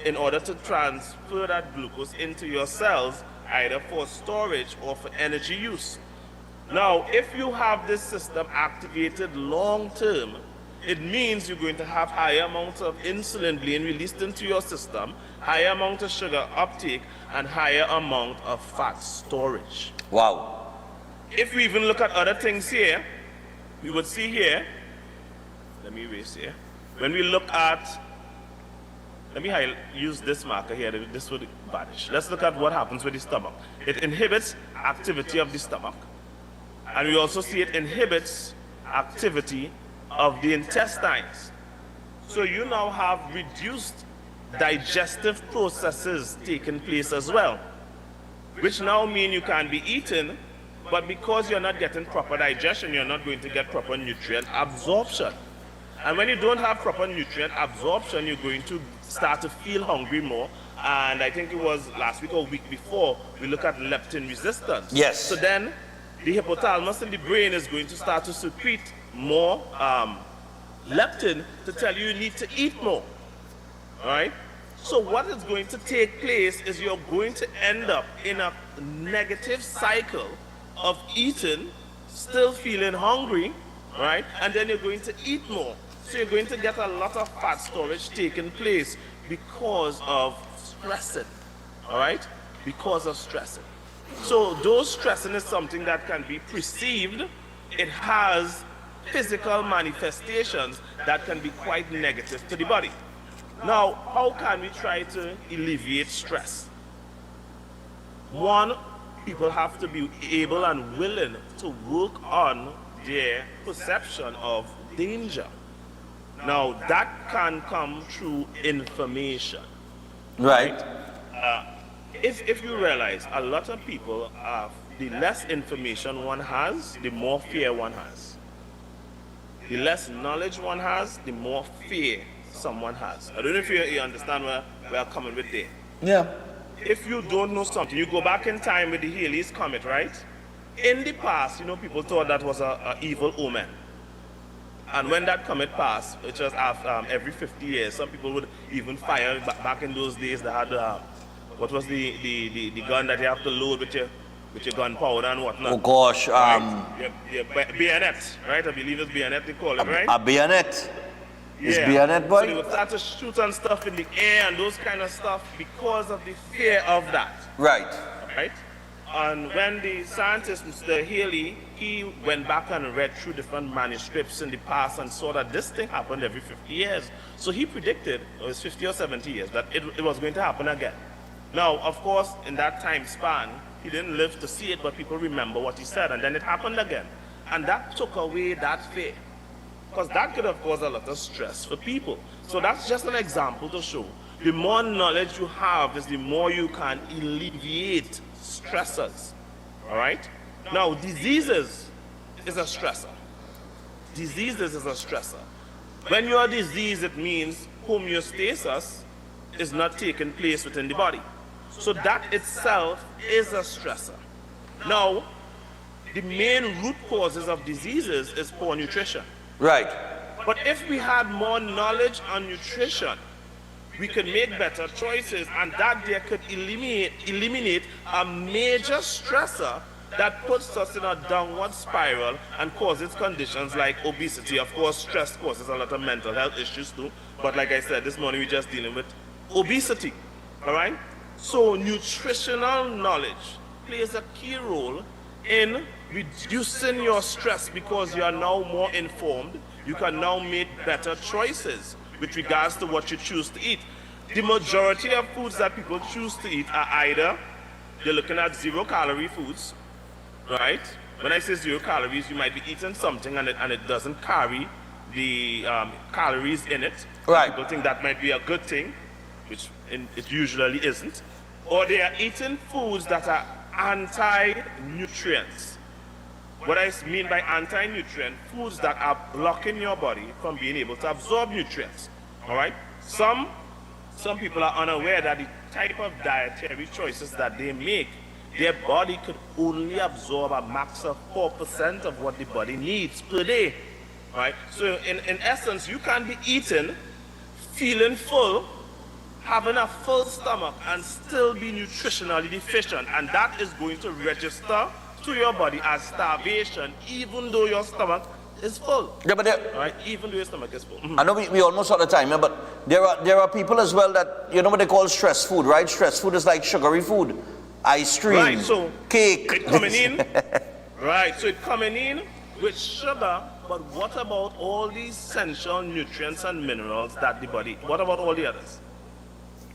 Speaker 15: in order to transfer that glucose into your cells, either for storage or for energy use. Now, if you have this system activated long term, it means you're going to have higher amounts of insulin being released into your system, higher amount of sugar uptake, and higher amount of fat storage.
Speaker 1: Wow.
Speaker 15: If we even look at other things here, we would see here, let me erase here, when we look at, let me use this marker here, this would vanish. Let's look at what happens with the stomach. It inhibits activity of the stomach, and we also see it inhibits activity of the intestines. So you now have reduced digestive processes taking place as well, which now mean you can be eating, but because you're not getting proper digestion, you're not going to get proper nutrient absorption. And when you don't have proper nutrient absorption, you're going to start to feel hungry more. And I think it was last week or week before, we look at leptin resistance.
Speaker 1: Yes.
Speaker 15: So then the hypothalamus in the brain is going to start to secrete more leptin to tell you need to eat more. All right? So what is going to take place is you're going to end up in a negative cycle of eating, still feeling hungry, right? And then you're going to eat more. So you're going to get a lot of fat storage taking place because of stressing, all right? Because of stressing. So though stressing is something that can be perceived, it has physical manifestations that can be quite negative to the body. Now, how can we try to alleviate stress? One, people have to be able and willing to work on their perception of danger. Now, that can come through information.
Speaker 1: Right.
Speaker 15: If you realize a lot of people, the less information one has, the more fear one has. The less knowledge one has, the more fear someone has. I don't know if you understand where I'm coming with there.
Speaker 1: Yeah.
Speaker 15: If you don't know something, you go back in time with the Halley's Comet, right? In the past, people thought that was an evil omen. And when that comet passed, which was every 50 years, some people would even fire. Back in those days, they had, what was the gun that you have to load with your gunpowder and whatnot?
Speaker 1: Oh gosh.
Speaker 15: Right? Bayonet, right? I believe it's bayonet they call it, right?
Speaker 1: A bayonet. Is
Speaker 15: Yeah.
Speaker 1: bayonet, boy?
Speaker 15: So they would start to shoot and stuff in the air and those kind of stuff because of the fear of that.
Speaker 1: Right.
Speaker 15: Right? And when the scientist, Mr. Haley, he went back and read through different manuscripts in the past and saw that this thing happened every 50 years. So he predicted, it was 50 or 70 years, that it was going to happen again. Now, of course, in that time span, he didn't live to see it, but people remember what he said, and then it happened again. And that took away that fear, because that could have caused a lot of stress for people. So that's just an example to show. The more knowledge you have is the more you can alleviate stressors, all right? Now, diseases is a stressor. Diseases is a stressor. When you are diseased, it means homeostasis is not taking place within the body. So that itself is a stressor. Now, the main root causes of diseases is poor nutrition.
Speaker 1: Right.
Speaker 15: But if we had more knowledge on nutrition, we could make better choices, and that there could eliminate a major stressor that puts us in a downward spiral and causes conditions like obesity. Of course, stress causes a lot of mental health issues too, but like I said, this morning we're just dealing with obesity, all right? So nutritional knowledge plays a key role in reducing your stress, because you are now more informed. You can now make better choices with regards to what you choose to eat. The majority of foods that people choose to eat are either they're looking at 0-calorie foods, right? When I say 0 calories, you might be eating something and it doesn't carry the calories in it.
Speaker 1: Right.
Speaker 15: People think that might be a good thing, which it usually isn't. Or they are eating foods that are anti-nutrients. What I mean by anti-nutrient, foods that are blocking your body from being able to absorb nutrients, all right? Some people are unaware that the type of dietary choices that they make, their body could only absorb a max of 4% of what the body needs per day, all right? So in essence, you can be eating, feeling full, having a full stomach, and still be nutritionally deficient, and that is going to register to your body as starvation, even though your stomach is full.
Speaker 1: Yeah, but
Speaker 15: right? Even though your stomach is full.
Speaker 1: I know we almost out of time, yeah, but there are people as well that, you know what they call stress food, right? Stress food is like sugary food, ice cream,
Speaker 15: right, so
Speaker 1: cake.
Speaker 15: It coming in, right, so it coming in with sugar, but what about all these essential nutrients and minerals that the body, what about all the others?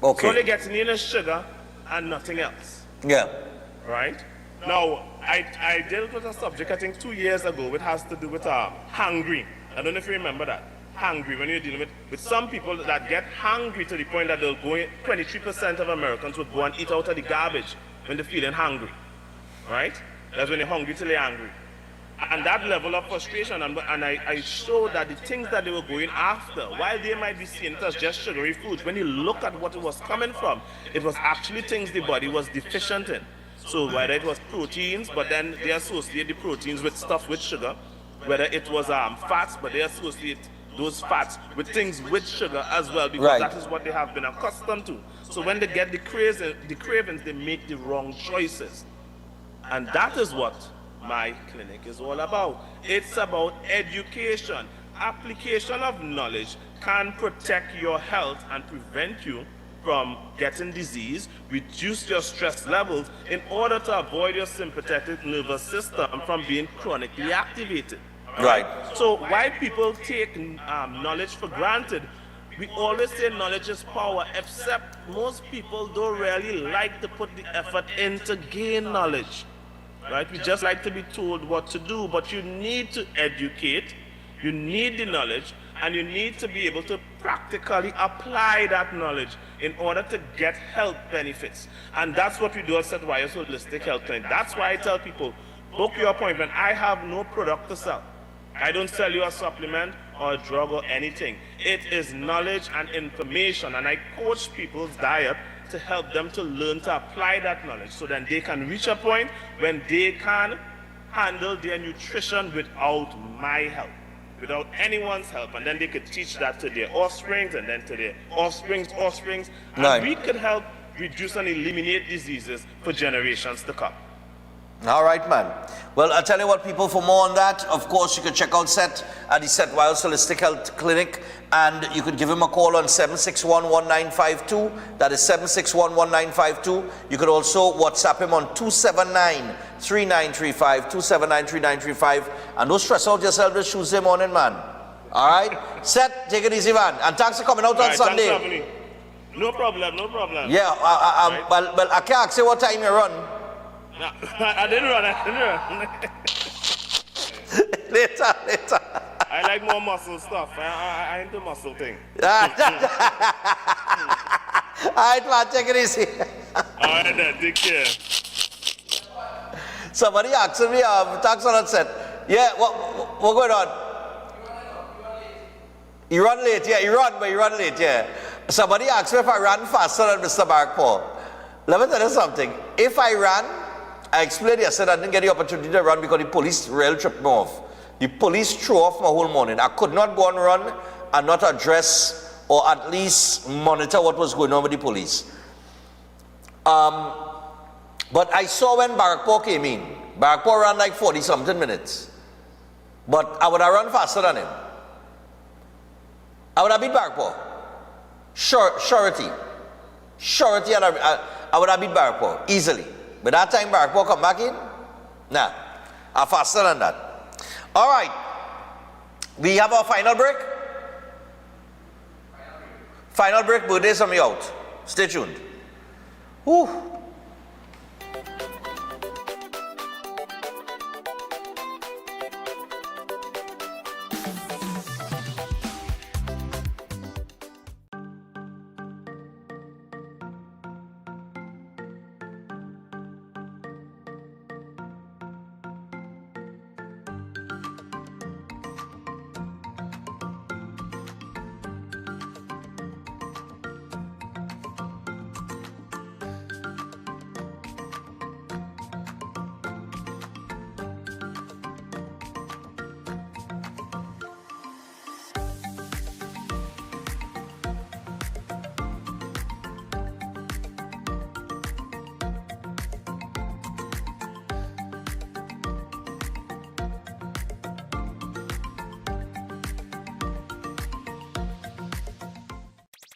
Speaker 1: Okay.
Speaker 15: So they're getting in is sugar and nothing else.
Speaker 1: Yeah.
Speaker 15: Right? Now, I dealt with a subject, I think 2 years ago, which has to do with hungry. I don't know if you remember that. Hungry, when you're dealing with some people that get hungry to the point that they'll go, 23% of Americans would go and eat out of the garbage when they're feeling hungry. Right? That's when they're hungry till they're angry. And that level of frustration, and I showed that the things that they were going after, while they might be seeing it as just sugary foods, when you look at what it was coming from, it was actually things the body was deficient in. So whether it was proteins, but then they associate the proteins with stuff with sugar, whether it was fats, but they associate those fats with things with sugar as well, because
Speaker 1: right.
Speaker 15: that is what they have been accustomed to. So when they get the cravings, they make the wrong choices. And that is what my clinic is all about. It's about education. application of knowledge can protect your health and prevent you from getting disease, reduce your stress levels in order to avoid your sympathetic nervous system from being chronically activated.
Speaker 1: Right.
Speaker 15: So why people take knowledge for granted, we always say knowledge is power, except most people don't really like to put the effort in to gain knowledge. Right? We just like to be told what to do, but you need to educate, you need the knowledge, and you need to be able to practically apply that knowledge in order to get health benefits. And that's what we do at Seth Wires Holistic Health Clinic. That's why I tell people, book your appointment. I have no product to sell. I don't sell you a supplement or a drug or anything. It is knowledge and information, and I coach people's diet to help them to learn to apply that knowledge so then they can reach a point when they can handle their nutrition without my help, without anyone's help, and then they could teach that to their offsprings and then to their offsprings, and
Speaker 1: Right.
Speaker 15: we could help reduce and eliminate diseases for generations to come.
Speaker 1: All right, man. Well, I'll tell you what, people, for more on that, of course, you can check out Seth at the Seth Wires Holistic Health Clinic, and you could give him a call on 761-1952. That is 761-1952. You could also WhatsApp him on 279-3935, 279-3935. And don't stress out yourself this Tuesday morning, man. All right? Seth, take it easy, man. And thanks for coming out on Sunday.
Speaker 15: Thanks, no problem, no problem.
Speaker 1: Yeah, well, I can't say what time you run.
Speaker 15: No, I didn't run.
Speaker 1: Later.
Speaker 15: I like more muscle stuff. I into muscle thing.
Speaker 1: All right, man, take it easy.
Speaker 15: All right, then, take care.
Speaker 1: Somebody asking me, thanks on that set. Yeah, what going on? You run late, yeah, you run late, yeah. Somebody asked me if I ran faster than Mr. Barkpaw. Let me tell you something. If I ran, I explained yesterday I didn't get the opportunity to run because the police really tripped me off. The police threw off my whole morning. I could not go and run and not address or at least monitor what was going on with the police. But I saw when Barkpaw came in. Barkpaw ran like 40-something minutes. But I would have run faster than him. I would have beat Barkpaw. Surety, and I would have beat Barkpaw easily. But that time Barkpaw come back in? Nah, I'm faster than that. All right, we have our final break. Final break, birthdays on me out. Stay tuned. Whew.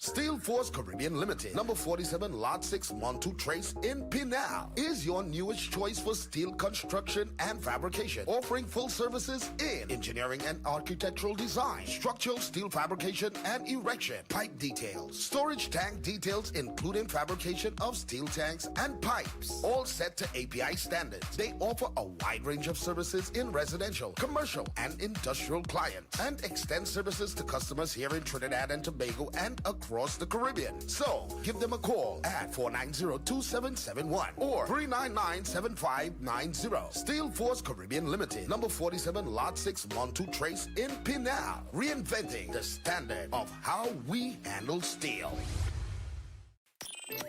Speaker 3: Steel Force Caribbean Limited, number 47, Lot 6, Montu Trace in Pinal, is your newest choice for steel construction and fabrication, offering full services in engineering and architectural design, structural steel fabrication and erection, pipe details, storage tank details, including fabrication of steel tanks and pipes, all set to API standards. They offer a wide range of services in residential, commercial, and industrial clients, and extend services to customers here in Trinidad and Tobago and across the Caribbean. So, give them a call at 490-2771 or 399-7590. Steel Force Caribbean Limited, number 47, Lot 6, Montu Trace in Pinal, reinventing the standard of how we handle steel.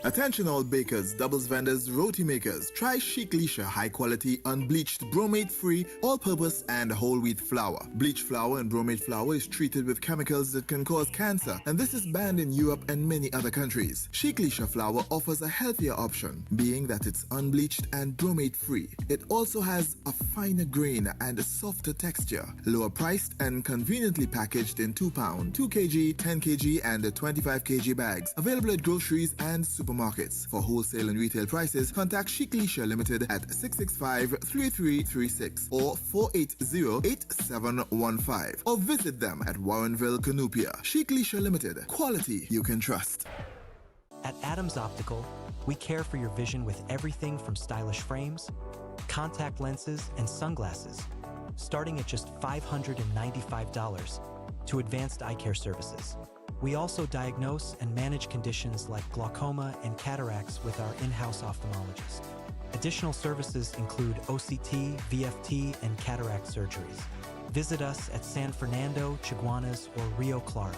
Speaker 18: Attention all bakers, doubles vendors, roti makers. Try Chic Leisha high quality, unbleached, bromate free, all purpose and whole wheat flour. Bleached flour and bromate flour is treated with chemicals that can cause cancer, and this is banned in Europe and many other countries. Chic Leisha flour offers a healthier option, being that it's unbleached and bromate free. It also has a finer grain and a softer texture, lower priced and conveniently packaged in 2 pound, 2 kg, 10 kg and 25 kg bags. Available at groceries and supermarkets. For wholesale and retail prices, contact Chic Leisha Limited at 665-3336 or 480-8715 or visit them at Warrenville, Canupia. Chic Leisha Limited. Quality you can trust.
Speaker 4: At Adams Optical, we care for your vision with everything from stylish frames, contact lenses, and sunglasses, starting at just $595 to advanced eye care services. We also diagnose and manage conditions like glaucoma and cataracts with our in-house ophthalmologist. Additional services include OCT, VFT, and cataract surgeries. Visit us at San Fernando, Chaguanas, or Rio Claro.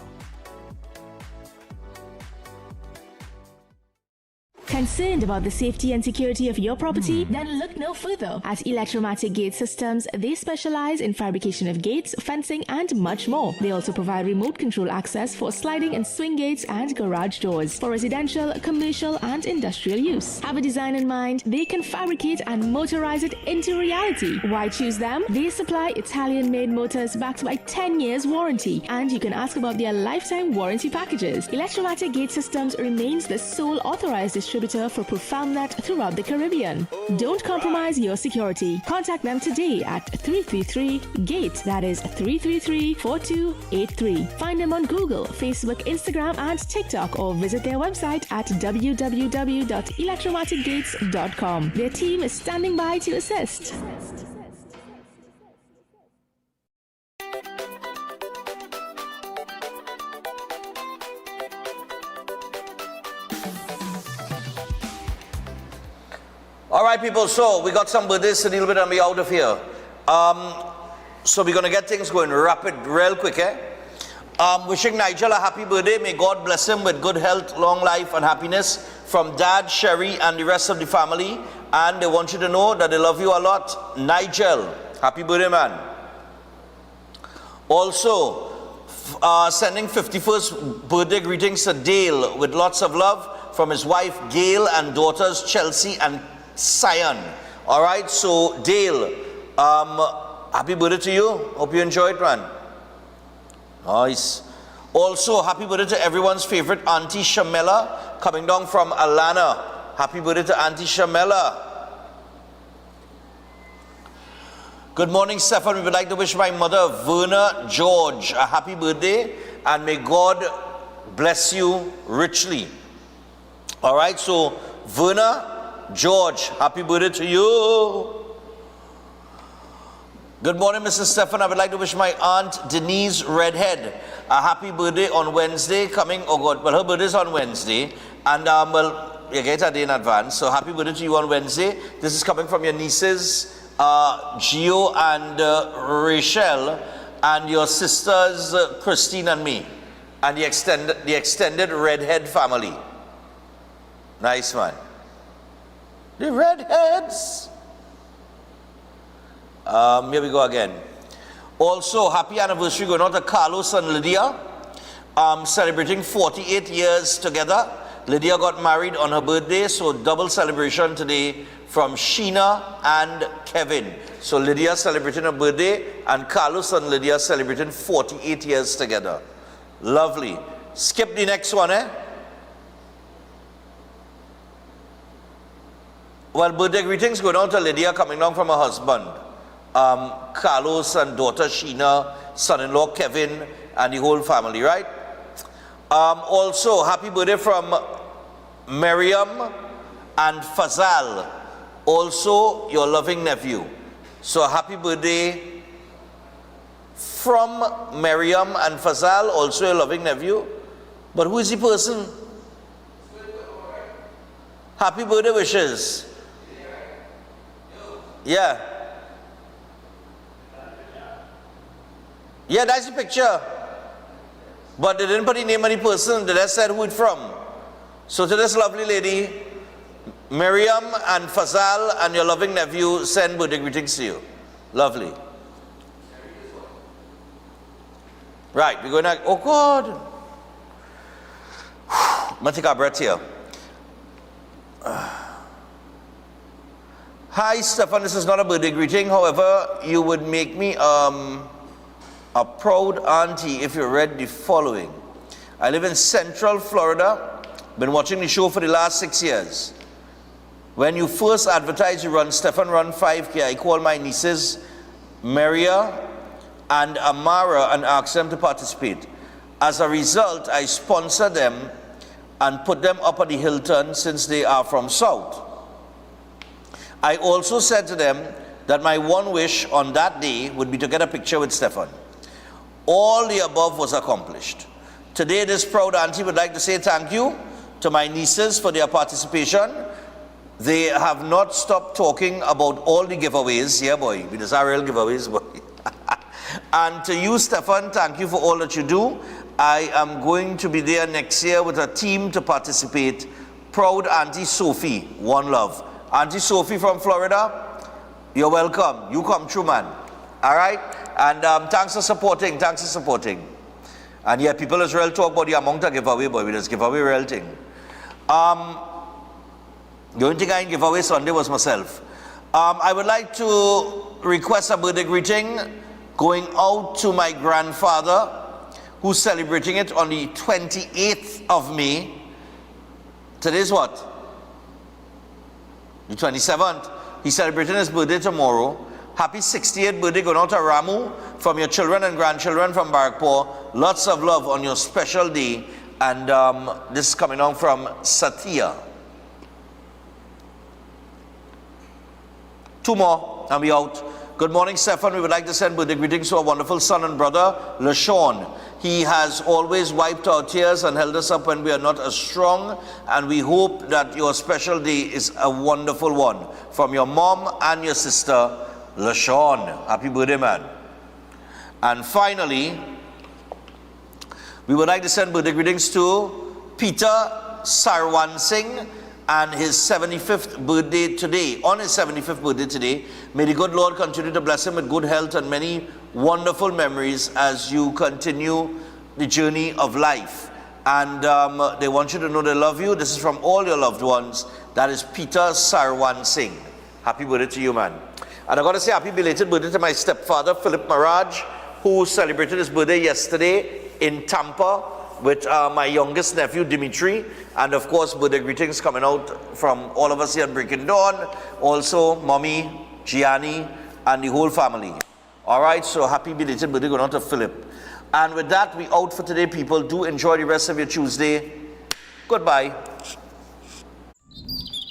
Speaker 19: Concerned about the safety and security of your property? Then look no further. At Electromatic Gate Systems, they specialize in fabrication of gates, fencing, and much more. They also provide remote control access for sliding and swing gates and garage doors for residential, commercial, and industrial use. Have a design in mind? They can fabricate and motorize it into reality. Why choose them? They supply Italian-made motors backed by 10 years warranty, and you can ask about their lifetime warranty packages. Electromatic Gate Systems remains the sole authorized distributor for ProfoundNet throughout the Caribbean. Don't compromise your security. Contact them today at 333-GATE. That is 333-4283. Find them on Google, Facebook, Instagram, and TikTok, or visit their website at www.electromaticgates.com. Their team is standing by to assist.
Speaker 1: All right, people, so we got some birthdays a little bit and we out of here. So we're going to get things going rapid, real quick, wishing Nigel a happy birthday. May God bless him with good health, long life, and happiness from Dad, Sherry, and the rest of the family. And they want you to know that they love you a lot. Nigel, happy birthday, man. Also, sending 51st birthday greetings to Dale with lots of love from his wife, Gail, and daughters, Chelsea and Sion. All right, so Dale, happy birthday to you. Hope you enjoyed, man. Nice. Also, happy birthday to everyone's favorite Auntie Shamela, coming down from Alana. Happy birthday to Auntie Shamela. Good morning, Stefan. We would like to wish my mother, Verna George, a happy birthday, and may God bless you richly. All right, so Verna George, happy birthday to you. Good morning, Mrs. Stefan. I would like to wish my aunt Denise Redhead a happy birthday on Wednesday coming. Oh God, well, her birthday is on Wednesday, and well, you get a day in advance. So happy birthday to you on Wednesday. This is coming from your nieces Gio and Rachel, and your sisters Christine and me, and the extended Redhead family. Nice, man. The Redheads. Here we go again. Also, happy anniversary going out to Carlos and Lydia, celebrating 48 years together. Lydia got married on her birthday, so double celebration today from Sheena and Kevin. So Lydia celebrating her birthday, and Carlos and Lydia celebrating 48 years together. Lovely. Skip the next one, Well, birthday greetings going out to Lydia coming down from her husband, Carlos and daughter Sheena, son-in-law Kevin, and the whole family, right? Also, happy birthday from Miriam and Fazal, also your loving nephew. So happy birthday from Miriam and Fazal, also your loving nephew. But who is the person? Happy birthday wishes. Yeah. Yeah, that's the picture. But they didn't put the name of the person. They just said who it's from. So to this lovely lady, Miriam and Fazal and your loving nephew send birthday greetings to you. Lovely. Right, we're going to, oh God. I'm going to take a breath here. Hi, Stefan, this is not a birthday greeting. However, you would make me a proud auntie if you read the following. I live in Central Florida. Been watching the show for the last 6 years. When you first advertised you run Stefan Run 5K, I called my nieces Maria and Amara and asked them to participate. As a result, I sponsored them and put them up at the Hilton since they are from South. I also said to them that my one wish on that day would be to get a picture with Stefan. All the above was accomplished. Today, this proud auntie would like to say thank you to my nieces for their participation. They have not stopped talking about all the giveaways. Yeah, boy, these are real giveaways, boy. And to you, Stefan, thank you for all that you do. I am going to be there next year with a team to participate. Proud Auntie Sophie, one love. Auntie Sophie from Florida, you're welcome. You come true, man. All right? And thanks for supporting. Thanks for supporting. And yeah, people is real talk about the amount of giveaway, boy. We just give away real thing. The only thing I give away Sunday was myself. I would like to request a birthday greeting going out to my grandfather, who's celebrating it on the 28th of May. Today's what? The 27th. He's celebrating his birthday tomorrow. Happy 68th birthday going out to Ramu from your children and grandchildren from Barkpore. Lots of love on your special day. And this is coming on from Satya. 2 more and we out. Good morning, Stefan. We would like to send birthday greetings to our wonderful son and brother, LaShawn. He has always wiped our tears and held us up when we are not as strong, and we hope that your special day is a wonderful one. From your mom and your sister, LaShawn. Happy birthday, man. And finally, we would like to send birthday greetings to Peter Sarwan Singh and his 75th birthday today. On his 75th birthday today, may the good Lord continue to bless him with good health and many wonderful memories as you continue the journey of life. And they want you to know they love you. This is from all your loved ones. That is Peter Sarwan Singh. Happy birthday to you, man. And I got to say happy belated birthday to my stepfather, Philip Maraj, who celebrated his birthday yesterday in Tampa with my youngest nephew, Dimitri. And of course, birthday greetings coming out from all of us here at Breaking Dawn. Also, Mommy, Gianni, and the whole family. All right, so happy belated birthday going out to Philip. And with that, we out for today, people. Do enjoy the rest of your Tuesday. Goodbye.